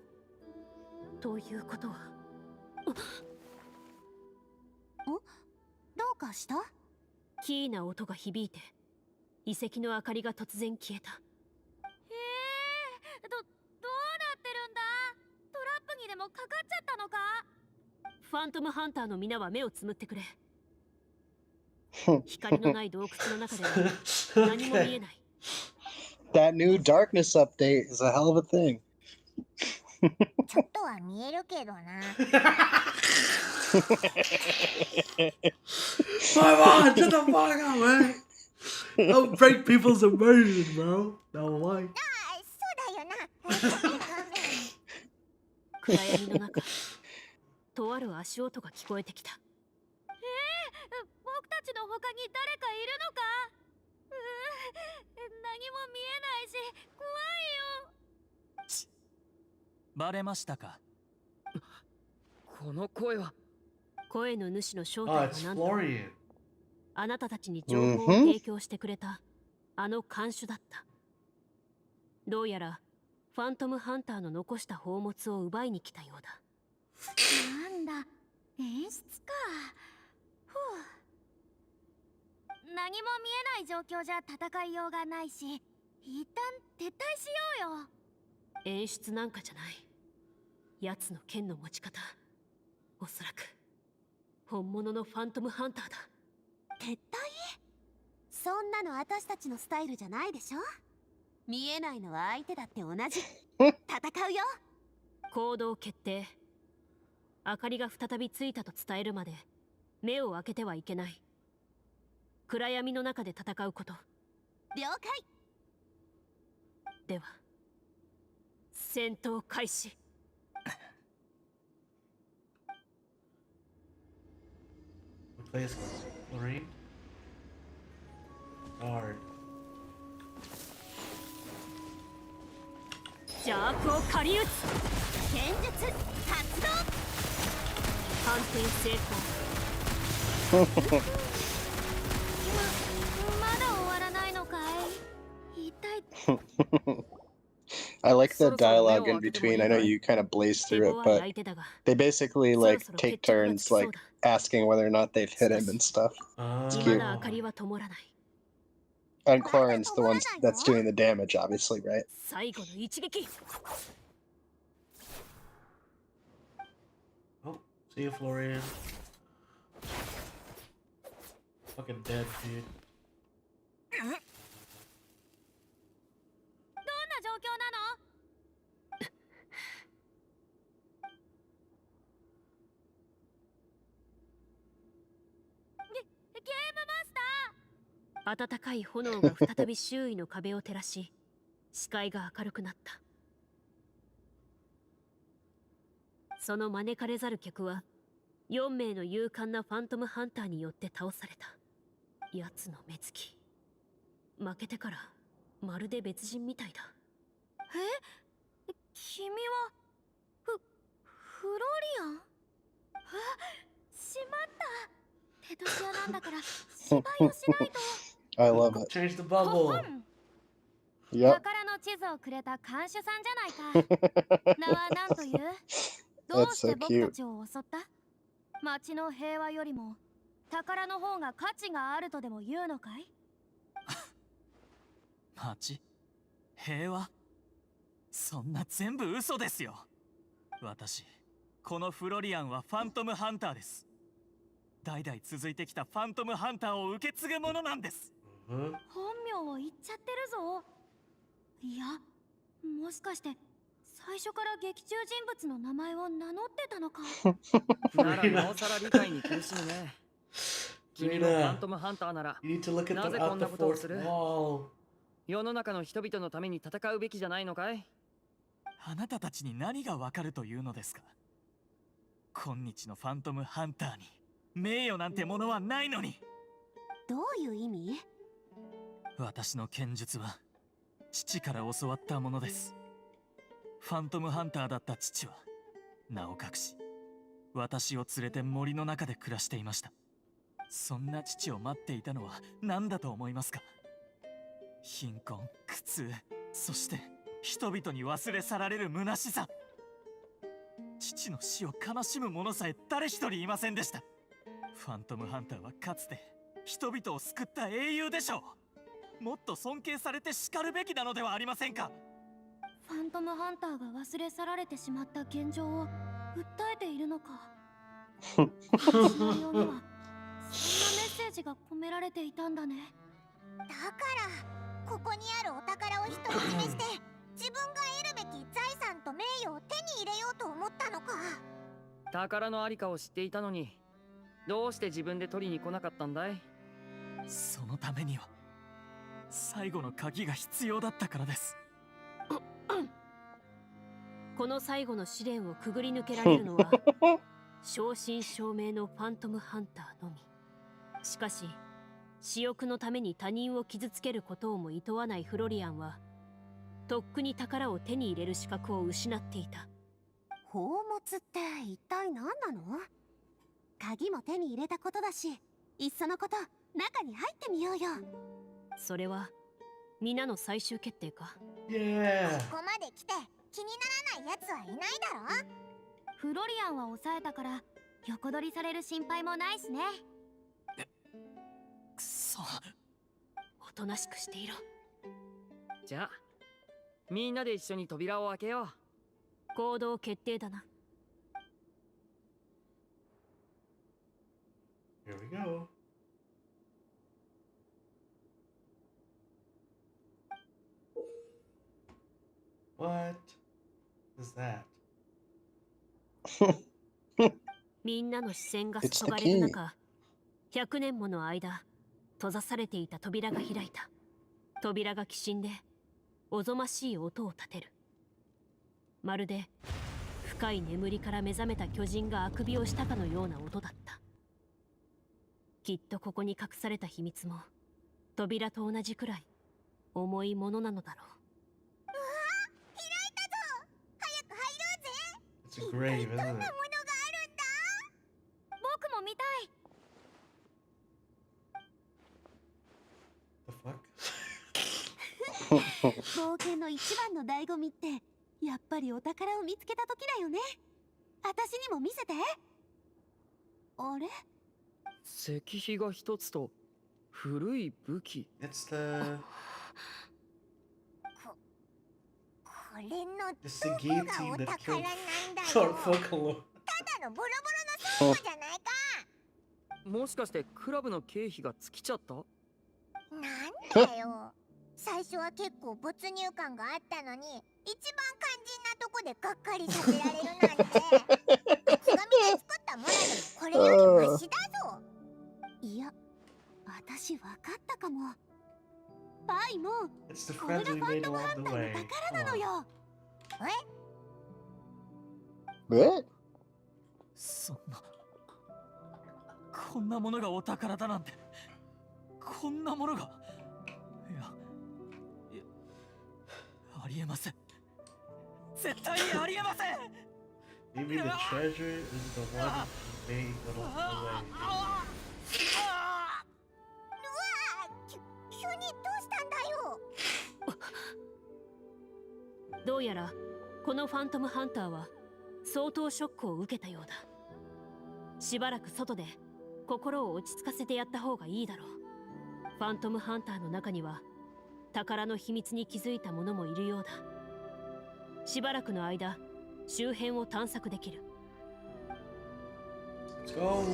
ということは。どうかした？キーな音が響いて遺跡の明かりが突然消えた。どうなってるんだ？トラップにでもかかっちゃったのか？ファントムハンターの皆は目をつむってくれ。光のない洞窟の中では何も見えない。That new darkness update is a hell of a thing. ちょっとは見えるけどな。Come on, shut the fuck up, man. Don't break people's immersion, bro. No way. そうだよな。暗闇の中、とある足音が聞こえてきた。僕たちの他に誰かいるのか？何も見えないし怖いよ。バレましたか？この声は。声の主の正 Oh, 体 it's は何と、 Florian. あなたたちに情報を提供してくれたあの看守だった。どうやらファントムハンターの残した宝物を奪いに来たようだ。なんだ、演出か。ふう。何も見えない状況じゃ戦いようがないし、一旦撤退しようよ。演出なんかじゃない。奴の剣の持ち方、おそらく本物のファントムハンターだ。撤退？そんなの私たちのスタイルじゃないでしょ。見えないのは相手だって同じ。戦うよ。行動決定。明かりが再びついたと伝えるまで目を開けてはいけない。暗闇の中で戦うこと。了解。では戦闘開始。What place was Clorinde? Guard. 邪悪を狩り撃つ。剣術発動。反転成まだ終わらないのかい？一体 I like the dialogue in between. I know you kind of blaze 功。手 through it, 強い but 相手だが they basically そろ like そろ take 決着がつ turns きそう like だ。 asking whether or not they've hit him and stuff. Oh. 未だ明かりは灯らない。 And Clorin's the one that's doing the damage, obviously, right? 最後の一撃。 Oh, see you, Florian. Fucking dead, dude. どんな状況なの？ゲームマスター。暖かい炎が再び周囲の壁を照らし、視界が明るくなった。その招かれざる客は4名の勇敢なファントムハンターによって倒された。奴の目つき、負けてからまるで別人みたいだ。え？君はフロリアン？あ、しまった。テトシアなんだから芝居をしないと。I love it. Change the bubble. Yep. 宝の地図をくれた看守さんじゃないか。名は何という？どう That's して so 僕 cute. たちを襲った？町の平和よりも宝の方が価値があるとでも言うのかい？町？平和？そんな全部嘘ですよ。私、このフロリアンはファントムハンターです。代々続いてきたファントムハンターを受け継ぐものなんです。Huh? 本名を言っちゃってるぞ。いや、もしかして最初から劇中人物の名前を名乗ってたのか。ならなおさら理解に苦しむね。君もファントムハンターなら You need to look at な the ぜこ out ん the なことを fourth する？ wall. 世の中の人々のために戦うべきじゃないのかい？あなたたちに何がわかるというのですか？今日のファントムハンターに名誉なんてものはないのに。どういう意味？私の剣術は父から教わったものです。ファントムハンターだった父は名を隠し、私を連れて森の中で暮らしていました。そんな父を待っていたのは何だと思いますか？貧困、苦痛、そして人々に忘れ去られる虚しさ。父の死を悲しむ者さえ誰一人いませんでした。ファントムハンターはかつて人々を救った英雄でしょう。もっと尊敬されて叱るべきなのではありませんか？ファントムハンターが忘れ去られてしまった現状を訴えているのか。このシナリオにはそんなメッセージが込められていたんだね。だからここにあるお宝を独り占めして自分が得るべき財産と名誉を手に入れようと思ったのか。宝のありかを知っていたのに、どうして自分で取りに来なかったんだい？そのためには最後の鍵が必要だったからです。この最後の試練をくぐり抜けられるのは正真正銘のファントムハンターのみ。しかし私欲のために他人を傷つけることをも厭わないフロリアンはとっくに宝を手に入れる資格を失っていた。宝物って一体何なの？鍵も手に入れたことだし、いっそのこと中に入ってみようよ。それは皆の最終決定か？ Yeah. ここまで来て気にならないやつはいないだろ。フロリアンは抑えたから横取りされる心配もないしね。くそ。おとなしくしていろ。じゃあみんなで一緒に扉を開けよう。行動決定だな。Here we go. What is that? みんなの視線が注がれる中、100年もの間閉ざされていた扉が開いた。扉がきしんでおぞましい音を立てる。まるで深い眠りから目覚めた巨人があくびをしたかのような音だった。きっとここに隠された秘密も扉と同じくらい重いものなのだろう。It's a grave, どんな isn't ものがあるんだ？ it? 僕も見たい。 The fuck? 冒険の一番の醍醐味ってやっぱりお宝を見つけた時だよね。私にも見せて。あれ？石碑が一つと古い武器。 It's the これの it's ど the こが guillotine お that 宝 killed なんだ Lord よ。 Focalo. ただのボロボロの倉庫じゃないか。もしかしてクラブの経費が尽きちゃった？なんだよ。最初は結構没入感があったのに、一番肝心なとこでがっかりさせられるなんて。津波で作ったモラでもこれよりマシだぞ。いや、私わかったかも。バイも It's the これ friends が we ファン made トムハ along ン the ターの way. 宝な Come の on. よ。え？そんな、こんなものがお宝だなんて、こんなものが、いやありえません。絶対にありえません。 Maybe the treasure is the one we made along the way. 急にどうしたんだよ。どうやらこのファントムハンターは相当ショックを受けたようだ。しばらく外で心を落ち着かせてやった方がいいだろう。ファントムハンターの中には宝の秘密に気づいた者もいるようだ。しばらくの間周辺を探索できる。 Let's go.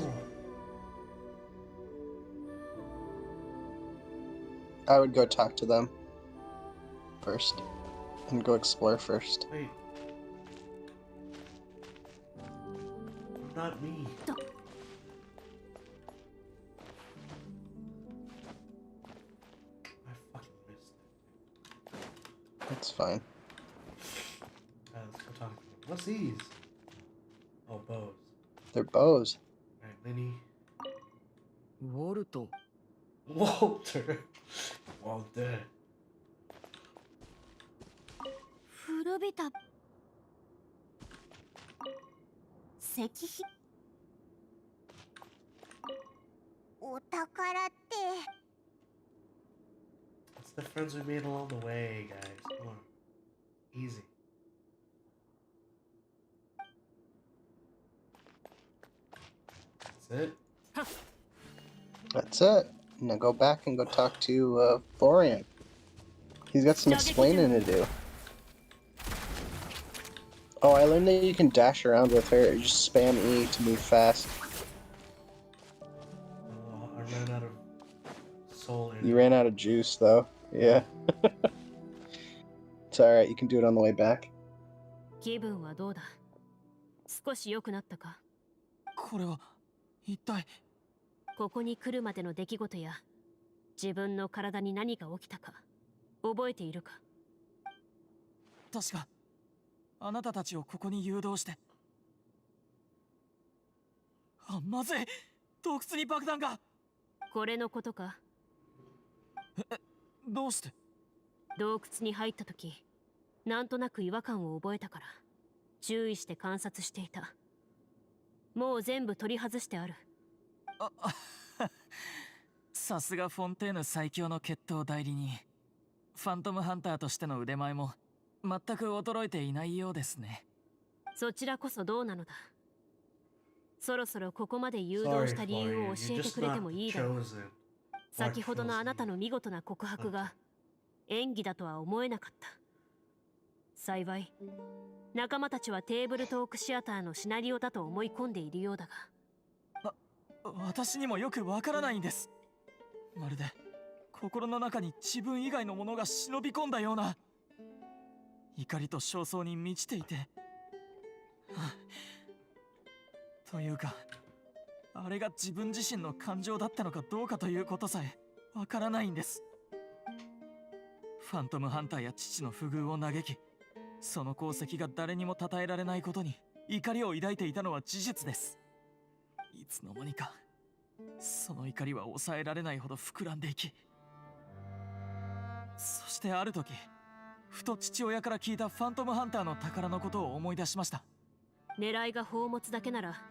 I would go talk to them first and go explore first. Wait. Not me. I fucking missed it. That's fine. Let's go talk to them. What's these? Oh, bows. They're bows. Alright, Lenny. ウォルト、Walter. Walter. 古びた石碑。お宝って。It's the friends we made along the way, guys. Come on. Easy. That's it. That's it. Now go back and go talk to Florian. He's got some explaining to do. Oh, I learned that you can dash around with her. You just spam E to move fast. Oh, I ran out of soul energy. You ran out of juice, though. Yeah. It's alright, you can do it on the way back. 気分はどうだ？少し良くなったか？これは一体。ここに来るまでの出来事や自分の体に何が起きたか覚えているか？確かあなたたちをここに誘導して。あ、まずい、洞窟に爆弾が。これのことか？どうして？洞窟に入った時なんとなく違和感を覚えたから注意して観察していた。もう全部取り外してある。さすがフォンテーヌ最強の決闘代理人。ファントムハンターとしての腕前も全く衰えていないようですね。そちらこそどうなのだ。そろそろここまで誘導した理由を教えてくれてもいいだろう。先ほどのあなたの見事な告白が演技だとは思えなかった。幸い仲間たちはテーブルトークシアターのシナリオだと思い込んでいるようだが。私にもよくわからないんです。まるで心の中に自分以外のものが忍び込んだような。怒りと焦燥に満ちていて、というかあれが自分自身の感情だったのかどうかということさえわからないんです。ファントムハンターや父の不遇を嘆き、その功績が誰にも称えられないことに怒りを抱いていたのは事実です。いつの間にかその怒りは抑えられないほど膨らんでいき、そしてある時ふと父親から聞いたファントムハンターの宝のことを思い出しました。狙いが宝物だけなら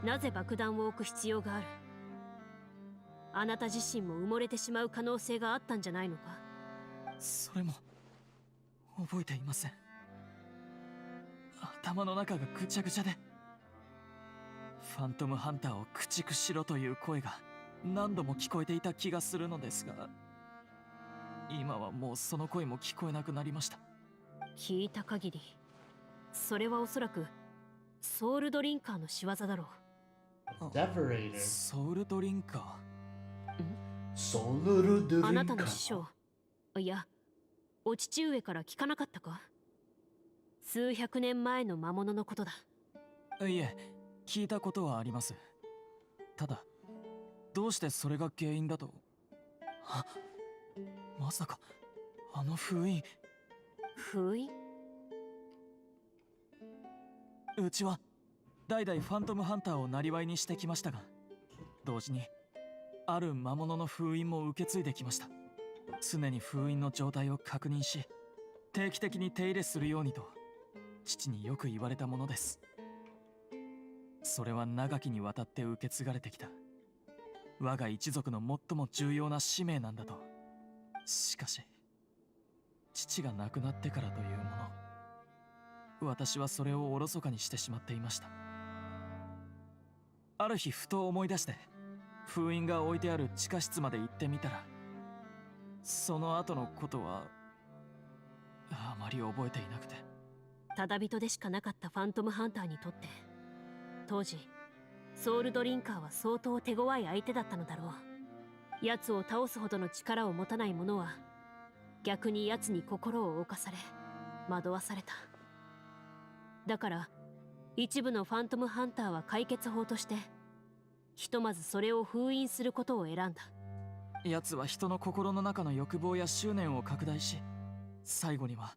なぜ爆弾を置く必要がある？あなた自身も埋もれてしまう可能性があったんじゃないのか？それも覚えていません。頭の中がぐちゃぐちゃで、ファントムハンターを駆逐しろという声が何度も聞こえていた気がするのですが、今はもうその声も聞こえなくなりました。聞いた限りそれはおそらくソウルドリンカーの仕業だろう。ソウルドリンカー？ソウルドリンカー？あなたの師匠、いやお父上から聞かなかったか？数百年前の魔物のことだ。いえ、聞いたことはあります。ただどうしてそれが原因だと。まさかあの封印？封印？うちは代々ファントムハンターを生業にしてきましたが、同時にある魔物の封印も受け継いできました。常に封印の状態を確認し定期的に手入れするようにと父によく言われたものです。それは長きにわたって受け継がれてきた我が一族の最も重要な使命なんだと。しかし父が亡くなってからというもの、私はそれをおろそかにしてしまっていました。ある日ふと思い出して封印が置いてある地下室まで行ってみたら、その後のことはあまり覚えていなくて。ただ人でしかなかったファントムハンターにとって当時ソウルドリンカーは相当手強い相手だったのだろう。奴を倒すほどの力を持たない者は逆に奴に心を侵され惑わされた。だから一部のファントムハンターは解決法としてひとまずそれを封印することを選んだ。奴は人の心の中の欲望や執念を拡大し、最後には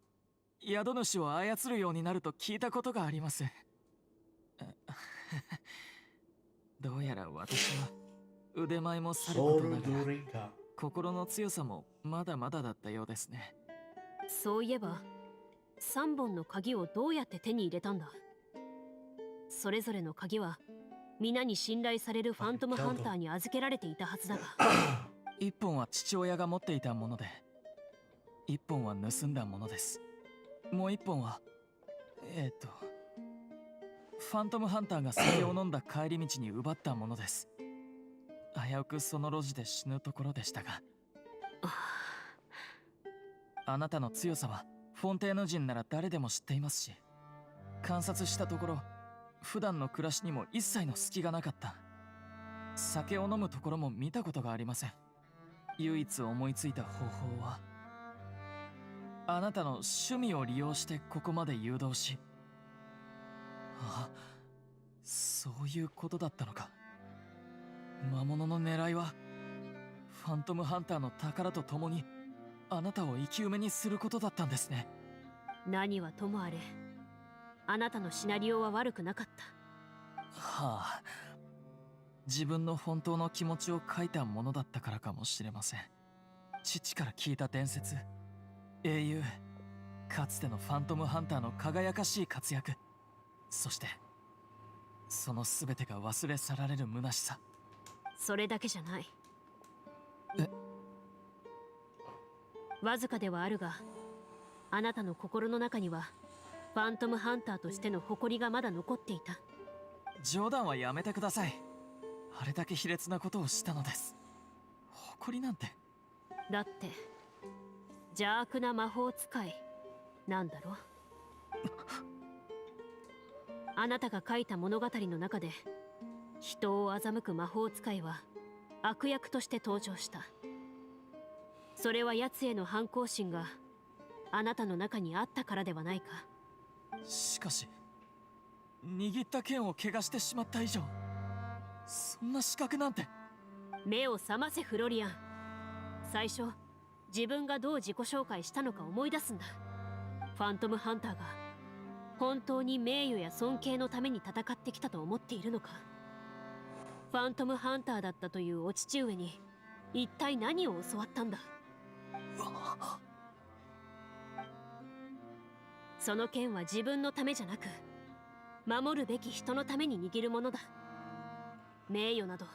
宿主を操るようになると聞いたことがあります。どうやら私は腕前もさるソウルことながらドリンカ。心の強さもまだまだだったようですね。そういえば3本の鍵をどうやって手に入れたんだ？それぞれの鍵は皆に信頼されるファントムハンターに預けられていたはずだが、一本は父親が持っていたもので、一本は盗んだものです。もう一本はファントムハンターが酒を飲んだ帰り道に奪ったものです。危うくその路地で死ぬところでしたが。あなたの強さはフォンテーヌ人なら誰でも知っていますし、観察したところ普段の暮らしにも一切の隙がなかった。酒を飲むところも見たことがありません。唯一思いついた方法は、あなたの趣味を利用してここまで誘導し。あ、そういうことだったのか。魔物の狙いはファントムハンターの宝と共にあなたを生き埋めにすることだったんですね。何はともあれあなたのシナリオは悪くなかった。はあ、自分の本当の気持ちを書いたものだったからかもしれません。父から聞いた伝説、英雄、かつてのファントムハンターの輝かしい活躍、そしてその全てが忘れ去られる虚しさ。それだけじゃない。え？わずかではあるが、あなたの心の中にはファントムハンターとしての誇りがまだ残っていた。冗談はやめてください。あれだけ卑劣なことをしたのです。誇りなんて。だって邪悪な魔法使いなんだろ。あなたが書いた物語の中で人を欺く魔法使いは悪役として登場した。それは奴への反抗心があなたの中にあったからではないか。しかし握った剣を怪我してしまった以上、そんな資格なんて。目を覚ませフロリアン。最初自分がどう自己紹介したのか思い出すんだ。ファントムハンターが本当に名誉や尊敬のために戦ってきたと思っているのか。ファントムハンターだったというお父上に一体何を教わったんだ。その剣は自分のためじゃなく守るべき人のために握るものだ。名誉など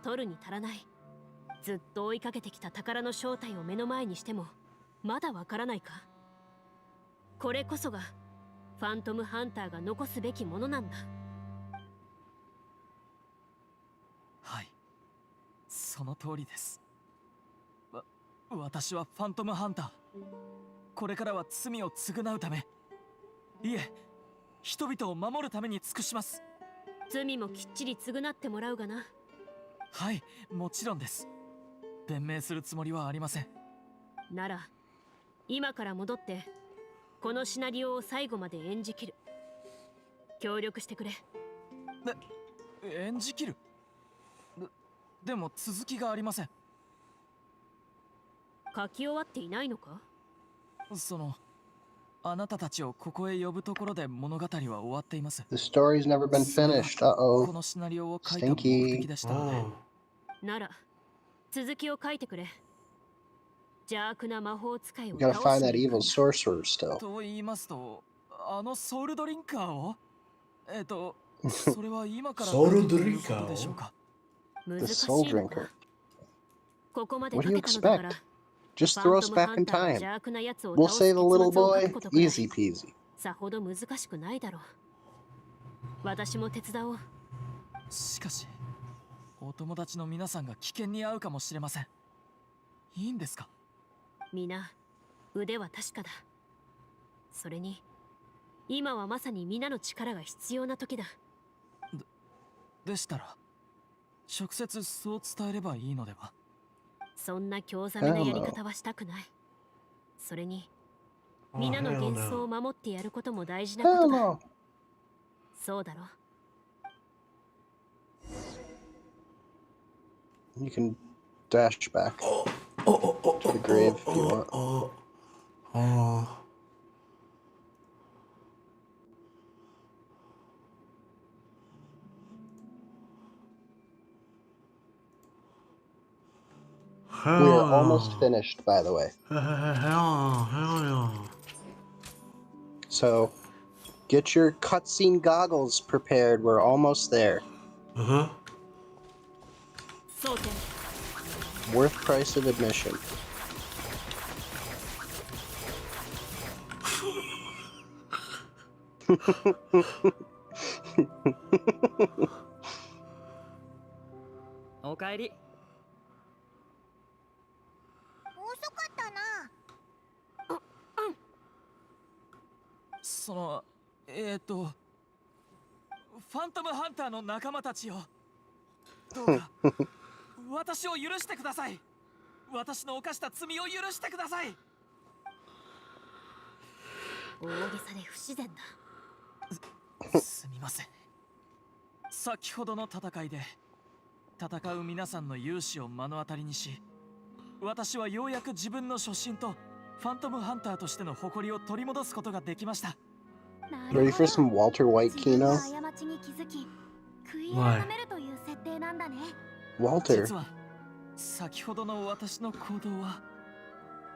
取るに足らない。ずっと追いかけてきた宝の正体を目の前にしてもまだわからないか。これこそがファントムハンターが残すべきものなんだ。はい、その通りです。私はファントムハンター。これからは罪を償うため、いえ、人々を守るために尽くします。罪もきっちり償ってもらうがな。はい、もちろんです。弁明するつもりはありません。なら今から戻ってこのシナリオを最後まで演じきる。協力してくれ。演じきる？でも続きがありません。書き終わっていないのか？あなたたちをここへ呼ぶところで物語は終わっています。 The story's never been finished. こ Uh-oh. のシナリオを書いた目的でしたので。なら続きを書いてくれ。邪悪な魔法使いを We gotta 倒 find し that に行く evil んだ。 sorcerer still. と言いますと、あのソウルドリンカーをそれは今からソウルドリンカーをということでしょうか。難 The し soul いの drinker. か。ここまで What 書 do you けたのだから expect? Just ファ throw ン us トムハ back ン in ターが time. 邪悪な奴を We'll 倒す save 結 the little 末を書 boy. くことくらい Easy peasy. さほど難しくないだろう。私も手伝おう。しかし、お友達の皆さんが危険に遭うかもしれません。いいんですか？皆腕は確かだ。それに今はまさに皆の力が必要な時だ。でしたら、直接そう伝えればいいのでは？そんな興ざめなやり方はしたくない。それに皆の幻想を守ってやることも大事なこ Hell とだ。 no. そうだろ。 You can dash back to the grave if you want. We are almost finished, by the way. Hell. So, get your cutscene goggles prepared. We're almost there. Worth price of admission. Okaeri. 遅かったな。そのファントムハンターの仲間たちよ、どうか私を許してください。私の犯した罪を許してください。大げさで不自然だ。すみません。先ほどの戦いで戦う皆さんの勇姿を目の当たりにし、私はようやく自分の初心とファントムハンターとしての誇りを取り戻すことができました。Ready for some Walter White Kino? Why? Walter. 実は先ほどの私の行動は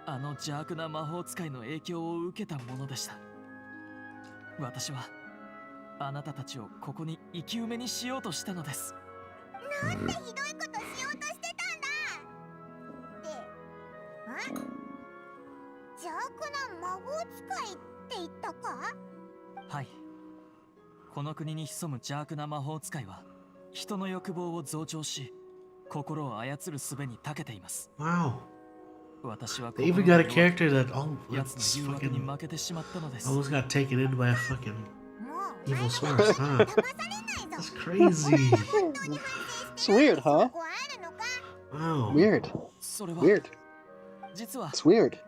あの邪悪な魔法使いの影響を受けたものでした。私はあなたたちをここに生き埋めにしようとしたのです。なんてひどいことしようとしてたんだ。で、邪悪な魔法使いって言ったか？はい。この国に潜む邪悪な魔法使いは人の欲望を増長し、心を操る術に長けています。Wow. 私は They even got a character that that's fucking almost got taken in by a fucking evil source, huh? That's crazy. It's weird, huh? Wow. Weird. Weird. It's weird.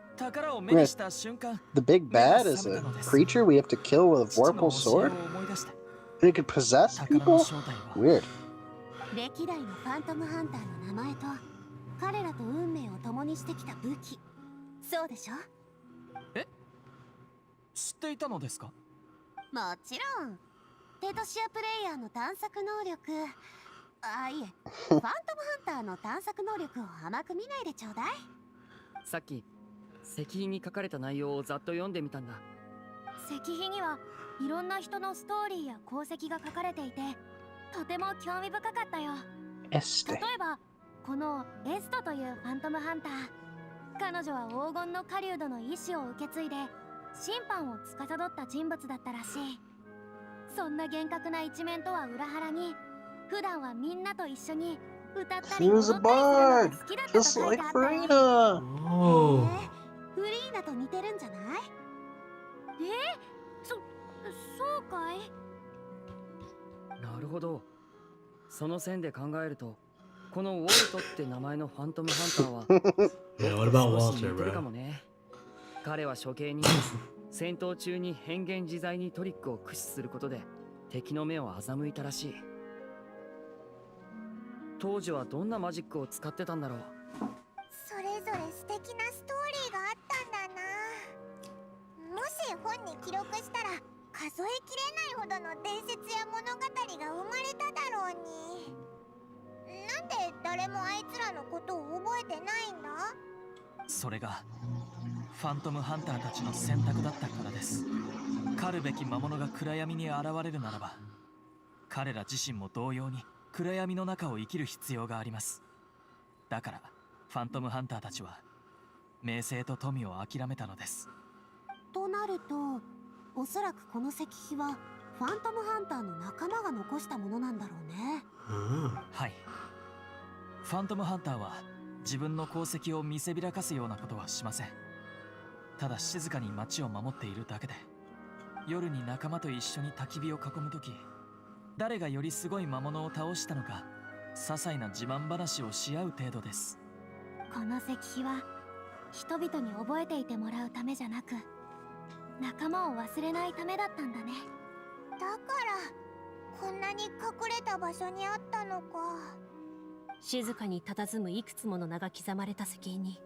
The big bad is a creature we have to kill with a vorpal sword? They could possess people? Weird. 歴代のファントムハンターの名前と彼らと運命を共にしてきた武器、そうでしょ？え？知っていたのですか？もちろん。テトシアプレイヤーの探索能力、いえ、ファントムハンターの探索能力を甘く見ないでちょうだい。さっき石碑に書かれた内容をざっと読んでみたんだ。石碑にはいろんな人のストーリーや功績が書かれていて、とても興味深かったよ。例えばこのエストというファントムハンター、彼女は黄金の狩人の意志を受け継いで審判を司った人物だったらしい。そんな厳格な一面とは裏腹に、普段はみんなと一緒に歌ったり踊ったりするのが好きだったと書いてあったよ。フリーナと似てるんじゃない？そうかい？なるほど。その線で考えると、このウォルトって名前のファントムハンターはYeah, what about 少し Walter, 似てるか bro? もね。彼は処刑に戦闘中に変幻自在にトリックを駆使することで敵の目を欺いたらしい。当時はどんなマジックを使ってたんだろう。それぞれ素敵なストーリーがあったんだな。もし本に記録したら数えきれないほどの伝説や物語が生まれただろうに。なんで誰もあいつらのことを覚えてないんだ？それがファントムハンターたちの選択だったからです。狩るべき魔物が暗闇に現れるならば、彼ら自身も同様に暗闇の中を生きる必要があります。だからファントムハンターたちは名声と富を諦めたのです。となると、おそらくこの石碑はファントムハンターの仲間が残したものなんだろうね。はい。ファントムハンターは自分の功績を見せびらかすようなことはしません。ただ静かに街を守っているだけで、夜に仲間と一緒に焚き火を囲むとき、誰がよりすごい魔物を倒したのか些細な自慢話をし合う程度です。この石碑は人々に覚えていてもらうためじゃなく、仲間を忘れないためだったんだね。だからこんなに隠れた場所にあったのか。静かに佇むいくつもの名が刻まれた石碑に、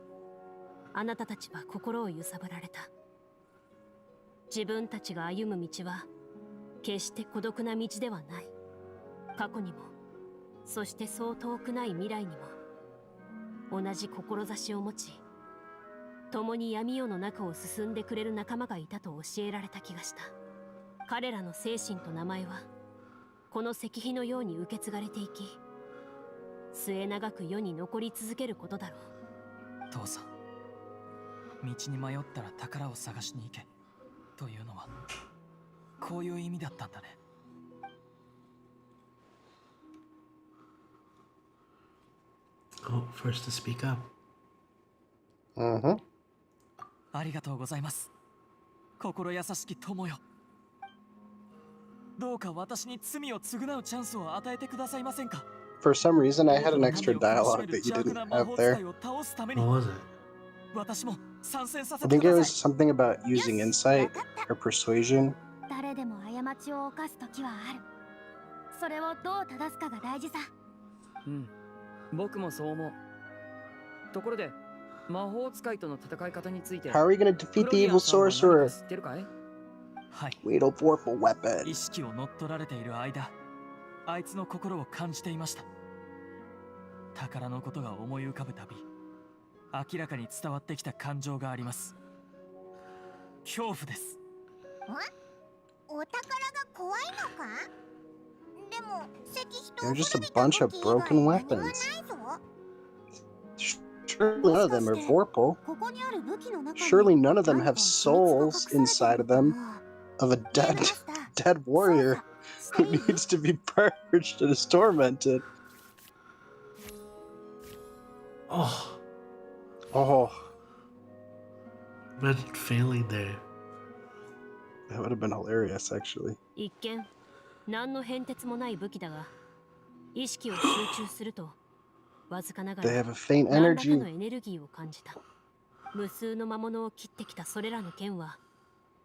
あなたたちは心を揺さぶられた。自分たちが歩む道は決して孤独な道ではない。過去にも、そしてそう遠くない未来にも、同じ志を持ち、共に闇夜の中を進んでくれる仲間がいたと教えられた気がした。彼らの精神と名前はこの石碑のように受け継がれていき、末永く世に残り続けることだろう。父さん、道に迷ったら宝を探しに行けというのはこういう意味だったんだね。Oh, first to speak up. ありがとうございます。心優しき友よ。どうか私に罪を償うチャンスを与えてくださいませんか。 For some reason, I had an extra dialogue that you didn't have there. what was it? 私も参戦さ I せて think く it だ was さい。 something about using insight or persuasion. 誰でも過ちを犯す時はある。それをどう正すかが大事さ。僕もそう思う。ところで、魔法使いとの戦い方について、 How are we gonna defeat the evil sorcerer? 知ってるかい？はい。 Wait, a vorpal weapon. 意識を乗っ取られている間、あいつの心を感じていました。宝のことが思い浮かぶたび、明らかに伝わってきた感情があります。恐怖です。お宝が怖いのか？でも石碑と They're just a 古びた武 bunch of 器以外 broken 何も weapons. ないぞ。 Surely none of them are vorpal. ここにある武器の中に Surely none of them 何か have 秘密が隠 souls されてる inside の of か them な？ of a ゲーム dead マスター、 dead warrior 操作 who needs to be purged and is tormented. Oh, Oh, imagine failing there. that would have been hilarious, actually. 一見何の変哲もない武器だが、意識を集中するとわずかなが They ら have a faint 何らかの energy. エネルギーを感じた。無数の魔物を切ってきたそれらの剣は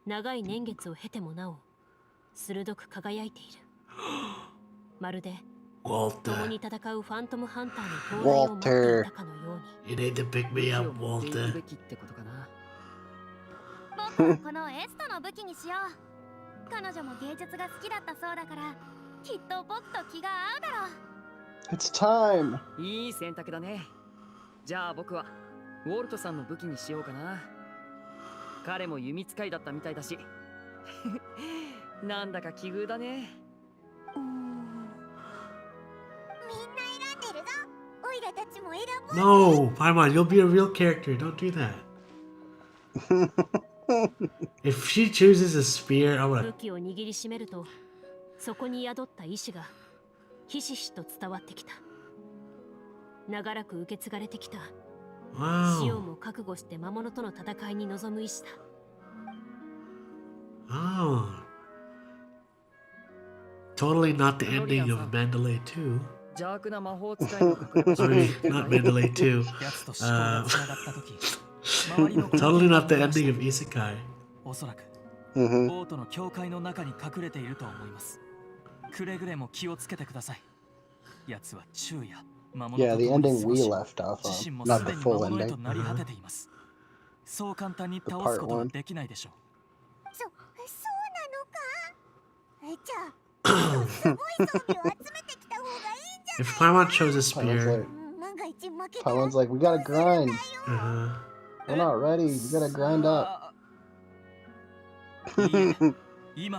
長い年月を経てもなお鋭く輝いている。まるで共 Walter, に戦うファントムハンターの到来を待っていたかのように。 you need to pick me 武器 up, を持っていく Walter. べきってことかな。僕はこのエストの武器にしよう。彼女も芸術が好きだったそうだから、きっと僕と気が合うだろう。 It's time. いい選択だね。じゃあ僕はウォルトさんの武器にしようかな。彼も弓使いだったみたいだし。なんだか奇遇だね。みんな選んでるぞ。オイラたちも選ぼう。 No, Paimon, you'll be a real character. Don't do that. If she chooses a spear, I'm 武 gonna. 器を握りしめると、そこに宿った意志がひしひしと伝わってきた。長らく受け継がれてきた死を Wow. も覚悟して魔物との戦いに臨む意志だ。 Oh. Totally not the ending of Mandalay 2. 邪悪な魔法使いの隠れ場所 Sorry, not Mandalay 2. やつと思考がつながった時、周りの Totally not the ending of Isekai. おそらく Hmm. 王都の教会の中に隠れていると思います。くれぐれも気をつけてください。やつは昼夜魔物 Yeah, と the 共に ending 過ご we し、 left off 自身 on, も not す the でに full 魔物へ ending. となり果てています。そう簡単に The 倒す part ことは one. できないでしょそうなのか？じゃあ、すごい装備を集めてきた方がいいんじゃ If Paimon chose a Paimon spear, 'S 万が一負けたら Paimon's like, we gotta grind. uh-huh. We're not ready. We gotta grind up. う。いいえ、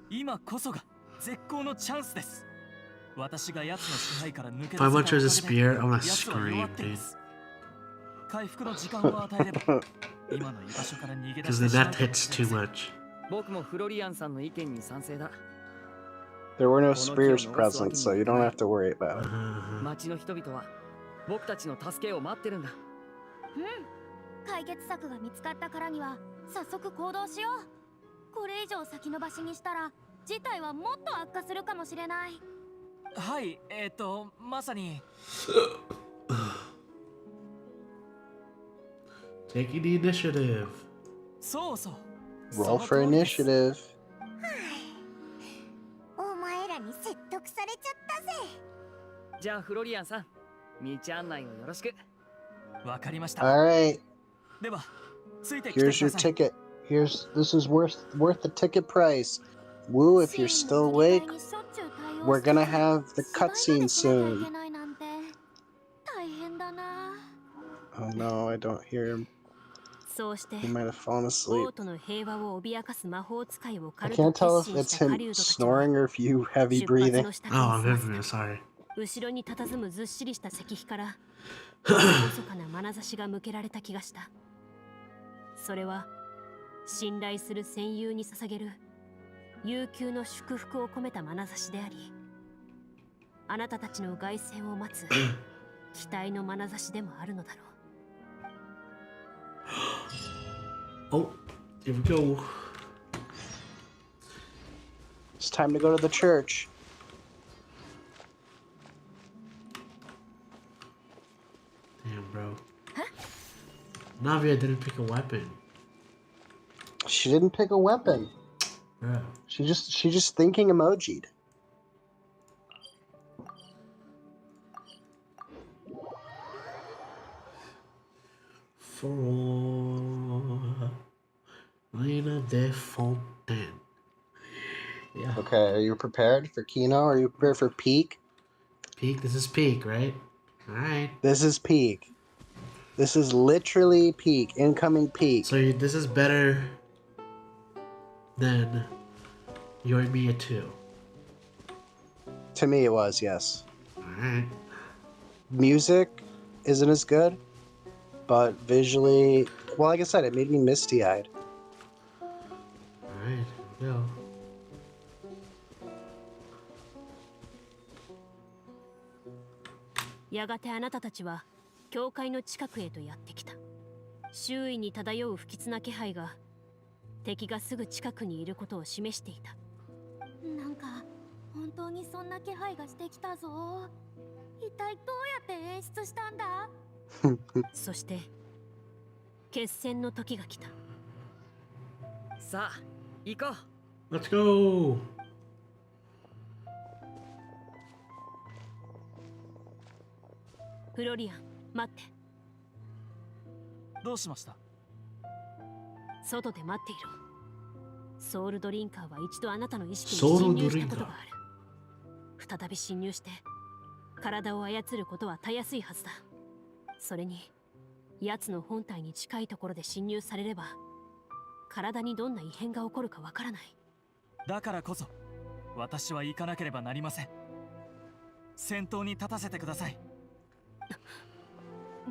今こそが絶好のチャンスです。私が奴の支配から抜け出せた Paimon おか chose a げで spear, I'm gonna 奴は弱 scream, っていま dude. す。回復の時間を与えれば今の居場所から逃げ出 Because し the てしまう net かも hits し too れません。 much. 僕もフロリアンさんの意見に賛成だ。 There were no spears present, so you don't have to worry about it. Uh-huh. 町の人々は僕たちの助けを待ってるんだ。解決策が見つかったからには早速行動しよう。これ以上先延ばしにしたら事態はもっと悪化するかもしれない。はい、まさに Taking the initiative. そうそう。 Roll for initiative. お前らに説得されちゃったぜ。じゃあフロリアンさん、道案内をよろしく。わかりました。 All right, では、ついてきてくだ here's your さい。 ticket. This is worth the ticket price. Woo, if you're still awake, we're gonna have the cutscene soon. 大変だな。Oh no, I don't hear him. そうして He might have fallen 王 asleep. 都の平和を脅かす魔法使いを I 狩ると can't tell 決 if 心し it's た him 狩人たちは snoring or if you heavy 出発 breathing. の支度 Oh, を I'm 済ませ very た sorry. 後ろに佇むずっしりした石碑から厳かな眼差しが向けられた気がした。それは信頼する戦友に捧げる悠久の祝福を込めた眼差しであり、あなたたちの凱旋を待つ期待の眼差しでもあるのだろう。 Oh, here we go. It's time to go to the church. Damn, bro. Navia didn't pick a weapon. She didn't pick a weapon. Bro. She just thinking emoji'd. Lena de Fontaine. Yeah. Okay, are you prepared for Kino? Are you prepared for Peak? Peak. This is peak, right? All right. This is Peak. This is literally Peak. Incoming Peak. So this is better than Your Mia 2. To me, it was, yes. All right. Music isn't as good, but visually, well, like I said, it made me misty-eyed. All right. Here we go. やがてあなたたちは教会の近くへとやってきた。周囲に漂う不吉な気配が敵がすぐ近くにいることを示していた。なんか本当にそんな気配がしてきたぞ。一体どうやって演出したんだ？そして決戦の時が来た。さあ行こう。 Let's go. フロリアン、待って。どうしました？外で待っていろ。ソウルドリンカーは一度あなたの意識に侵入したことがある。再び侵入して体を操ることはたやすいはずだ。それに奴の本体に近いところで侵入されれば体にどんな異変が起こるかわからない。だからこそ私は行かなければなりません。先頭に立たせてください。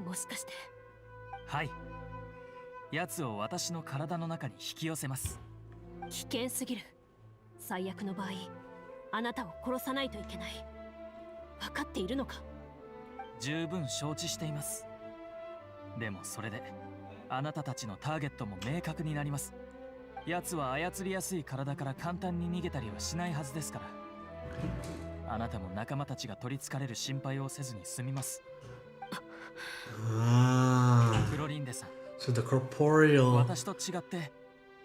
もしかして。はい。奴を私の体の中に引き寄せます。危険すぎる。最悪の場合あなたを殺さないといけない。分かっているのか？十分承知しています。でもそれであなたたちのターゲットも明確になります。奴は操りやすい体から簡単に逃げたりはしないはずですから。あなたも仲間たちが取りつかれる心配をせずに済みます。クロリンデさん。 So the corporeal 私と違って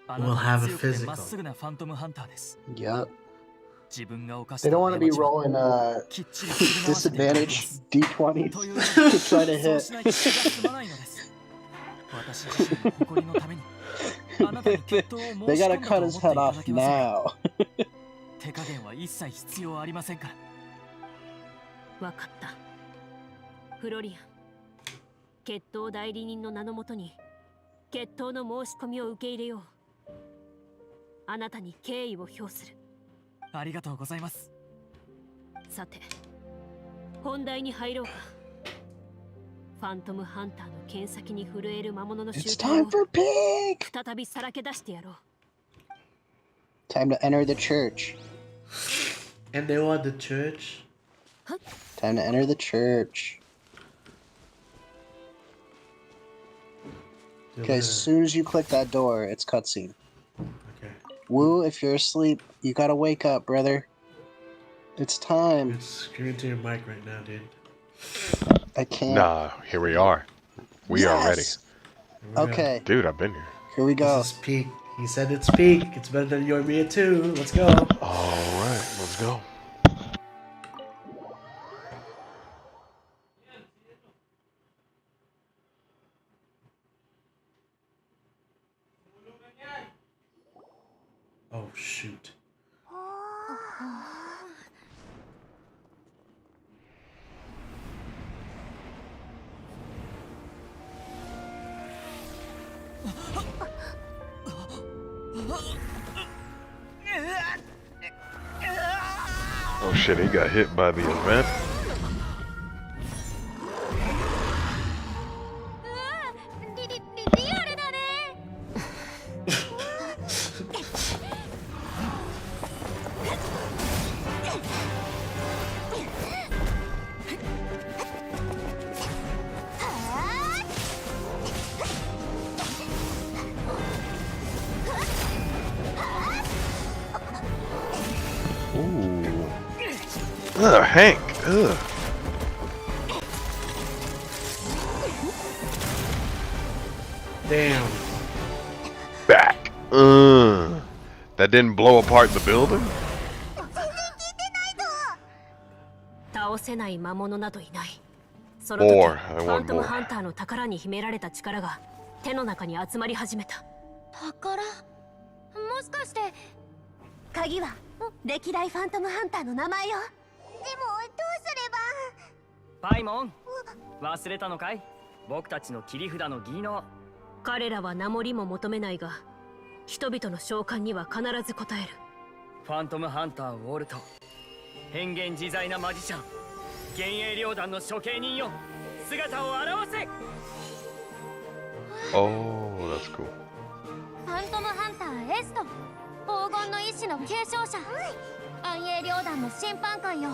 あな will た have は a 強くて physical. まっすぐなファントムハンターです。 Yep. 自分が犯し They た don't want to be 過ちは rolling きっちり振り回していただきます disadvantage D20 と to いう try to そう hit. しないと気が済まないのです。私自身の誇りのためにあなたに決闘を申 They し込 gotta んだ cut と思っ his てい head ただ off けませんか。 now. 手加減は一切必要ありませんから。分かった。フロリアン、決闘代理人の名のもとに決闘の申し込みを受け入れよう。あなたに敬意を表する。ありがとうございます。さて本題に入ろうか。ファントムハンターの剣先に震える魔物の It's 集団 time を for Pig! 再びさらけ出してやろう。 Time to enter the church. and they want the church. Time to enter the church. Okay, as soon as you click that door, it's cutscene. Okay. Woo, if you're asleep, you gotta wake up, brother. It's time. It's screaming to your mic right now, dude. I can't. Nah, here we are. We are ready. Yes! Here we go. Okay, Dude, I've been here. here we go. This is peak. He said it's peak. It's better than your Mia too. Let's go. Alright, let's go. Oh shoot. Oh shit, he got hit by the event. リアルだね。Ooh. Ugh, Hank. Ugh. Damn. Back. That didn't blow apart the building? 倒せない魔物などいない。その時、 More. フ I ァン want トム more. ハンターの宝に秘められた力が手の中に集まり始めた。宝？もしかして。鍵は歴代ファントムハンターの名前よ。でもどうすれば。パイモン、忘れたのかい？僕たちの切り札の技能。彼らは名乗りも求めないが、人々の召喚には必ず応える。ファントムハンターウォルト、変幻自在なマジシャン、幻影両団の処刑人よ、姿を現せ。 Oh, that's cool. ファントムハンターエスト、黄金の意志の継承者、暗影両団の審判官よ、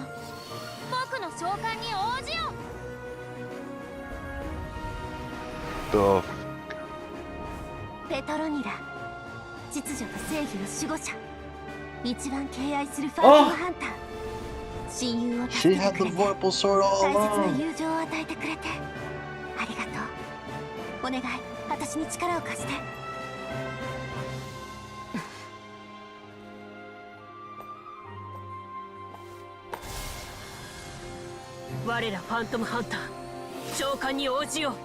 僕の召喚に応じよ。 The ペトロニラ、秩序と正義の守護者、一番敬愛するファントムハンター、親友を She 助け had て the くれて vorpal sword all 大切な along. 友情を与えてくれてありがとう。お願い、私に力を貸して。我らファントムハンター、召喚に応じよう。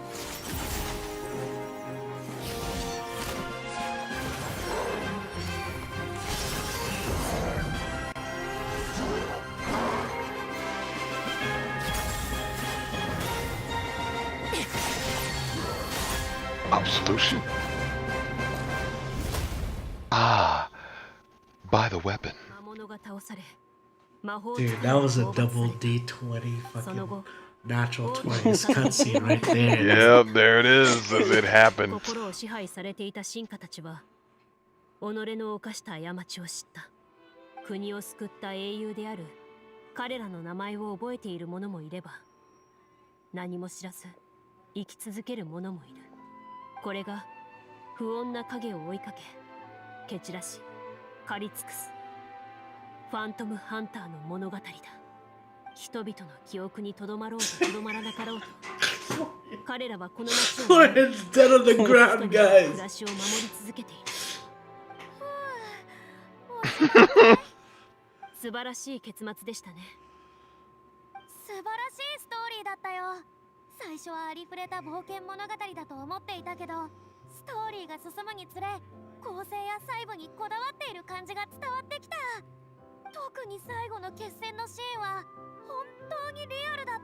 absolution. Ah, by the weapon. Dude, that was a double D20 fucking natural 20s cutscene right there. Yep, there it is, as it happened. 心を支配されていた臣下たちは己の犯した過ちを知った。国を救った英雄である彼らの名前を覚えている者もいれば、何も知らず生き続ける者もいる。これが不穏な影を追いかけ蹴散らし狩り尽くすファントムハンターの物語だ。人々の記憶にとどまろうととどまらなかろうと彼らはこの街を守り、 Clorinde's dead on the ground, 暮 guys. らしを守り続けている。素晴らしい結末でしたね。素晴らしいストーリーだったよ。最初はありふれた冒険物語だと思っていたけど、ストーリーが進むにつれ構成や細部にこだわっている感じが伝わってきた。特に最後の決戦のシーンは本当にリアルだっ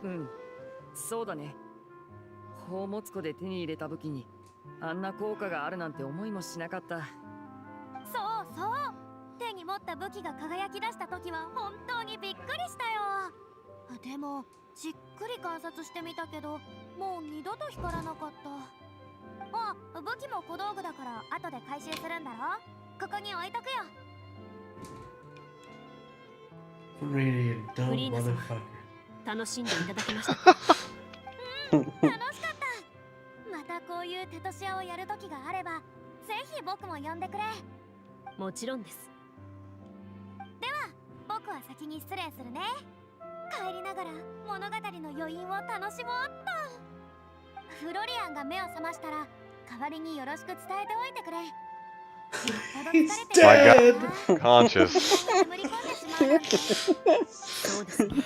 た。うん、そうだね。宝物庫で手に入れた武器にあんな効果があるなんて思いもしなかった。そうそう、手に持った武器が輝き出した時は本当にびっくりしたよ。でもじっくり観察してみたけど、もう二度と光らなかった。あ、武器も小道具だから後で回収するんだろ。ここに置いとくよ。 Radiant dumb Clorinde様、 motherfucker. 楽しんでいただけましたか？うん、楽しかった。またこういうテトシアをやる時があればぜひ僕も呼んでくれ。もちろんです。では僕は先に失礼するね。帰りながら物語の余韻を楽しもうっと。フロリアンが目を覚ましたら代わりによろしく伝えておいてくれ。 He's dead. Conscious. そうですね。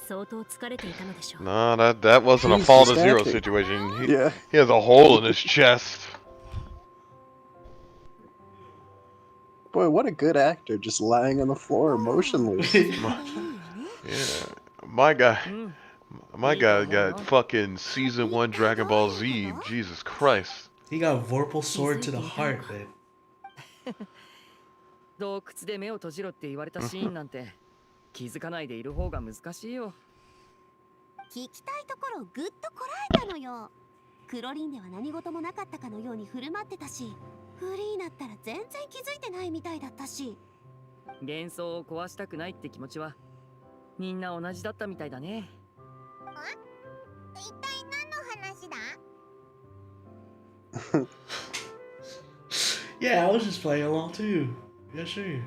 相当疲れていたのでしょう。 No, that wasn't a fault of zero situation. Yeah. He has a hole in his chest. Boy, what a good actor, just lying on the floor motionless. Yeah, my My guy got fucking season 1 Dragon Ball Z. Jesus Christ. He got Vorpal sword to the heart, man. 洞窟で目を閉じろって言われたシーンなんて気づかないでいる方が難しいよ。聞きたいところをぐっとこらえたのよ。クロリンでは何事もなかったかのように振る舞ってたし、フリーなったら全然気づいてないみたいだったし。幻想を壊したくないって気持ちはみんな同じだったみたいだね。一体何の話だ？ Yeah, I was just playing along too. Yeah, sure.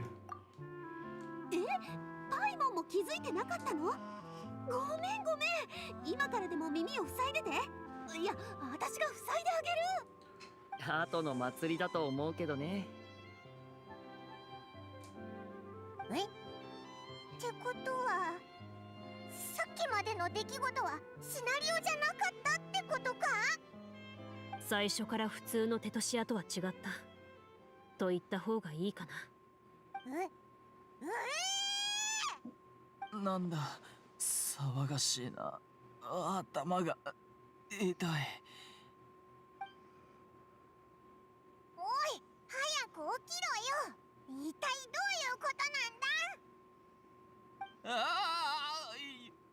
パイモンも気づいてなかったの？ごめん。今からでも耳を塞いでて。いや、私が塞いであげる。後の祭りだと思うけどね。ってことは、さっきまでの出来事はシナリオじゃなかったってことか？最初から普通のテトシアとは違ったと言った方がいいかな。なんだ、騒がしいな。頭が痛い。おい、早く起きろよ。一体どういうことなんだ？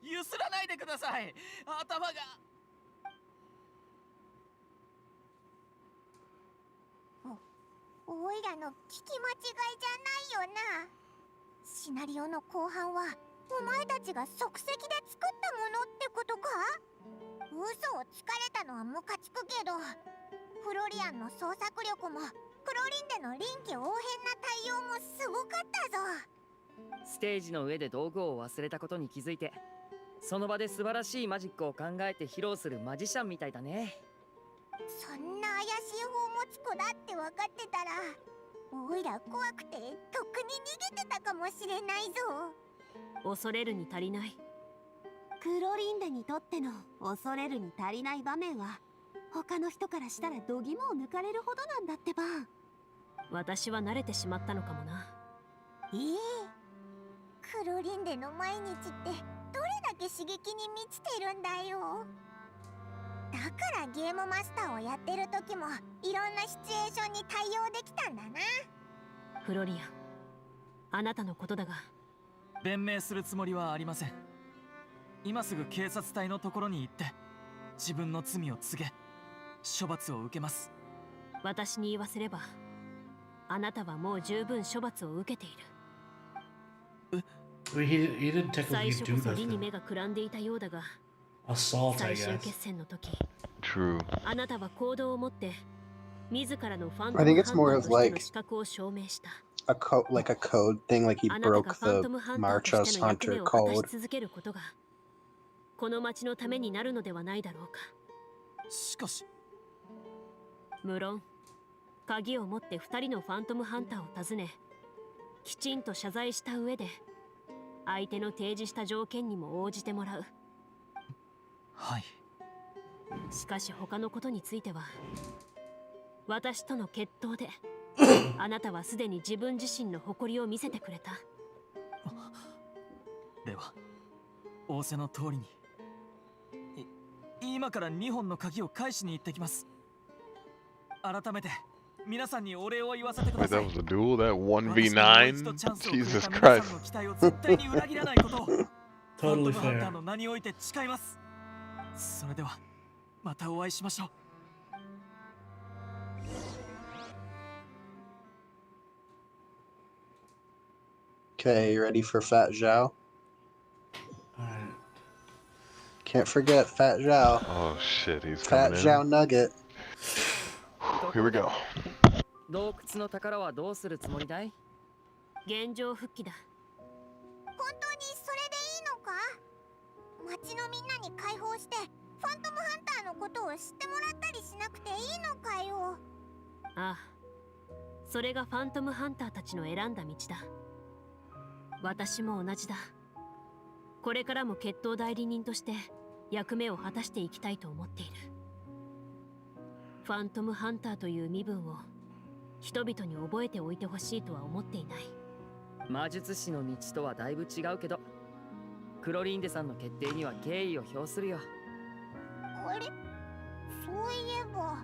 ゆすらないでください。頭が。おいらの聞き間違いじゃないよな。シナリオの後半はお前たちが即席で作ったものってことか？嘘をつかれたのはムカつくけど、フロリアンの創作力もクロリンデの臨機応変な対応もすごかったぞ。ステージの上で道具を忘れたことに気づいて、その場で素晴らしいマジックを考えて披露するマジシャンみたいだね。そんな怪しい方持ち子だって分かってたら、おいら怖くてとっくに逃げてたかもしれないぞ。恐れるに足りない。クロリンデにとっての恐れるに足りない場面は、他の人からしたら度肝を抜かれるほどなんだってば。私は慣れてしまったのかもな。クロリンデの毎日ってどれだけ刺激に満ちてるんだよ。だからゲームマスターをやってる時もいろんなシチュエーションに対応できたんだな。フロリアン、あなたのことだが。弁明するつもりはありません。今すぐ警察隊のところに行って自分の罪を告げ処罰を受けます。私に言わせればあなたはもう十分処罰を受けている。He didn't 最 technically 初 do こそ理に nothing. 目がくらんでいたようだが、 Assault, I 最終 guess. 決戦の時 True. あなたは行動を持って自らのファント I ム think ハ it's ンタ more ー of としての like 資格を証明した。 like a code thing, like he あなたが broke ファン the トムハンターと Marchos しての役目 Hunter を果たし code. 続けることがこの町のためになるのではないだろうか。しかし無論鍵を持って2人のファントムハンターを訪ね、きちんと謝罪した上で相手の提示した条件にも応じてもらう。はい。しかし他のことについては私との決闘であなたはすでに自分自身の誇りを見せてくれた。では仰せの通りに今から2本の鍵を返しに行ってきます。改めて皆さんにお礼を言わせてくだ Wait, さ that い。 was a duel? That 私にもう一度 1v9? チャンスをくれ Jesus た皆さん Christ. の期待を絶対に裏切らないことをファント Totally ムハンター fair. の名において誓います。それではまたお会いしましょう。Okay, you ready for Fat Zhao? Alright. Can't forget Fat Zhao. Oh shit, he's Fat coming Zhao in. Nugget. Here we go. 洞窟の宝はどうするつもりだい？現状復帰だ。本当にそれでいいのか？町のみんなに解放してファントムハンターのことを知ってもらったりしなくていいのかよ。ああ、それがファントムハンターたちの選んだ道だ。私も同じだ。これからも決闘代理人として役目を果たしていきたいと思っている。ファントムハンターという身分を人々に覚えておいてほしいとは思っていない。魔術師の道とはだいぶ違うけど、クロリンデさんの決定には敬意を表するよ。あれ、そういえば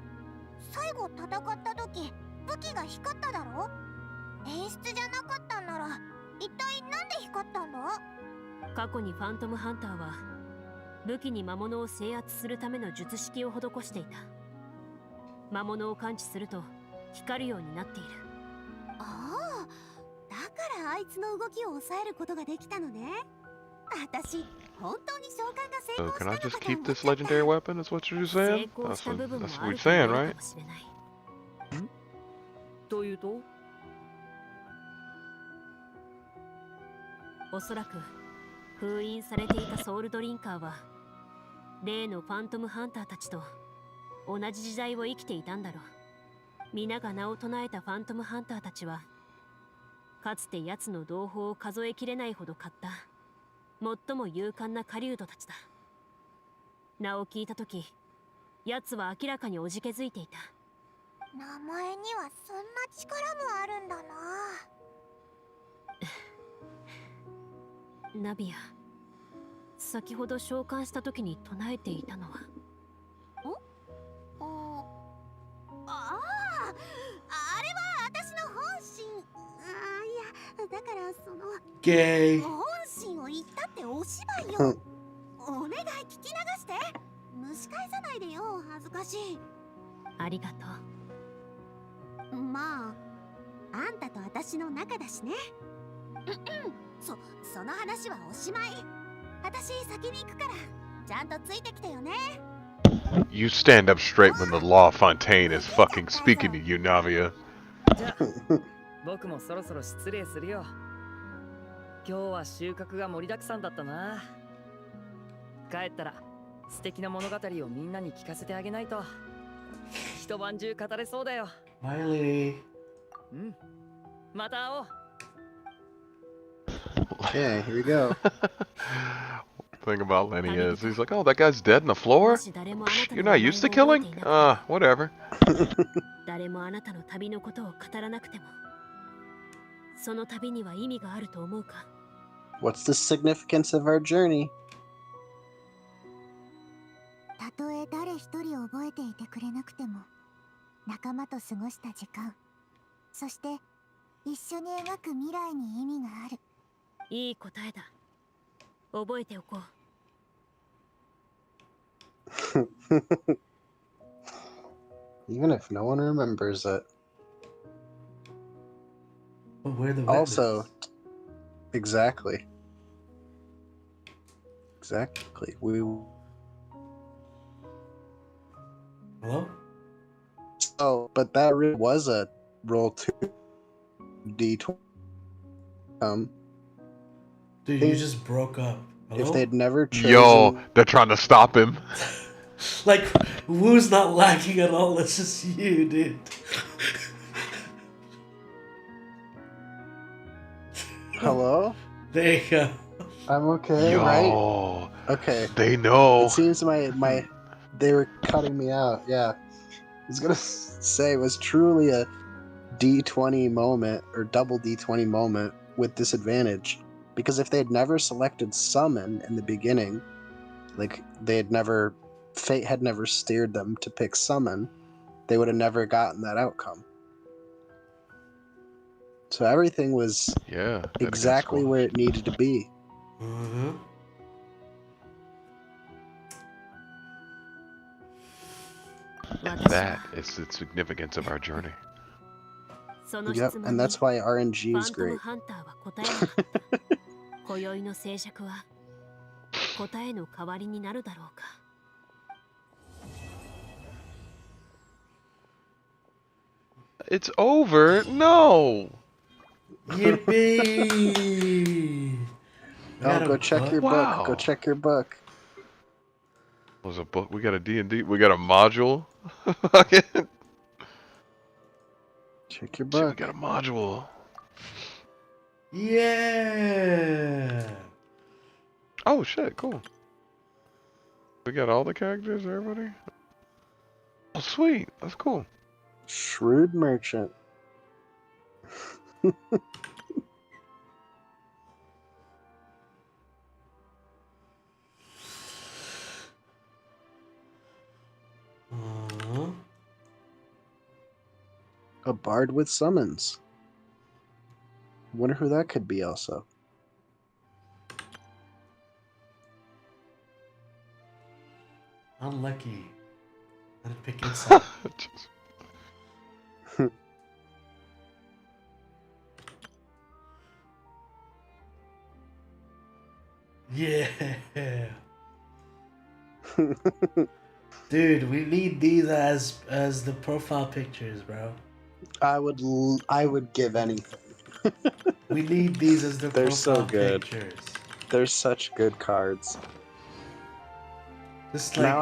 最後戦った時武器が光っただろ。演出じゃなかったんなら一体なんで光ったんだ。過去にファントムハンターは武器に魔物を制圧するための術式を施していた。魔物を感知すると光るようになっている。ああ、だからあいつの動きを抑えることができたのね。私本当に召喚が成 So 功した can I のか just と keep 思っ this ちゃった。 legendary weapon? Is what you're 成 saying? 功した部分も That's あ what る you're と言え saying, るか right? もしれない。というと？おそらく封印されていたソウルドリンカーは例のファントムハンターたちと同じ時代を生きていたんだろう。皆が名を唱えたファントムハンターたちはかつて奴の同胞を数えきれないほど買った最も勇敢な狩人たちだ。名を聞いた時、奴は明らかにおじけづいていた。名前にはそんな力もあるんだな。ナビア、先ほど召喚した時に唱えていたのは。ああ、あれは私の本心。いや、だからそのゲイ。本心を言ったってお芝居よ。お願い聞き流して。蒸し返さないでよ、恥ずかしい。ありがとう。まあ、あんたと私の仲だしね。その話はおしまい。私先に行くからちゃんとついてきてよね。 You stand up straight when the Law Fontaine is fucking speaking to you, Navia. じゃあ僕もそろそろ失礼するよ。今日は収穫が盛りだくさんだったな。帰ったら素敵な物語をみんなに聞かせてあげないと一晩中語れそうだよ。バイレイ。うん。また会おう。Okay, here we go. Thing about Lenny is, he's like, oh, that guy's dead on the floor? Psh, you're not used to killing? Whatever. 誰もあなたの旅のことを語らなくても、その旅には意味があると思うか？ What's the significance of our journey? たとえ誰一人覚えていてくれなくても、仲間と過ごした時間、そして一緒に描く未来に意味がある。いい答えだ。覚えておこう。Even if no one remembers it. But we're the Also, witness. exactly. Exactly. We. Hello? Oh, but that really was a roll 2d20. Dude, you just broke up. Hello? If they'd never chosen. Yo, they're trying to stop him. Like, Woo's not lagging at all. It's just you, dude. Hello? There you go. I'm okay, Yo, right? Okay. they know. It seems my they were cutting me out. Yeah, I was gonna say it was truly a D20 moment or double D20 moment with disadvantage, because if they'd never selected summon in the beginning, like they had never, fate had never steered them to pick summon, they would have never gotten that outcome. So everything was exactly where it needed to be. Mm-hmm. That is the significance of our journey. Yep, and that's why RNG is great. 今宵の静寂は答えの代わりになるだろうか。It's over? No! Yippee! Oh, go check your book. Go check your book. There's a book. We got a D&D. We got a module. Check your Shit, book. we got a module. Yeah! Oh, shit. Cool. We got all the characters, everybody? Oh, sweet. That's cool. Shrewd merchant. A bard with summons. Wonder who that could be also. Unlucky. I didn't pick insight. Yeah. Dude, we need these as the profile pictures, bro. I would give anything. We need these as the They're profile so good. pictures. They're such good cards. Just like, Now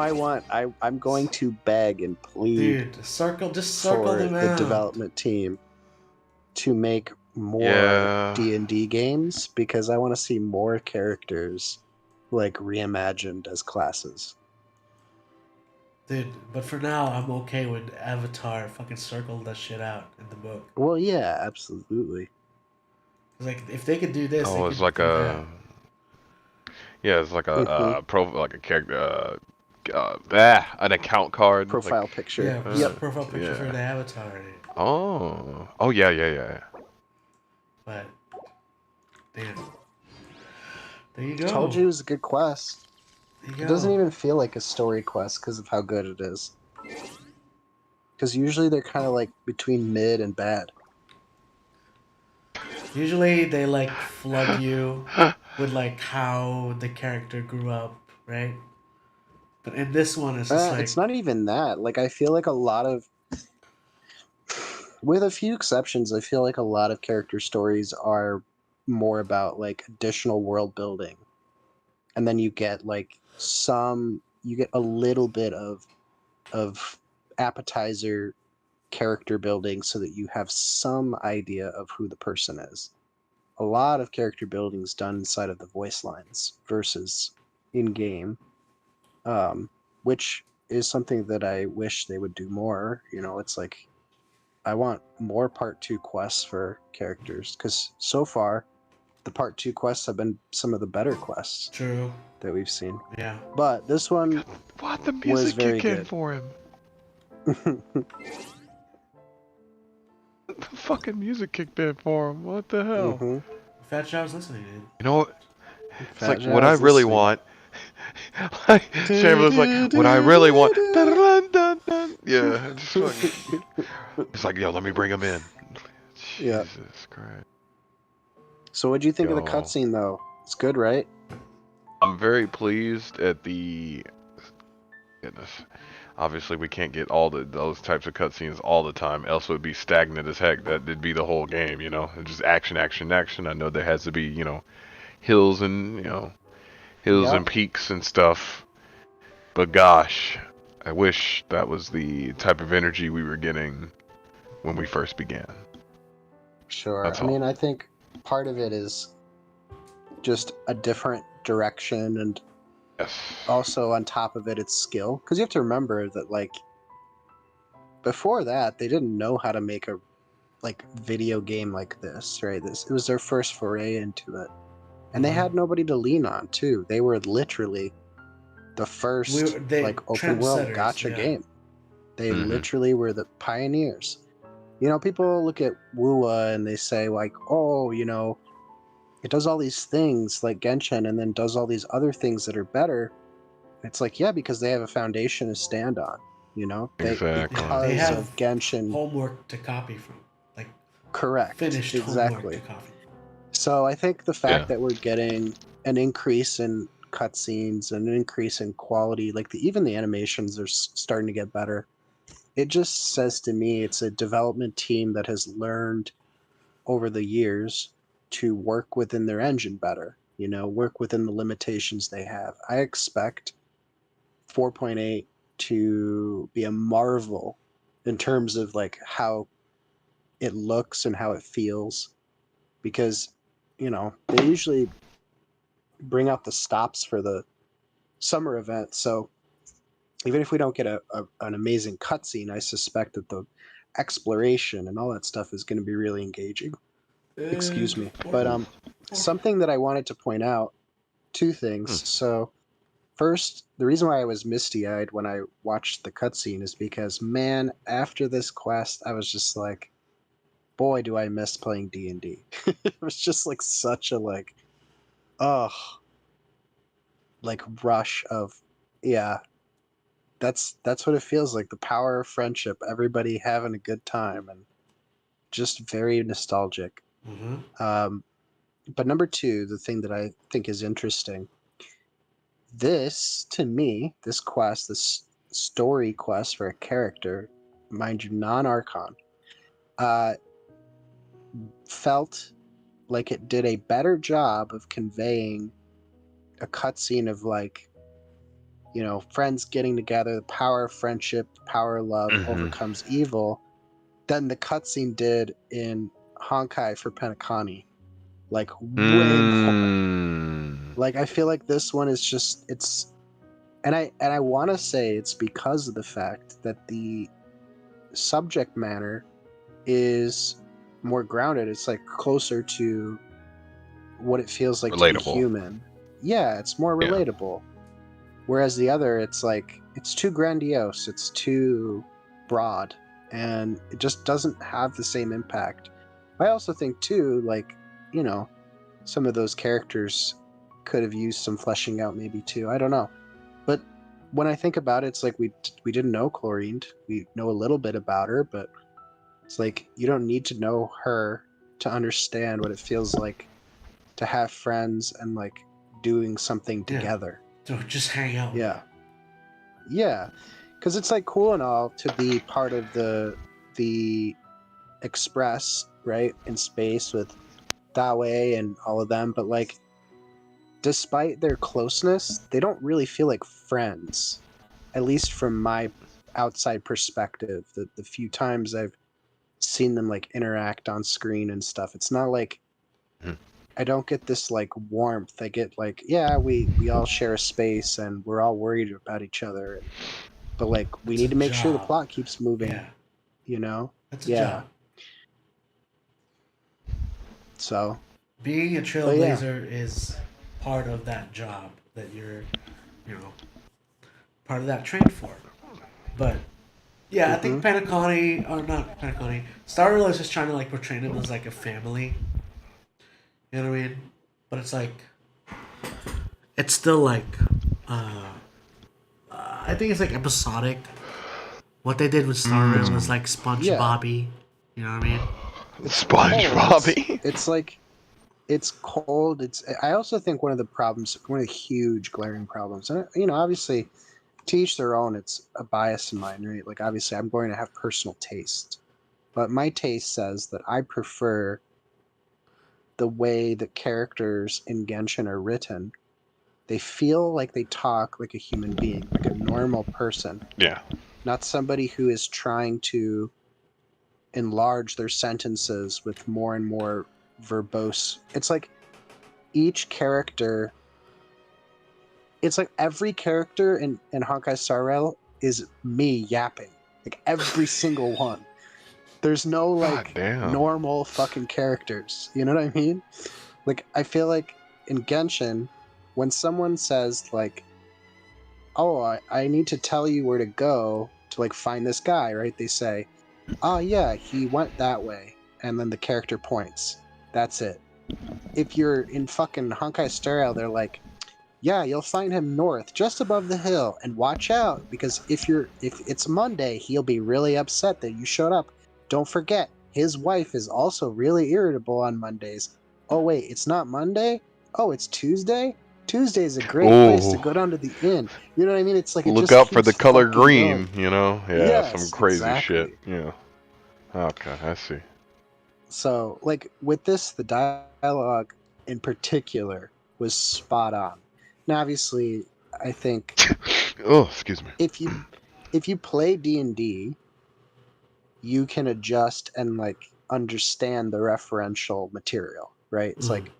I'm going to beg and plead dude, circle for them the out. development team to make more Yeah. D&D games because I want to see more characters like reimagined as classes. Dude, but for now, I'm okay with Avatar fucking circle that shit out in the book. Well, yeah, absolutely. Like, if they could do this, they Oh, could it's like do that. it's like Mhm. like a character, an account card. Profile Like, picture. Yeah, Yep. profile picture for yeah. the Avatar. Oh, yeah. But, damn. There you go. Told you it was a good quest. There you It go. doesn't even feel like a story quest because of how good it is. Because usually they're kind of like between mid and bad. Usually they like flood you with like how the character grew up, right? But in this one, it's just like, It's not even that. Like, I feel like a lot of, with a few exceptions, I feel like a lot of character stories are more about like additional world building, and then you get like you get a little bit of appetizer character building so that you have some idea of who the person is. A lot of character building is done inside of the voice lines versus in game, which is something that I wish they would do more. You know, it's like I want more part 2 quests for characters because so far the part 2 quests have been some of the better quests true. that we've seen. Yeah. But this one What the was music very kick in good. for him? The fucking music kicked in for him. What the hell? Mm-hmm. Fat Chow's listening, dude. You know what? It's Fat like what I Jow's really listening. want. Like Chamberlain's like what I really want. Dun, dun, dun, dun. Yeah, just fucking. It's like, yo, let me bring him in. Yeah. Jesus Christ. So what do you think of the Yo. cutscene though? It's good, right? I'm very pleased at the. Goodness. Obviously, we can't get all those types of cutscenes all the time, else it would be stagnant as heck. That'd be the whole game, you know. Just action. I know there has to be, hills and hills and peaks and stuff. But gosh, I wish that was the type of energy we were getting when we first began. Sure. That's I mean, all. I think part of it is just a different direction, and Yes. also on top of it, it's skill. Because you have to remember that, like, before that, they didn't know how to make a video game like this, right? It was their first foray into it, and they had nobody to lean on too. They were literally the first open world gacha game. They literally were the pioneers. You know, people look at Wua and they say like, oh, it does all these things like Genshin and then does all these other things that are better. It's like, yeah, because they have a foundation to stand on, Exactly. because They have of Genshin. homework to copy from. Like, Correct. finished Exactly. homework to copy from. So I think the fact that we're getting an increase in cutscenes and an increase in quality, like even the animations are starting to get better. It just says to me it's a development team that has learned over the years to work within their engine better, work within the limitations they have. I expect 4.8 to be a marvel in terms of like how it looks and how it feels, because they usually bring out the stops for the summer event. So even if we don't get an amazing cutscene, I suspect that the exploration and all that stuff is going to be really engaging. Excuse me. But something that I wanted to point out, two things. So first, the reason why I was misty-eyed when I watched the cutscene is because, man, after this quest, I was just like, boy, do I miss playing D&D. It was just like such a like, like rush of, yeah. That's what it feels like. The power of friendship, everybody having a good time, and just very nostalgic. But number 2, the thing that I think is interesting, this to me, this quest, this story quest for a character, mind you, non-Archon, felt like it did a better job of conveying a cutscene of like, you know, friends getting together, the power of friendship, the power of love overcomes evil, than the cutscene did in Honkai for Penacony. Like way more. Like I feel like this one is just and I want to say it's because of the fact that the subject matter is more grounded. It's like closer to what it feels like to be human. Yeah, it's more relatable. Whereas the other, it's like, it's too grandiose, it's too broad, and it just doesn't have the same impact. I also think too, like, you know, some of those characters could have used some fleshing out maybe too. I don't know. But when I think about it, it's like we didn't know Clorinde. We know a little bit about her, but it's like you don't need to know her to understand what it feels like to have friends and like doing something together. So just hang out. Yeah, because it's like cool and all to be part of the Express, right, in space with Dawe and all of them, but like despite their closeness, they don't really feel like friends, at least from my outside perspective. The few times I've seen them like interact on screen and stuff, it's not like I don't get this like warmth. I get like, yeah, we all share a space and we're all worried about each other, but like we need to make sure the plot keeps moving. You know? That's a job. So being a trailblazer is part of that job that you're, you know, part of that train for. But yeah, I think Penacony, or not Penacony, Star Rail is just trying to like portray them as like a family. You know what I mean? But it's like, it's still like, I think it's like episodic. What they did with Star Rail was like SpongeBobby. You know what I mean? SpongeBobby. It's like, it's cold. I also think one of the huge glaring problems, and you know, obviously, to each their own. It's a bias in mine, right? Like obviously, I'm going to have personal taste, but my taste says that I prefer the way that characters in Genshin are written. They feel like they talk like a human being, like a normal person. Yeah. Not somebody who is trying to enlarge their sentences with more and more verbose. It's like each character, it's like every character in Honkai Star Rail is me yapping. Like every single one. There's no like normal fucking characters. You know what I mean? Like I feel like in Genshin, when someone says like, oh, I need to tell you where to go to like find this guy, right? They say, oh yeah, he went that way. And then the character points. That's it. If you're in fucking Honkai Star Rail, they're like, yeah, you'll find him north, just above the hill, and watch out, because if it's Monday, he'll be really upset that you showed up. Don't forget, his wife is also really irritable on Mondays. Oh wait, it's not Monday? Oh, it's Tuesday? Tuesday is a great place to go down to the inn. You know what I mean? It's like it look just out for the keeps color fucking green, going. you know? Yeah, Yes, some crazy exactly. shit. Yeah. Okay, I see. So, like with this, the dialogue in particular was spot on. Now, obviously, I think oh, excuse me. if you play D&D, you can adjust and like understand the referential material, right? It's like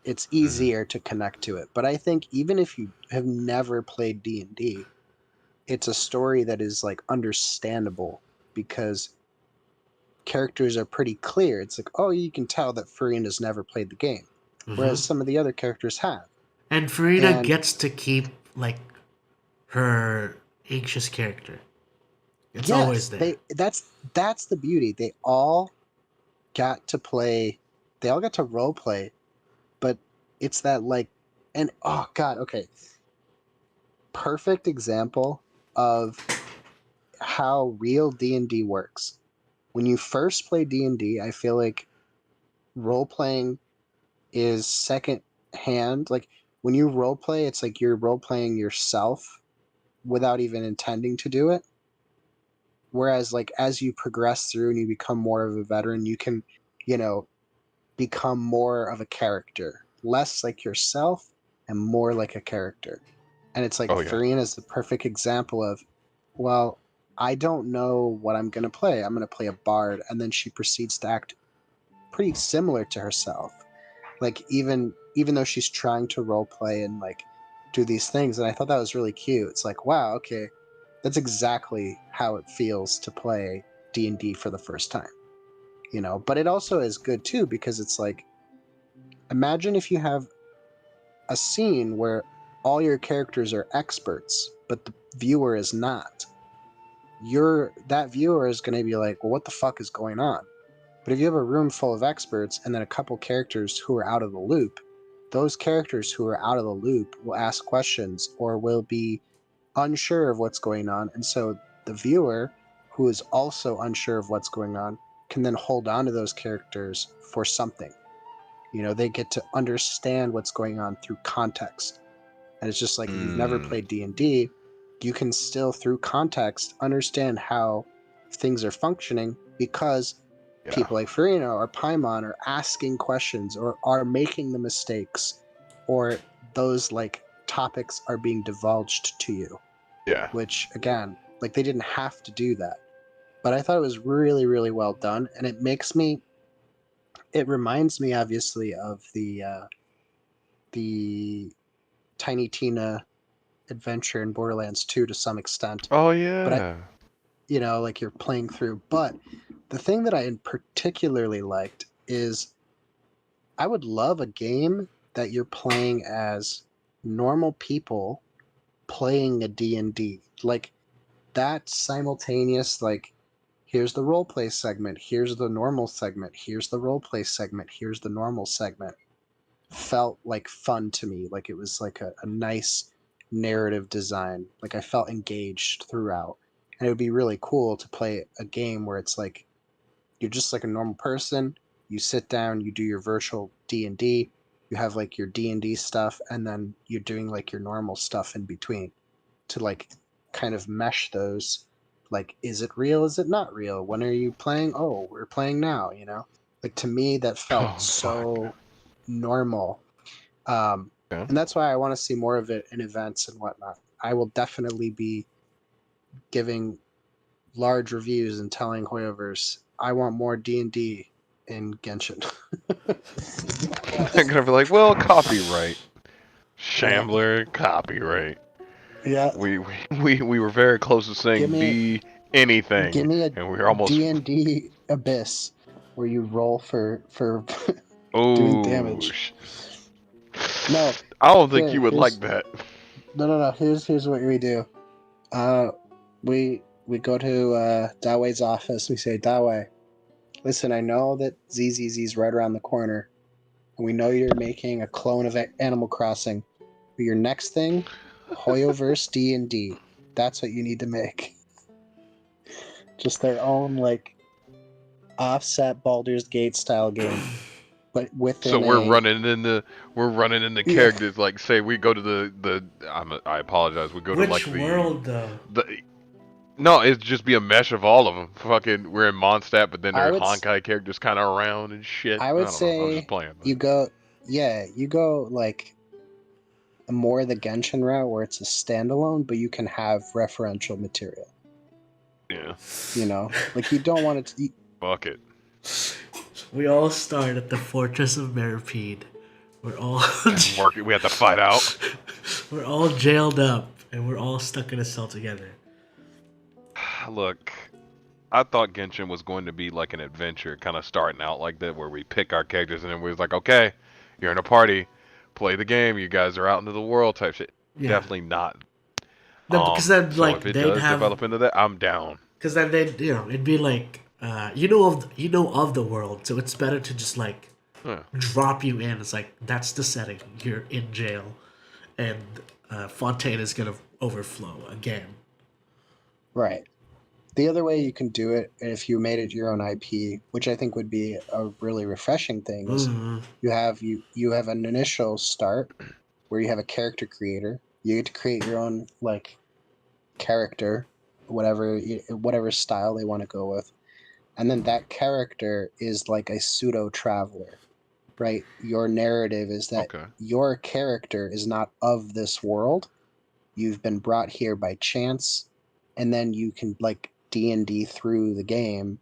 it's easier to connect to it. But I think even if you have never played D&D, it's a story that is like understandable because characters are pretty clear. It's like, oh, you can tell that Farina has never played the game, whereas some of the other characters have. And Farina gets to keep like her anxious character. It's always there. That's the beauty. They all got to play. They all got to role play, but it's that like, and oh god, okay, perfect example of how real D&D works. When you first play D&D, I feel like role playing is second hand. Like when you role play, it's like you're role playing yourself without even intending to do it. Whereas like as you progress through and you become more of a veteran, you can, you know, become more of a character, less like yourself and more like a character. And it's like Oh yeah. Farina is the perfect example of, well, I don't know what I'm going to play. I'm going to play a bard. And then she proceeds to act pretty similar to herself. Like even though she's trying to role play and like do these things. And I thought that was really cute. It's like, wow, okay, that's exactly how it feels to play D&D for the first time. You know, but it also is good too because it's like, imagine if you have a scene where all your characters are experts, but the viewer is not. That viewer is going to be like, well, what the fuck is going on? But if you have a room full of experts and then a couple characters who are out of the loop, those characters who are out of the loop will ask questions or will be unsure of what's going on. And so the viewer, who is also unsure of what's going on, can then hold on to those characters for something. You know, they get to understand what's going on through context. And it's just like if you've never played D&D, you can still through context understand how things are functioning because people like Farina or Paimon are asking questions or are making the mistakes, or those like topics are being divulged to you. Yeah. Which again, like they didn't have to do that. But I thought it was really, really well done. And it reminds me obviously of the Tiny Tina adventure in Borderlands 2 to some extent. Oh But yeah. you know, like you're playing through. But the thing that I particularly liked is I would love a game that you're playing as normal people playing a D&D. Like that simultaneous, like, here's the roleplay segment, here's the normal segment, here's the roleplay segment, here's the normal segment, felt like fun to me. Like it was like a nice narrative design. Like I felt engaged throughout. And it would be really cool to play a game where it's like you're just like a normal person. You sit down, you do your virtual D&D, you have like your D&D stuff, and then you're doing like your normal stuff in between to like kind of mesh those. Like, is it real? Is it not real? When are you playing? Oh, we're playing now, you know? Like to me, that felt Oh fuck. so normal. Yeah. And that's why I want to see more of it in events and whatnot. I will definitely be giving large reviews and telling Hoyoverse I want more D&D in Genshin. They're gonna be like, well, copyright. Yeah. Shambler, copyright. Yeah. We were very close to saying Give me anything, a and we were almost. D&D Abyss where you roll for doing Oh. damage. No. I don't think you would like that. No. Here's what we do. We go to Dawei's office. We say, Dawei, listen, I know that ZZZ's right around the corner, and we know you're making a clone of Animal Crossing. But your next thing, Hoyoverse D&D. That's what you need to make. Just their own like offset Baldur's Gate style game, but within So we're running in the Yeah. characters. Like, say we go to I apologize. We go to like Which world though? No, it'd just be a mesh of all of them. Fucking, we're in Mondstadt, but then there I are would Honkai characters kind of around and shit. I I would don't know. I'm just say playing. you go like more the Genshin route where it's a standalone, but you can have referential material. Yeah. You know, like you don't want it to. Fuck it. We all start at the Fortress of Meripede. We're all We have to fight out. we're all jailed up, and we're all stuck in a cell together. Look, I thought Genshin was going to be like an adventure, kind of starting out like that, where we pick our characters and then we're like, okay, you're in a party, play the game, you guys are out into the world type shit. Yeah. Definitely not. No, because then so like if it they'd does have develop into that, I'm down. Because then it'd be like of the world, so it's better to just like Yeah. drop you in. It's like that's the setting. You're in jail, and Fontaine is gonna overflow again. Right. The other way you can do it, if you made it your own IP, which I think would be a really refreshing thing, is you have an initial start where you have a character creator. You get to create your own like character, whatever style they want to go with, and then that character is like a pseudo traveler, right? Your narrative is that Okay. your character is not of this world. You've been brought here by chance, and then you can like D&D through the game.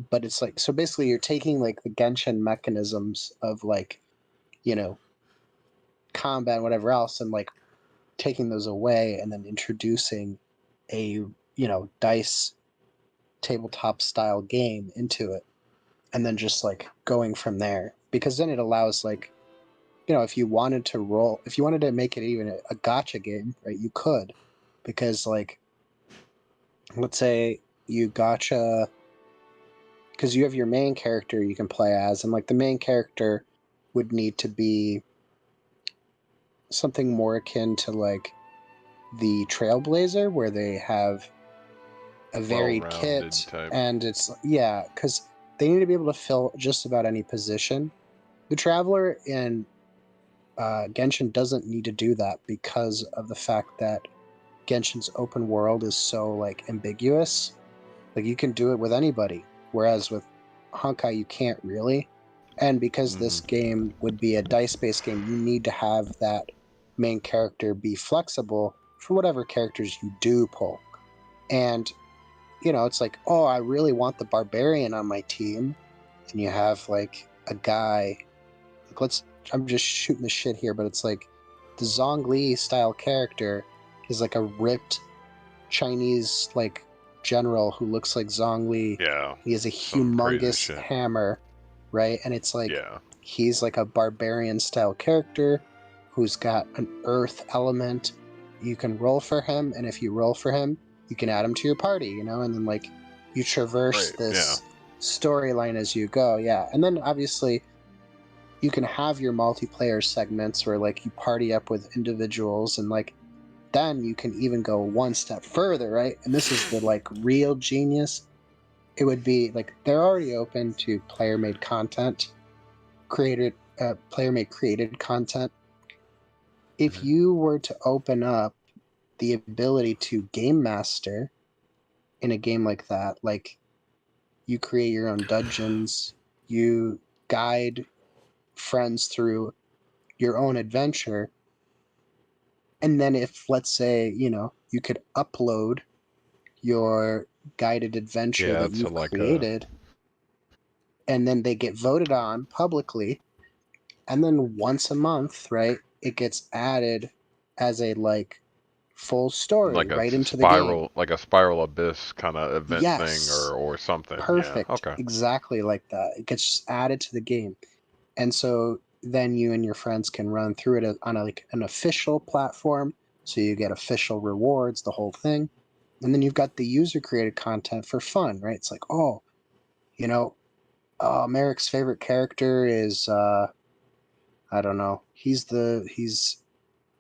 But it's like, so basically you're taking like the Genshin mechanisms of like, combat and whatever else, and like taking those away and then introducing a, dice tabletop style game into it, and then just like going from there, because then it allows like, if you wanted to make it even a gacha game, right, you could, because like, let's say you gacha, because you have your main character you can play as, and like the main character would need to be something more akin to like the Trailblazer, where they have a varied Well-rounded kit, type. and it's because they need to be able to fill just about any position. The Traveler in Genshin doesn't need to do that because of the fact that Genshin's open world is so like ambiguous. Like you can do it with anybody, whereas with Honkai you can't really. And because this game would be a dice-based game, you need to have that main character be flexible for whatever characters you do pull. And it's like, oh, I really want the barbarian on my team, and you have like a guy. Like, I'm just shooting the shit here, but it's like the Zhongli style character is like a ripped Chinese like general who looks like Zhongli. Yeah. He has a Some crazy humongous shit. hammer, right? And it's like he's like a barbarian style character who's got an earth element. You can roll for him, and if you roll for him, you can add him to your party, and then like you traverse this storyline as you go. Yeah. And then obviously you can have your multiplayer segments where like you party up with individuals, and like then you can even go one step further, right? And this is the like real genius. It would be like they're already open to player-made content, player-made created content. If you were to open up the ability to game master in a game like that, like you create your own dungeons, you guide friends through your own adventure, and then if, let's say, you could upload your guided adventure that you've created, and then they get voted on publicly, and then once a month, right, it gets added as a like full story like a right into the game. spiral, like a spiral abyss kind of event Yes. thing, or something. Perfect. Yeah. Okay. Exactly like that. It gets added to the game, and so then you and your friends can run through it on like an official platform, so you get official rewards, the whole thing. And then you've got the user created content for fun, right? It's like, oh, Merrick's favorite character is I don't know.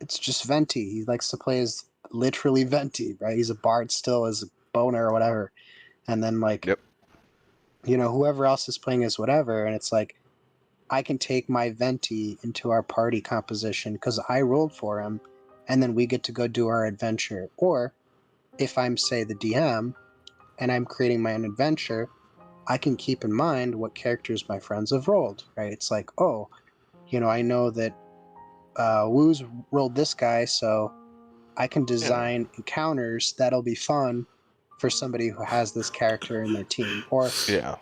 It's just Venti. He likes to play as literally Venti, right? He's a bard still, as a boner or whatever. And then like whoever else is playing as whatever, and it's like I can take my Venti into our party composition because I rolled for him, and then we get to go do our adventure. Or if I'm, say, the DM and I'm creating my own adventure, I can keep in mind what characters my friends have rolled, right? It's like, oh, I know that Woo's rolled this guy, so I can design encounters that'll be fun for somebody who has this character in their team, or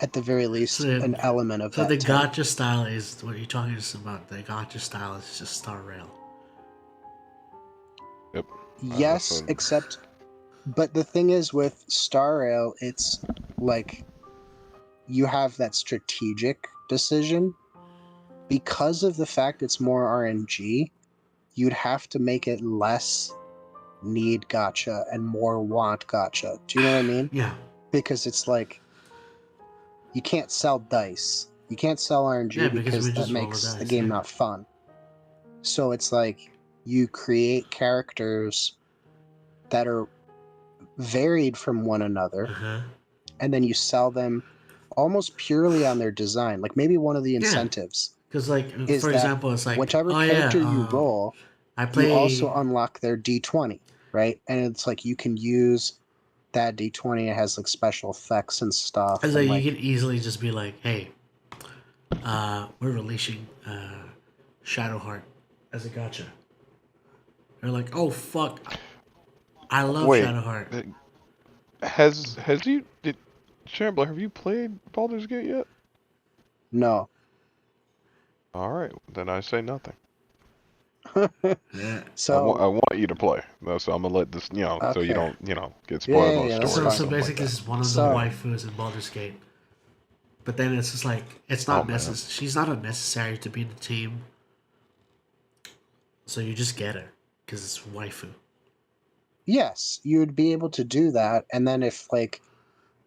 at the very least, an element of that. So the type. gacha style is what you're talking about. The gacha style is just Star Rail. Yep. Yes, except, but the thing is with Star Rail, it's like you have that strategic decision. Because of the fact it's more RNG, you'd have to make it less need gacha and more want gacha. Do you know what I mean? Yeah. Because it's like you can't sell dice. You can't sell RNG Yeah, because we because that just roll the makes the dice, game yeah. not fun. So it's like you create characters that are varied from one another, Uh-huh. and then you sell them almost purely on their design. Like maybe one of the Yeah. incentives Because, like, is for that example, it's like, whichever oh character yeah, you roll, I you also play. unlock their D20, right? And it's like you can use that D20. It has like special effects and stuff, It's and like you like can easily just be like, hey, we're releasing Shadowheart as a gacha. They're like, oh fuck, I love Wait, Shadowheart. has you did Shambler? Have you played Baldur's Gate yet? no. All right, then I say nothing. Yeah. I So want you to play. So I'm gonna let this, so you okay, don't, get spoiled on the yeah, that's story So or fine. so something like basically, that. this is one of the So waifus in Baldur's Gate. But then it's just like it's Oh not man. necessary. She's not necessary to be in the team. So you just get her because it's waifu. yes, you would be able to do that, and then if like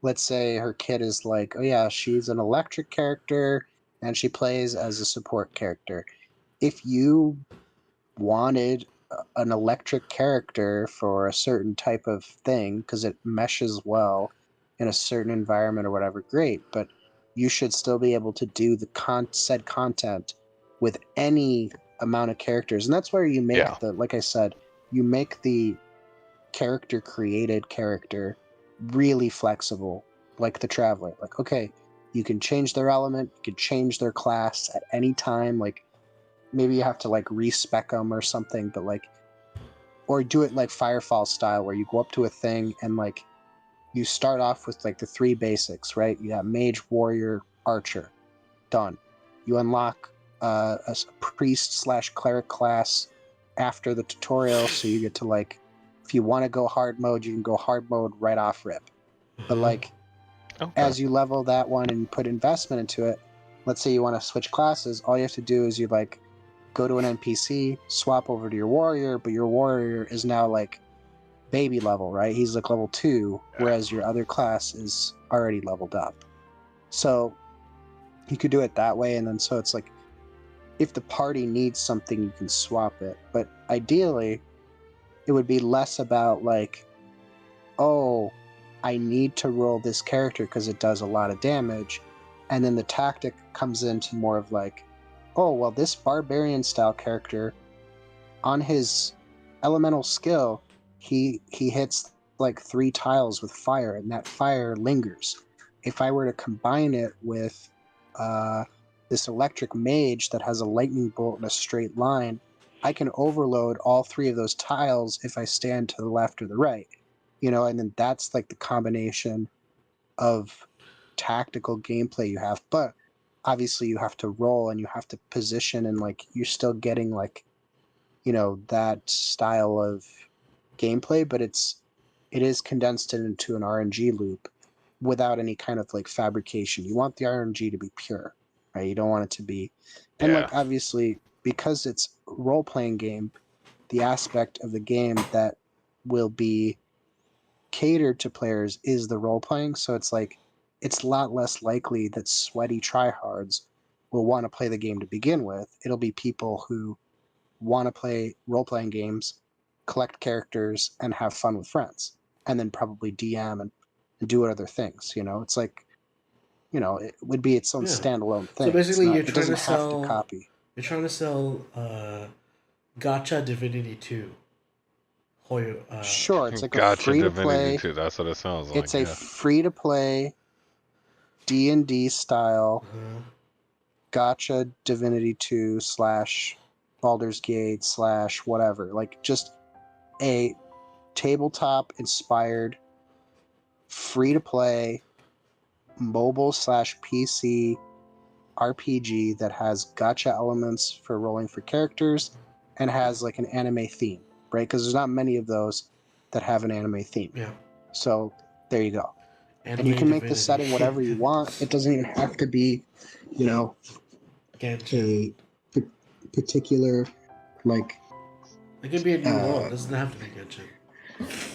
let's say her kid is like, oh yeah, she's an electric character and she plays as a support character. If you wanted an electric character for a certain type of thing because it meshes well in a certain environment or whatever, great, but you should still be able to do the said content with any amount of characters. And that's where you make Yeah. the, like I said, you make the character created character really flexible, like the Traveler. Like, okay, you can change their element, you can change their class at any time. Like, maybe you have to like respec them or something, but like, or do it like Firefall style, where you go up to a thing and like you start off with like the three basics, right? You got Mage, Warrior, Archer, done. You unlock a priest slash cleric class after the tutorial, so you get to like, if you want to go hard mode, you can go hard mode right off rip. But like, Okay. as you level that one and you put investment into it, let's say you want to switch classes, all you have to do is you like go to an NPC, swap over to your warrior, but your warrior is now like baby level, right? He's like level 2, whereas your other class is already leveled up. So you could do it that way, and then so it's like if the party needs something, you can swap it. But ideally, it would be less about like, oh, I need to roll this character because it does a lot of damage. And then the tactic comes into more of like, oh, well, this barbarian style character, on his elemental skill, he hits like 3 tiles with fire, and that fire lingers. If I were to combine it with this electric mage that has a lightning bolt in a straight line, I can overload all 3 of those tiles if I stand to the left or the right. And then that's like the combination of tactical gameplay you have. But obviously you have to roll and you have to position, and like you're still getting like, that style of gameplay, but it is condensed into an RNG loop without any kind of like fabrication. You want the RNG to be pure, right? You don't want it to be, and Yeah. like obviously because it's a role-playing game, the aspect of the game that will be catered to players is the role-playing. So it's like it's a lot less likely that sweaty tryhards will want to play the game to begin with. It'll be people who want to play role-playing games, collect characters, and have fun with friends, and then probably DM and do other things. It's like, it would be its own Yeah. standalone So thing. It's basically, not. you're It trying to doesn't have to sell. copy. You're trying to sell Gacha Divinity 2. Hoyo. Sure, it's like a Gotcha, free to Divinity play. 2. That's what it sounds like. It's a Yeah. free to play D&D style gotcha Divinity 2 / Baldur's Gate / whatever. Like just a tabletop inspired free to play mobile / PC RPG that has gotcha elements for rolling for characters and has like an anime theme, right? Because there's not many of those that have an anime theme. Yeah. So there you go. Anime And you can make the Divinity. setting whatever you want. It doesn't even have to be, Genshin. a particular like It could be a new world. It doesn't have to be Genshin.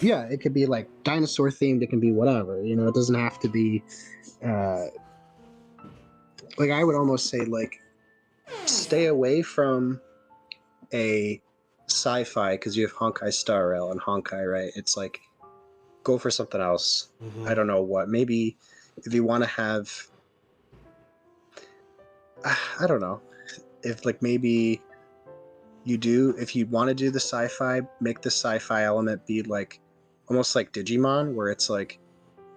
Yeah, it could be like dinosaur themed. It can be whatever. You know, it doesn't have to be. Like I would almost say, like, stay away from a sci-fi because you have Honkai Star Rail and Honkai, right? It's like go for something else. I don't know what. Maybe if you want to have, I don't know, if like maybe you do, if you want to do the sci-fi, make the sci-fi element be like almost like Digimon, where it's like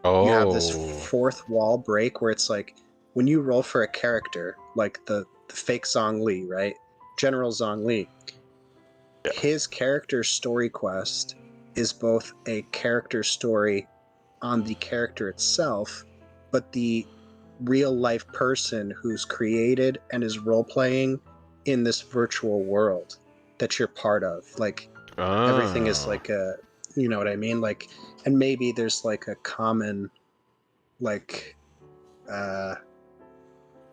you have this Oh. fourth wall break where it's like when you roll for a character, like the fake Zhongli, right? General Zhongli, his character story quest is both a character story on the character itself, but the real life person who's created and is role playing in this virtual world that you're part of. Like everything is like a, you know what I mean? Like, and maybe there's like a common, like,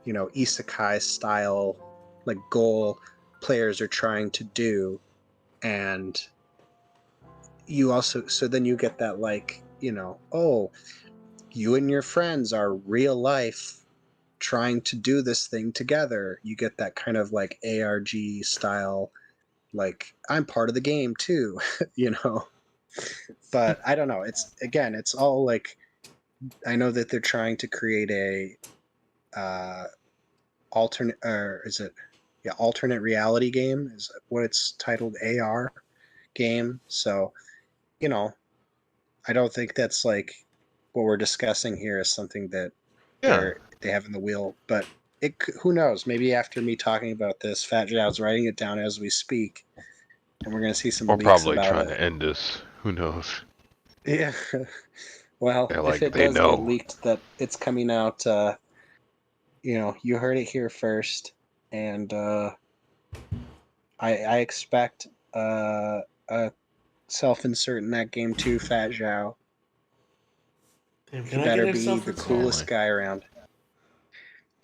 you know, isekai style, like goal players are trying to do. And you also, so then you get that, like, you know, oh, you and your friends are real life trying to do this thing together. You get that kind of like ARG style, like I'm part of the game too, you know. But I don't know. It's again, it's all like I know that they're trying to create a alternate, or is it, yeah, alternate reality game is what it's titled, AR game. So, you know, I don't think that's like what we're discussing here is something that Yeah. they have in the wheel, but it, who knows? Maybe after me talking about this, Fat Zhao's writing it down as we speak, and we're gonna see some Or leaks probably about trying it. to end this. Who knows? Yeah. Well, They're if like, it they does get know. leaked that it's coming out, you know, you heard it here first, and I expect a self-insert in that game too, Fat Zhao. Damn, He can I get better a be the self-insert? coolest guy around,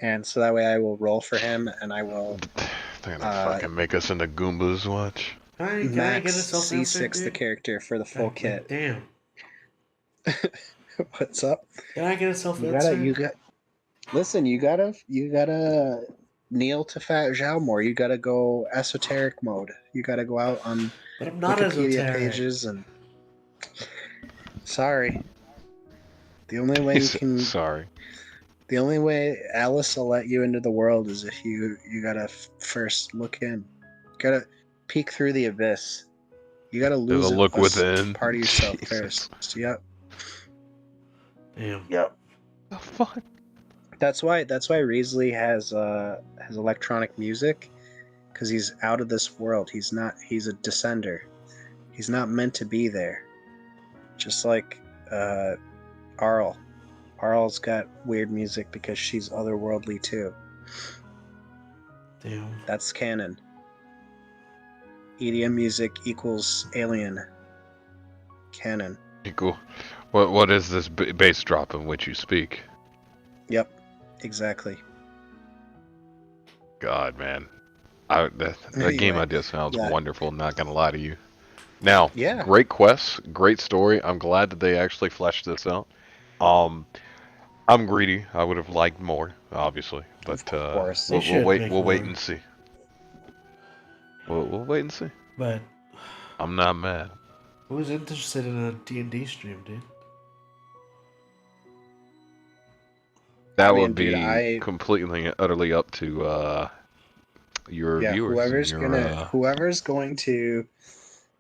and so that way I will roll for him, and I will They're gonna fucking make us into Goombas, watch. Can I get a max self-insert, C6 the dude? character for the full God, kit. damn. What's up? Can I get a self-insert? Listen, you gotta kneel to Fat Zhao more. You gotta go esoteric mode. You gotta go out on But I'm not Wikipedia esoteric. pages and sorry. The only way you He's can sorry. the only way Alice will let you into the world is if you gotta first look in. You gotta peek through the abyss. You gotta There's a lose look a within. part of yourself Jesus. first. Yep. Damn. Yep. The fuck? That's why Riesly has electronic music, because he's out of this world. He's a descender. He's not meant to be there. Just like Arl. Arl's got weird music because she's otherworldly too. Damn. That's canon. EDM music equals alien. Canon. Cool. What is this bass drop in which you speak? Yep. Exactly. God, man. That game Anyway, idea sounds yeah. wonderful, not gonna lie to you. Now, Yeah. great quests, great story. I'm glad that they actually fleshed this out. I'm greedy. I would have liked more, obviously, but Of course. They we'll should wait. make We'll wait more. and see. We'll wait and see. But I'm not mad. who's interested in a D&D stream, dude? That I mean, would dude, be completely and utterly up to your yeah, viewers and your whoever's going to,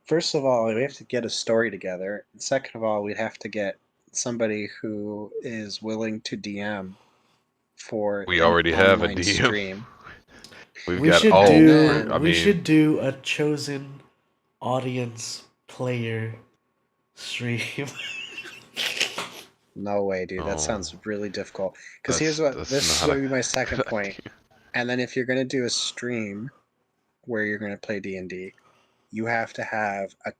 first of all, we have to get a story together. And second of all, we'd have to get somebody who is willing to DM for We an already have a online DM. stream. We've We got should all. do. then- We should do a chosen audience player stream. No way, dude. That Oh. sounds really difficult. Because That's- here's what that's this is not going a to be my second good point. idea. And then if you're going to do a stream where you're going to play D&D, you have to have a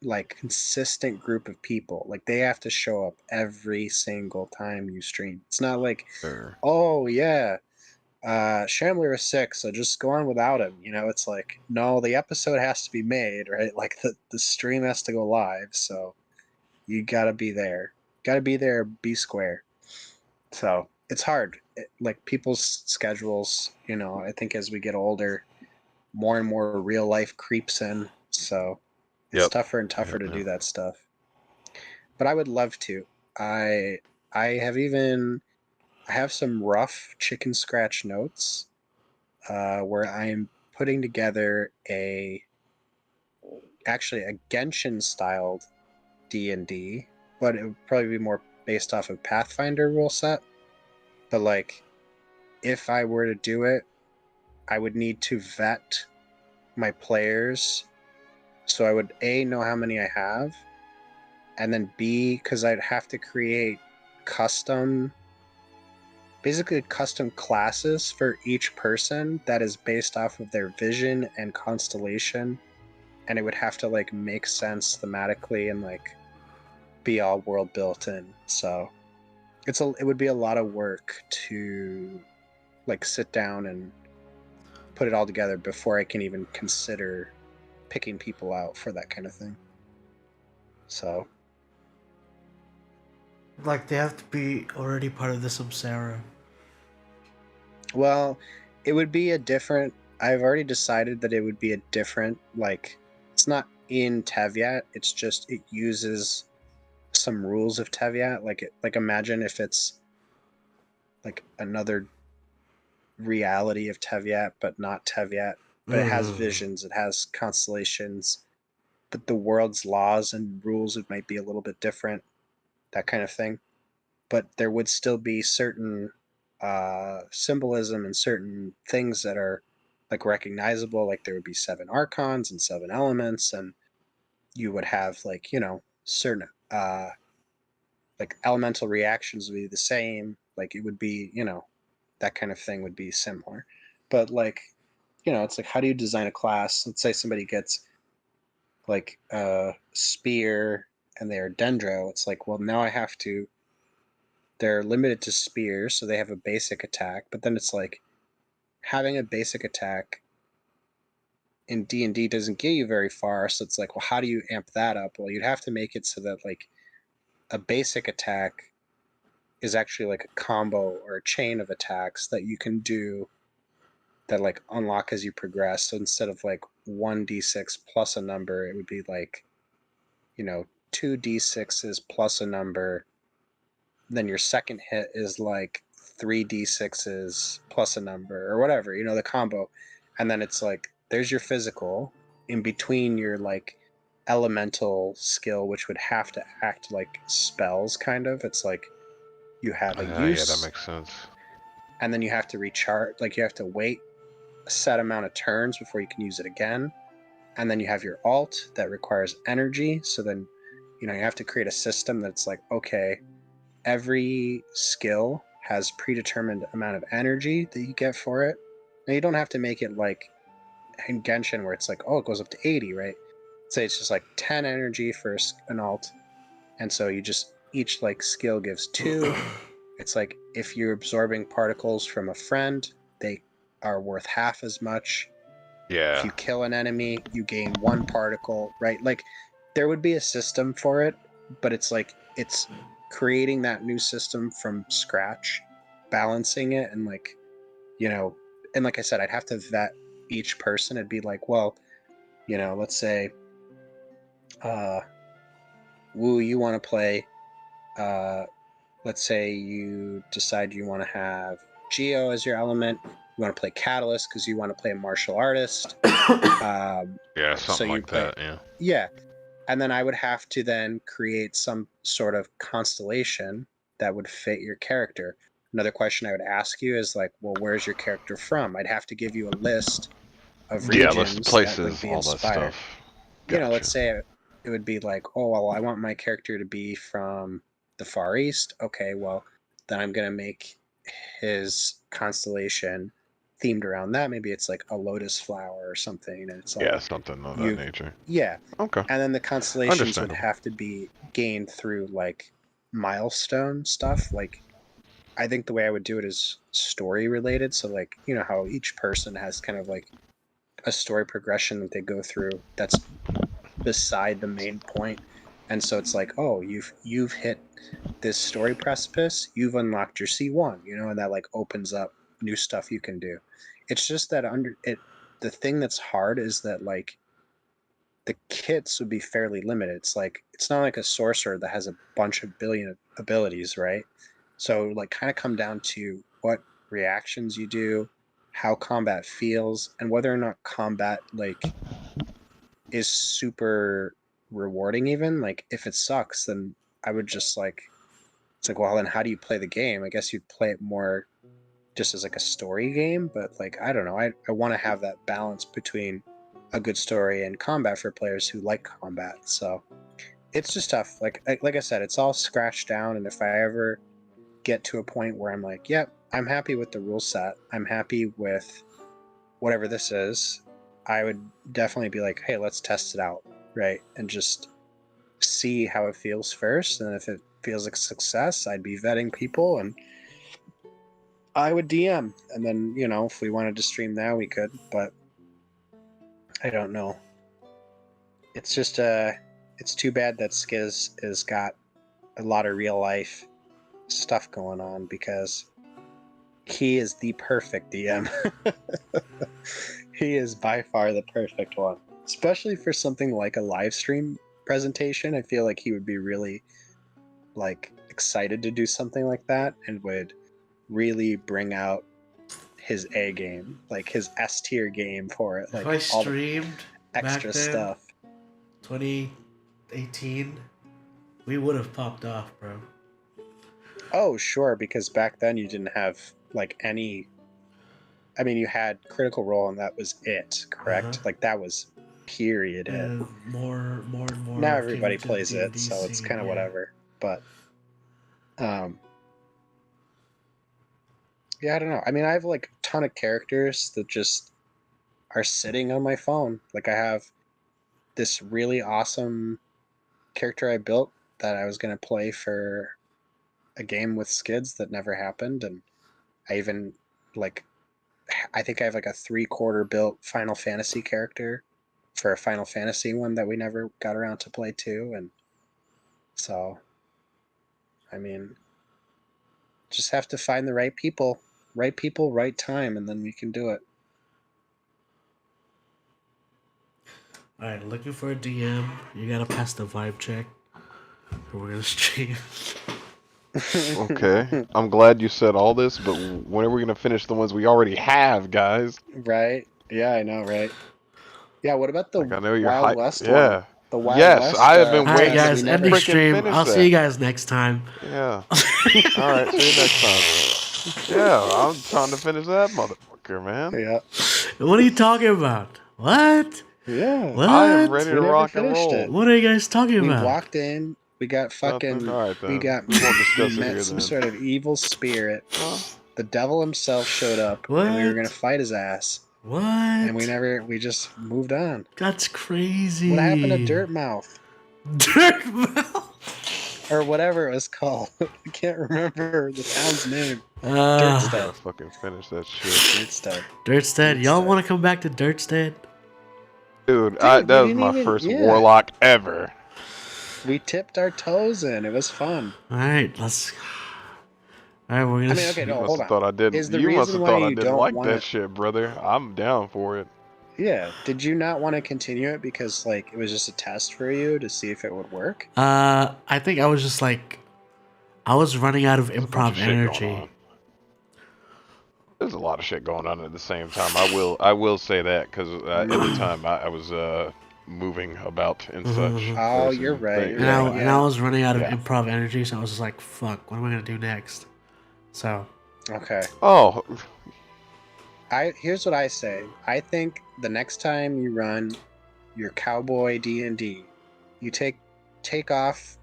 like consistent group of people. Like they have to show up every single time you stream. It's not like, Sure. oh yeah, Shambler is sick, so just go on without him. You know, it's like, no, the episode has to be made, right? Like the stream has to go live, so you gotta be there. Gotta be there, be square. So it's hard. Like people's schedules, you know, I think as we get older, more and more real life creeps in. So it's tougher and tougher to do that stuff. But I would love to. I I have some rough chicken scratch notes where I am putting together actually a Genshin styled D&D, but it would probably be more based off of Pathfinder rule set. But like, if I were to do it, I would need to vet my players. So I would A, know how many I have, and then B, because I'd have to create basically custom classes for each person that is based off of their vision and constellation. And it would have to like make sense thematically and like be all world built in. So it would be a lot of work to like sit down and put it all together before I can even consider picking people out for that kind of thing. So Like they have to be already part of the samsara. well, it would be I've already decided that it would be a different, like, it's not in Teviat, it's just it uses some rules of Teviat. Like imagine if it's like another reality of Teviat, but not Teviat. But it has visions, it has constellations, but the world's laws and rules it might be a little bit different, that kind of thing. But there would still be certain symbolism and certain things that are like recognizable. Like there would be 7 archons and 7 elements, and you would have like, you know, certain like elemental reactions would be the same. Like it would be, you know, that kind of thing would be similar. But like, you know, it's like, how do you design a class? Let's say somebody gets like a spear and they're dendro. It's like, well, now they're limited to spears, so they have a basic attack. But then it's like having a basic attack in D&D doesn't get you very far. So it's like, well, how do you amp that up? Well, you'd have to make it so that like a basic attack is actually like a combo or a chain of attacks that you can do that like unlock as you progress. So instead of like 1d6 plus a number, it would be like, you know, 2d6s plus a number. Then your second hit is like 3d6s plus a number or whatever, you know, the combo. And then it's like, there's your physical in between your like elemental skill, which would have to act like spells kind of. It's like you have a use. Yeah, that makes sense. And then you have to recharge, like you have to wait a set amount of turns before you can use it again. And then you have your alt that requires energy. So then, you know, you have to create a system that's like, okay, every skill has predetermined amount of energy that you get for it. Now you don't have to make it like in Genshin where it's like, oh, it goes up to 80, right? Say it's just like 10 energy for an alt. And so you just, each like skill gives 2. It's like if you're absorbing particles from a friend, they are worth half as much. Yeah. If you kill an enemy, you gain 1 particle, right? Like there would be a system for it, but it's like it's creating that new system from scratch, balancing it, and like, you know, and like I said, I'd have to vet each person. It'd be like, well, you know, let's say Wu, you want to play let's say you decide you want to have Geo as your element. You want to play Catalyst because you want to play a martial artist. Yeah, something like that, yeah. Yeah. And then I would have to then create some sort of constellation that would fit your character. Another question I would ask you is like, well, where's your character from? I'd have to give you a list of regions list places, that would be all inspired. that stuff. You know, let's say it would be like, oh, well, I want my character to be from the Far East. Okay, well, then I'm going to make his constellation themed around that. Maybe it's like a lotus flower or something. And it's like, something of that nature. Yeah. Okay. And then the constellations would have to be gained through like milestone stuff. Like I think the way I would do it is story related. So like, you know how each person has kind of like a story progression that they go through that's beside the main point. And so it's like, oh, you've hit this story precipice, you've unlocked your C1, you know, and that like opens up new stuff you can do. It's just that the thing that's hard is that like the kits would be fairly limited. It's like it's not like a sorcerer that has a bunch of billion abilities, right? So like kind of come down to what reactions you do, how combat feels, and whether or not combat like is super rewarding even. Like if it sucks, then I would just like it's like, well then how do you play the game? I guess you'd play it more just as like a story game, but like I don't know. I want to have that balance between a good story and combat for players who like combat. So it's just tough. Like I said, it's all scratched down, and if I ever get to a point where I'm like, yep, I'm happy with the rule set, I'm happy with whatever this is, I would definitely be like, hey, let's test it out, right? And just see how it feels first, and if it feels like a success, I'd be vetting people and I would DM, and then, you know, if we wanted to stream that, we could, but I don't know. It's just, it's too bad that Skiz has got a lot of real life stuff going on, because he is the perfect DM. He is by far the perfect one, especially for something like a live stream presentation. I feel like he would be really, like, excited to do something like that, and would really bring out his A game, like his S tier game for it, If like I all the streamed extra back then, stuff. 2018, we would have popped off, bro. Oh, sure, because back then you didn't have like any. I mean, you had Critical Role, and that was it, correct? Like that was period it. And more and more. Now came everybody into plays the it, D&D so it's scene, kind of yeah. whatever. But yeah, I don't know. I mean, I have like a ton of characters that just are sitting on my phone. Like I have this really awesome character I built that I was going to play for a game with Skids that never happened, and I even like I think I have like a 3/4 built Final Fantasy character for a Final Fantasy one that we never got around to play too. And so I mean, just have to find the right people, right time, and then we can do it. Alright, looking for a DM. You gotta pass the vibe check. Or we're gonna stream. Okay, I'm glad you said all this, but when are we gonna finish the ones we already have, guys? Right? Yeah, I know, right? Yeah, what about the Like I know you're Wild hype. West one? Yeah. The Wild Yes, West I have been Alright, waiting to guys, we never ending freaking stream. finish I'll that. see you guys next time. Yeah. All right. See you next time. Yeah, I'm trying to finish that motherfucker, man. Yeah. What are you talking about? What? Yeah. What? I am ready We to never rock and finished roll. it. What are you guys talking We about? walked in, we got fucking Nothing. All right then. we won't discuss it met here some then. sort of evil spirit. Huh? The devil himself showed up, What? and we were gonna fight his ass. What? And we just moved on. That's crazy. What happened to Dirtmouth? Dirtmouth? Or whatever it was called. I can't remember the town's name. We gotta Dirtstead. fucking finish that shit. Dirtstead. Dirtstead. Y'all Dirtstead. want to come back to Dirtstead? Dude, we that was didn't my even- first yeah. warlock ever. We tipped our toes in. It was fun. Alright, let's. Alright, we're gonna. I mean, okay, You no, must hold have on. thought I didn't. Is the You must reason have why thought I you didn't don't like wanna- that shit, brother. I'm down for it. Yeah. Did you not want to continue it because like it was just a test for you to see if it would work? I think I was just like. I was running out of There's a bunch improv of shit going energy. on. There's a lot of shit going on at the same time. I will say that because at the time I was moving about and such. Mhm. Oh, There's you're some right, things you're And, right. and I was running out of Yeah. improv energy, so I was just like, fuck, what am I gonna do next? So. Okay. Oh, Here's what I say. I think the next time you run your cowboy D&D, you take off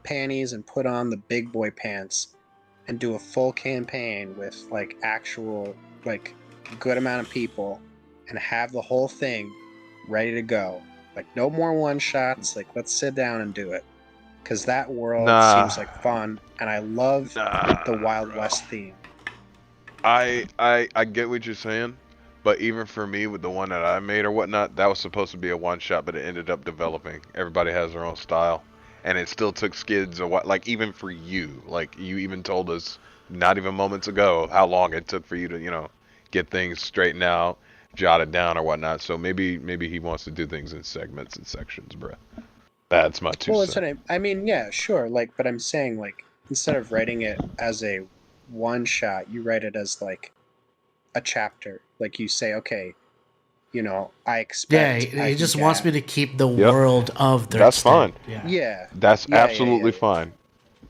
panties and put on the big boy pants and do a full campaign with like actual like good amount of people and have the whole thing ready to go. Like no more one shots. Like let's sit down and do it. because that world Nah. seems like fun, and I love the Wild bro. West theme. I get what you're saying, but even for me with the one that I made or whatnot, that was supposed to be a one shot, but it ended up developing. Everybody has their own style, and it still took skids or what. Like even for you, like you even told us not even moments ago how long it took for you to get things straightened out, jotted down or whatnot. So maybe he wants to do things in segments and sections, bro. That's my two Well, that's cents. what I mean. Yeah, sure. Like, but I'm saying like instead of writing it as a one shot, you write it as like a chapter. Like you say, okay, I Yeah, expect I he can just wants me get. to keep the Yep, world of that's Dirtstead. fine. Yeah. Yeah, That's yeah. absolutely fine.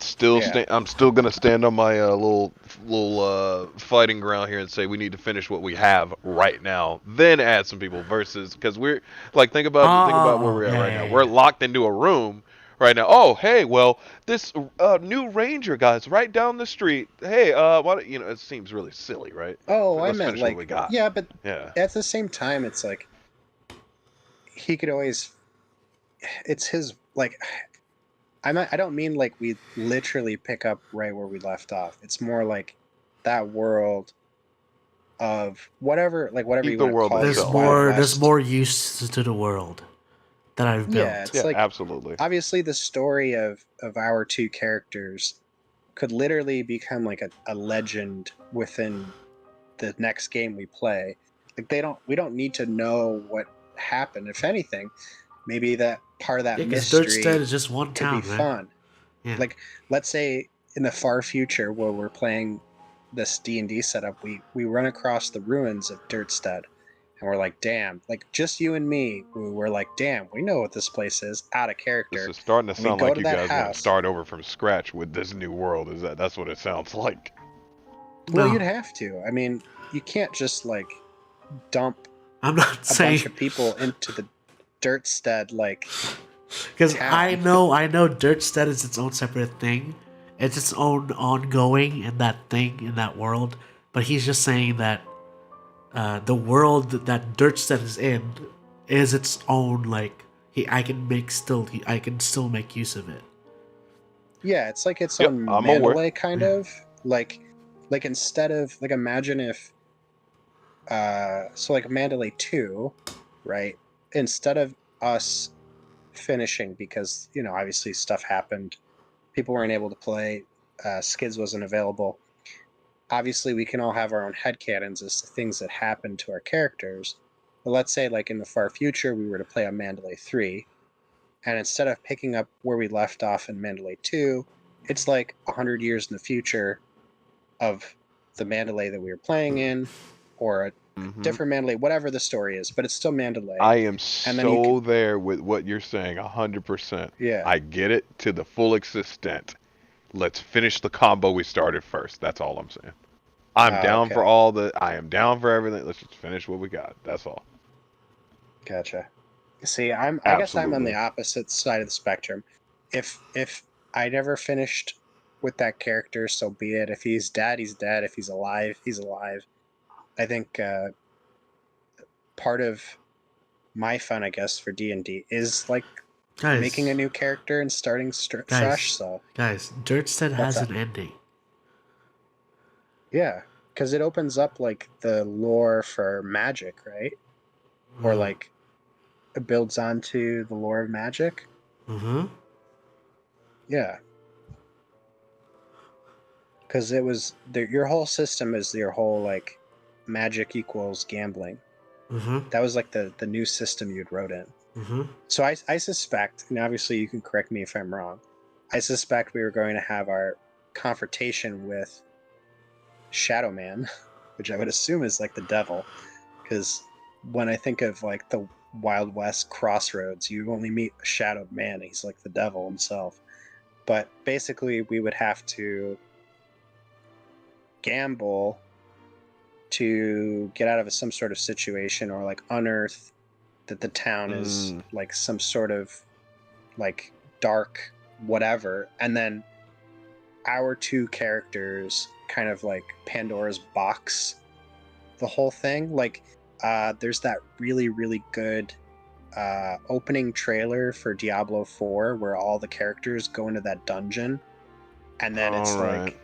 Still, Yeah. I'm still gonna stand on my little fighting ground here and say we need to finish what we have right now, then add some people. Versus because we're like think about where we're at right now. We're Yeah. locked into a room right now. Oh, hey, well, this new ranger guy's right down the street. Hey, why don't, it seems really silly, right? Oh, I Let's meant finish what we like got. yeah, but Yeah. at the same time, it's like he could always. It's his like. I don't mean like we literally pick up right where we left off. It's more like that world of whatever Keep you the want to world call There's your itself. Wild more. Yeah. There's West. more use to the world that I've Yeah, built. it's Yeah. like Absolutely. obviously the story of our two characters could literally become like a legend within the next game we play. Like we don't need to know what happened. If anything, maybe that part of that Yeah, because Dirtstead mystery is just one could be town, right? fun. Yeah. Like let's say in the far future where we're playing this D&D setup, we run across the ruins of Dirtstead and we're like, damn, like just you and me, we were like, damn, we know what this place is, out of This character. is starting to And we sound go like to you that guys want to house. start over from scratch with this new world. That's what it sounds like. Well, No, you'd have to. I mean, you can't just like dump I'm not a saying bunch of people into the Dirtstead like because I town. know Dirtstead is its own separate thing. It's its own ongoing in that thing in that world. But he's just saying that the world that Dirtstead is in is its own like I can still make use of it. Yeah, it's like its Yep, own I'm aware. Mandalay kind Yeah. of. Like instead of like imagine if so like Mandalay 2, right? Instead of us finishing because, obviously stuff happened, people weren't able to play, Skids wasn't available. Obviously we can all have our own headcanons as to things that happened to our characters. But let's say like in the far future we were to play on Mandalay 3, and instead of picking up where we left off in Mandalay 2, it's like 100 years in the future of the Mandalay that we were playing in, or a Hmm. different Mandalay, whatever the story is, but it's still Mandalay. I am And then you can, so there with what you're saying, 100%. yeah. I get it to the full extent. Let's finish the combo we started first. That's all I'm saying. I'm down for Okay, all the. I am down for everything. Let's just finish what we got. That's all. gotcha. See, I guess I'm on the Absolutely. opposite side of the spectrum. If I never finished with that character, so be it. If he's dead, he's dead. If he's alive, he's alive. I think part of my fun, I guess, for D&D is like making a Guys, new character and starting fresh. So Dirtstead what's has up? an ending. Yeah, because it opens up like the lore for magic, right? Or like it builds onto the lore of magic. Mm-hmm. Yeah, because it was your whole system is your whole like magic equals gambling. Mm-hmm. That was like the new system you'd wrote in. Mm-hmm. So I suspect, and obviously you can correct me if I'm wrong, I suspect we were going to have our confrontation with Shadow Man, which I would assume is like the devil, because when I think of like the Wild West crossroads, you only meet a shadowed man. He's like the devil himself. But basically, we would have to gamble to get out of some sort of situation or like unearth that the town is Mm, like some sort of like dark whatever. And then our two characters kind of like Pandora's box the whole thing. Like, there's that really, really good opening trailer for Diablo 4 where all the characters go into that dungeon, and then it's Alright. like,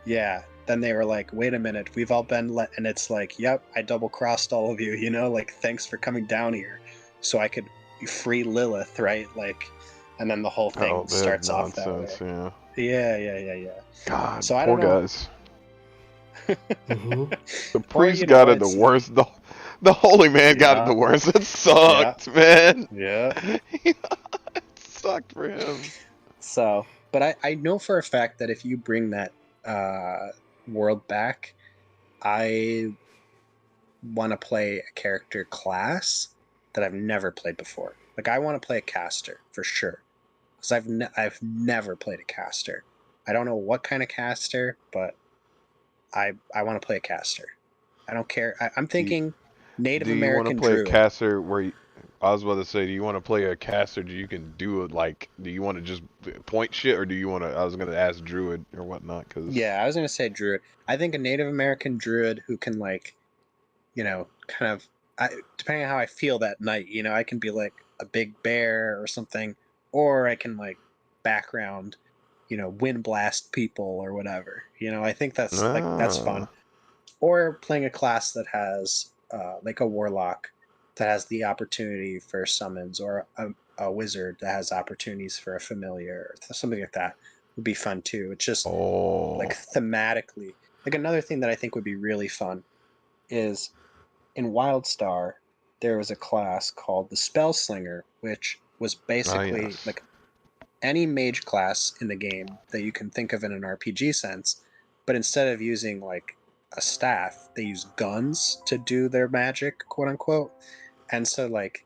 yeah, then they were like, wait a minute, we've all been let, and it's like, yep, I double crossed all of you, you know, like, thanks for coming down here so I could free Lilith, right? Like, and then the whole thing Oh, that starts off that way. nonsense, yeah. Yeah. God, So I poor don't know. guys. Mm-hmm. The Or, priest you got know, it the it's worst. The holy man got it the yeah, worst. It sucked, man. yeah. It sucked for him. So, but I know for a fact that if you bring that world back, I want to play a character class that I've never played before. Like I want to play a caster for sure, because I've never played a caster. I don't know what kind of caster, but I want to play a caster. I don't care. I'm Do you, thinking Native do you want to American play a Druid. caster where I was about to say, do you want to play a caster you can do it like, do you want to just point shit, or do you want to, I was going to ask druid or whatnot, because... Yeah, I was gonna say Druid. I think a Native American Druid who can like, you know, kind of, depending on how I feel that night, you know, I can be like a big bear or something, or I can like background, you know, wind blast people or whatever. You know, I think that's fun. Ah. Or playing a class that has like a warlock that has the opportunity for summons, or a wizard that has opportunities for a familiar, or something like that would be fun too. It's just like Oh. thematically. Like another thing that I think would be really fun is in Wildstar, there was a class called the Spellslinger, which was Ah, basically yes. like any mage class in the game that you can think of in an RPG sense, but instead of using like a staff, they use guns to do their magic, quote unquote. And so like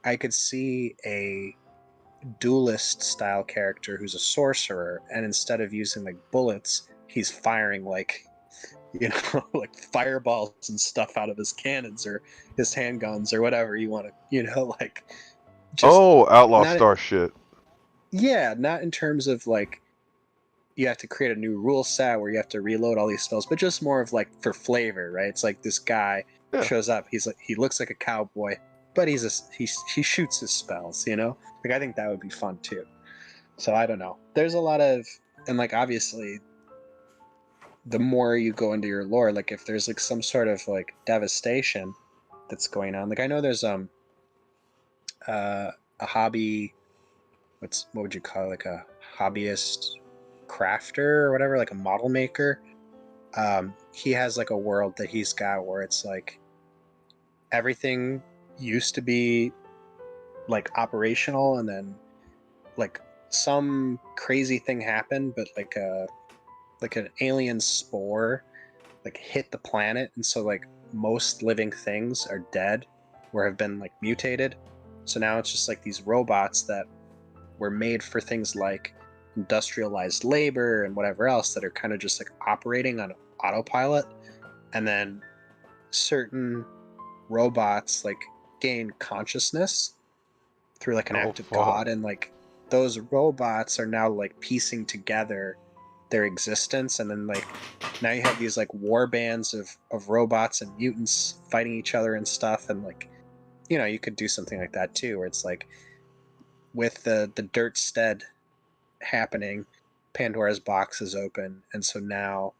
I could see a duelist style character who's a sorcerer, and instead of using like bullets, he's firing like, you know, like fireballs and stuff out of his cannons or his handguns or whatever you want to, you know, like just Oh, Outlaw not, Star shit. yeah, not in terms of like you have to create a new rule set where you have to reload all these spells, but just more of like for flavor, right? It's like this guy Yeah. shows up, he's like, he looks like a cowboy, but he shoots his spells, you know? Like I think that would be fun too. So I don't know. There's a lot of, and like obviously the more you go into your lore, like if there's like some sort of like devastation that's going on, like I know there's a hobby, what would you call it, like a hobbyist crafter or whatever, like a model maker. He has like a world that he's got where it's like everything used to be like operational, and then like some crazy thing happened, but like an alien spore like hit the planet, and so like most living things are dead or have been like mutated. So now it's just like these robots that were made for things like industrialized labor and whatever else that are kind of just like operating on autopilot. And then certain robots like gain consciousness through like an Oh, act of fuck. God, and like those robots are now like piecing together their existence, and then like now you have these like war bands of robots and mutants fighting each other and stuff, and like, you know, you could do something like that too, where it's like with the dirt stead happening, Pandora's box is open, and so now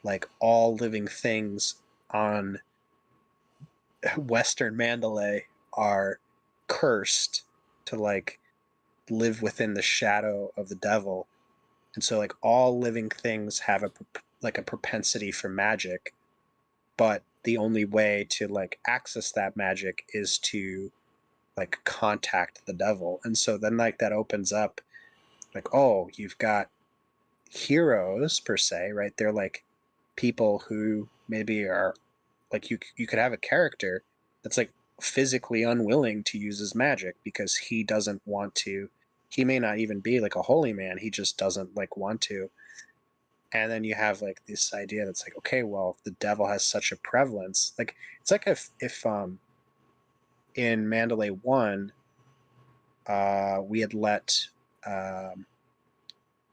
like all living things on Western Mandalay are cursed to like live within the shadow of the devil. And so like all living things have a propensity for magic, but the only way to like access that magic is to like contact the devil. And so then like that opens up like, oh, you've got heroes per se, right? They're like people who maybe are like, you could have a character that's like physically unwilling to use his magic because he doesn't want to. He may not even be like a holy man, he just doesn't like want to. And then you have like this idea that's like, okay, well, if the devil has such a prevalence, like it's like if in Mandalay 1 we had let um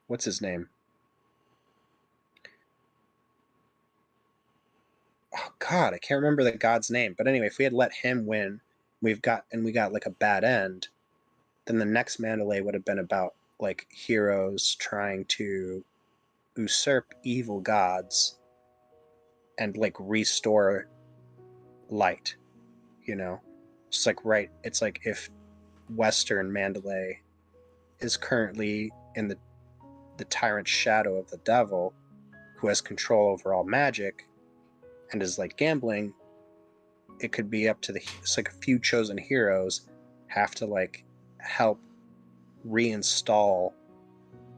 what's his name, oh god, I can't remember the god's name, but anyway, if we had let him win we got like a bad end, then the next Mandalay would have been about like heroes trying to usurp evil gods and like restore light, you know? It's like it's like if Western Mandalay is currently in the tyrant's shadow of the devil, who has control over all magic and is like gambling. It could be up to it's like a few chosen heroes have to like help reinstall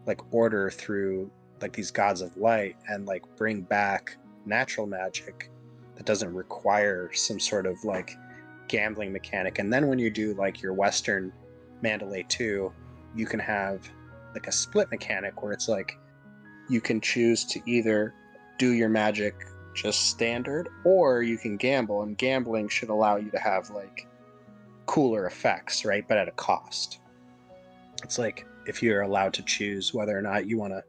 like order through like these gods of light and like bring back natural magic that doesn't require some sort of like gambling mechanic. And then when you do like your Western Mandalay 2, you can have like a split mechanic where it's like you can choose to either do your magic just standard, or you can gamble, and gambling should allow you to have like cooler effects, right? But at a cost. It's like if you're allowed to choose whether or not you want to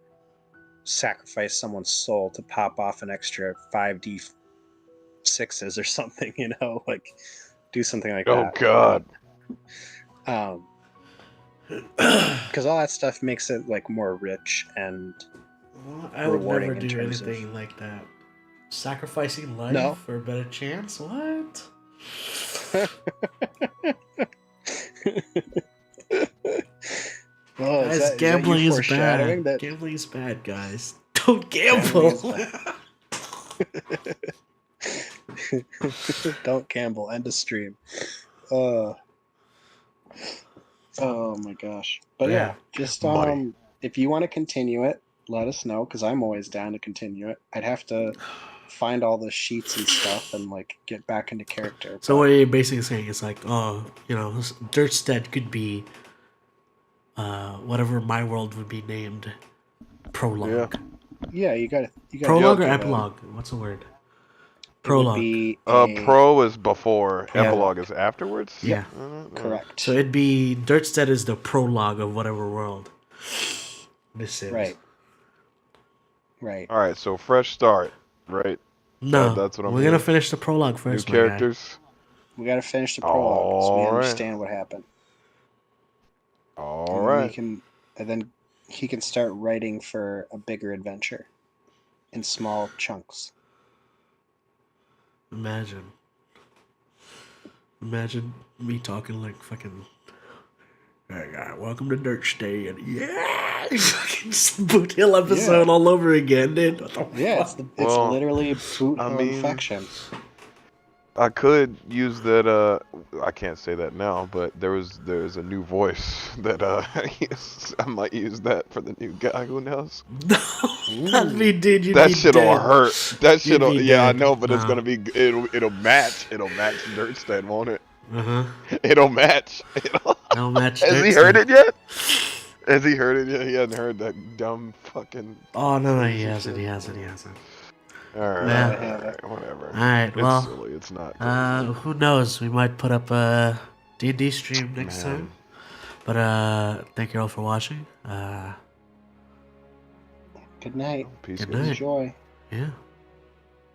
sacrifice someone's soul to pop off an extra 5d6s or something, you know, like do something like Oh that. God. Because all that stuff makes it like more rich and I would never rewarding in do terms anything of... like that. Sacrificing life No? for a better chance? What? Oh, Guys, gambling is bad. That... Gambling is bad, guys. Don't gamble. Don't gamble. End of stream. Oh my gosh. But yeah, just if you want to continue it, let us know, because I'm always down to continue it. I'd have to find all the sheets and stuff and like get back into character. So what you're basically saying is like, oh, you know, Dirtstead could be whatever my world would be named. Prologue. Yeah, you got prologue or epilogue? What's the word? Prologue. Be pro is before, epilogue is afterwards. Yeah, correct. So it'd be Dirtstead is the prologue of whatever world this is. Right. All right, so fresh start, right? No, that's what we're gonna finish the prologue first. New characters. We gotta finish the prologue so we understand what happened. All right. And then he can start writing for a bigger adventure in small chunks. Imagine me talking like fucking. Hey, welcome to Dirtstead. Yeah, fucking Boot Hill episode all over again, dude. What the fuck? It's literally Boot Hill infection. I could use that. I can't say that now, but there's a new voice that I might use that for the new guy. Who knows? That'd be, dude. That shit'll hurt. That shit'll. Yeah, I know, but it's gonna be. It'll match. It'll match Dirtstead, won't it? It'll match. It'll match. Has he heard it yet? Has he heard it yet? He hasn't heard that dumb fucking. Oh no, he hasn't. He hasn't. All right, whatever. All right, well, it's silly. It's not. Who knows? We might put up a D&D stream next time. But thank you all for watching. Good night. Peace. Good night. Enjoy. Yeah.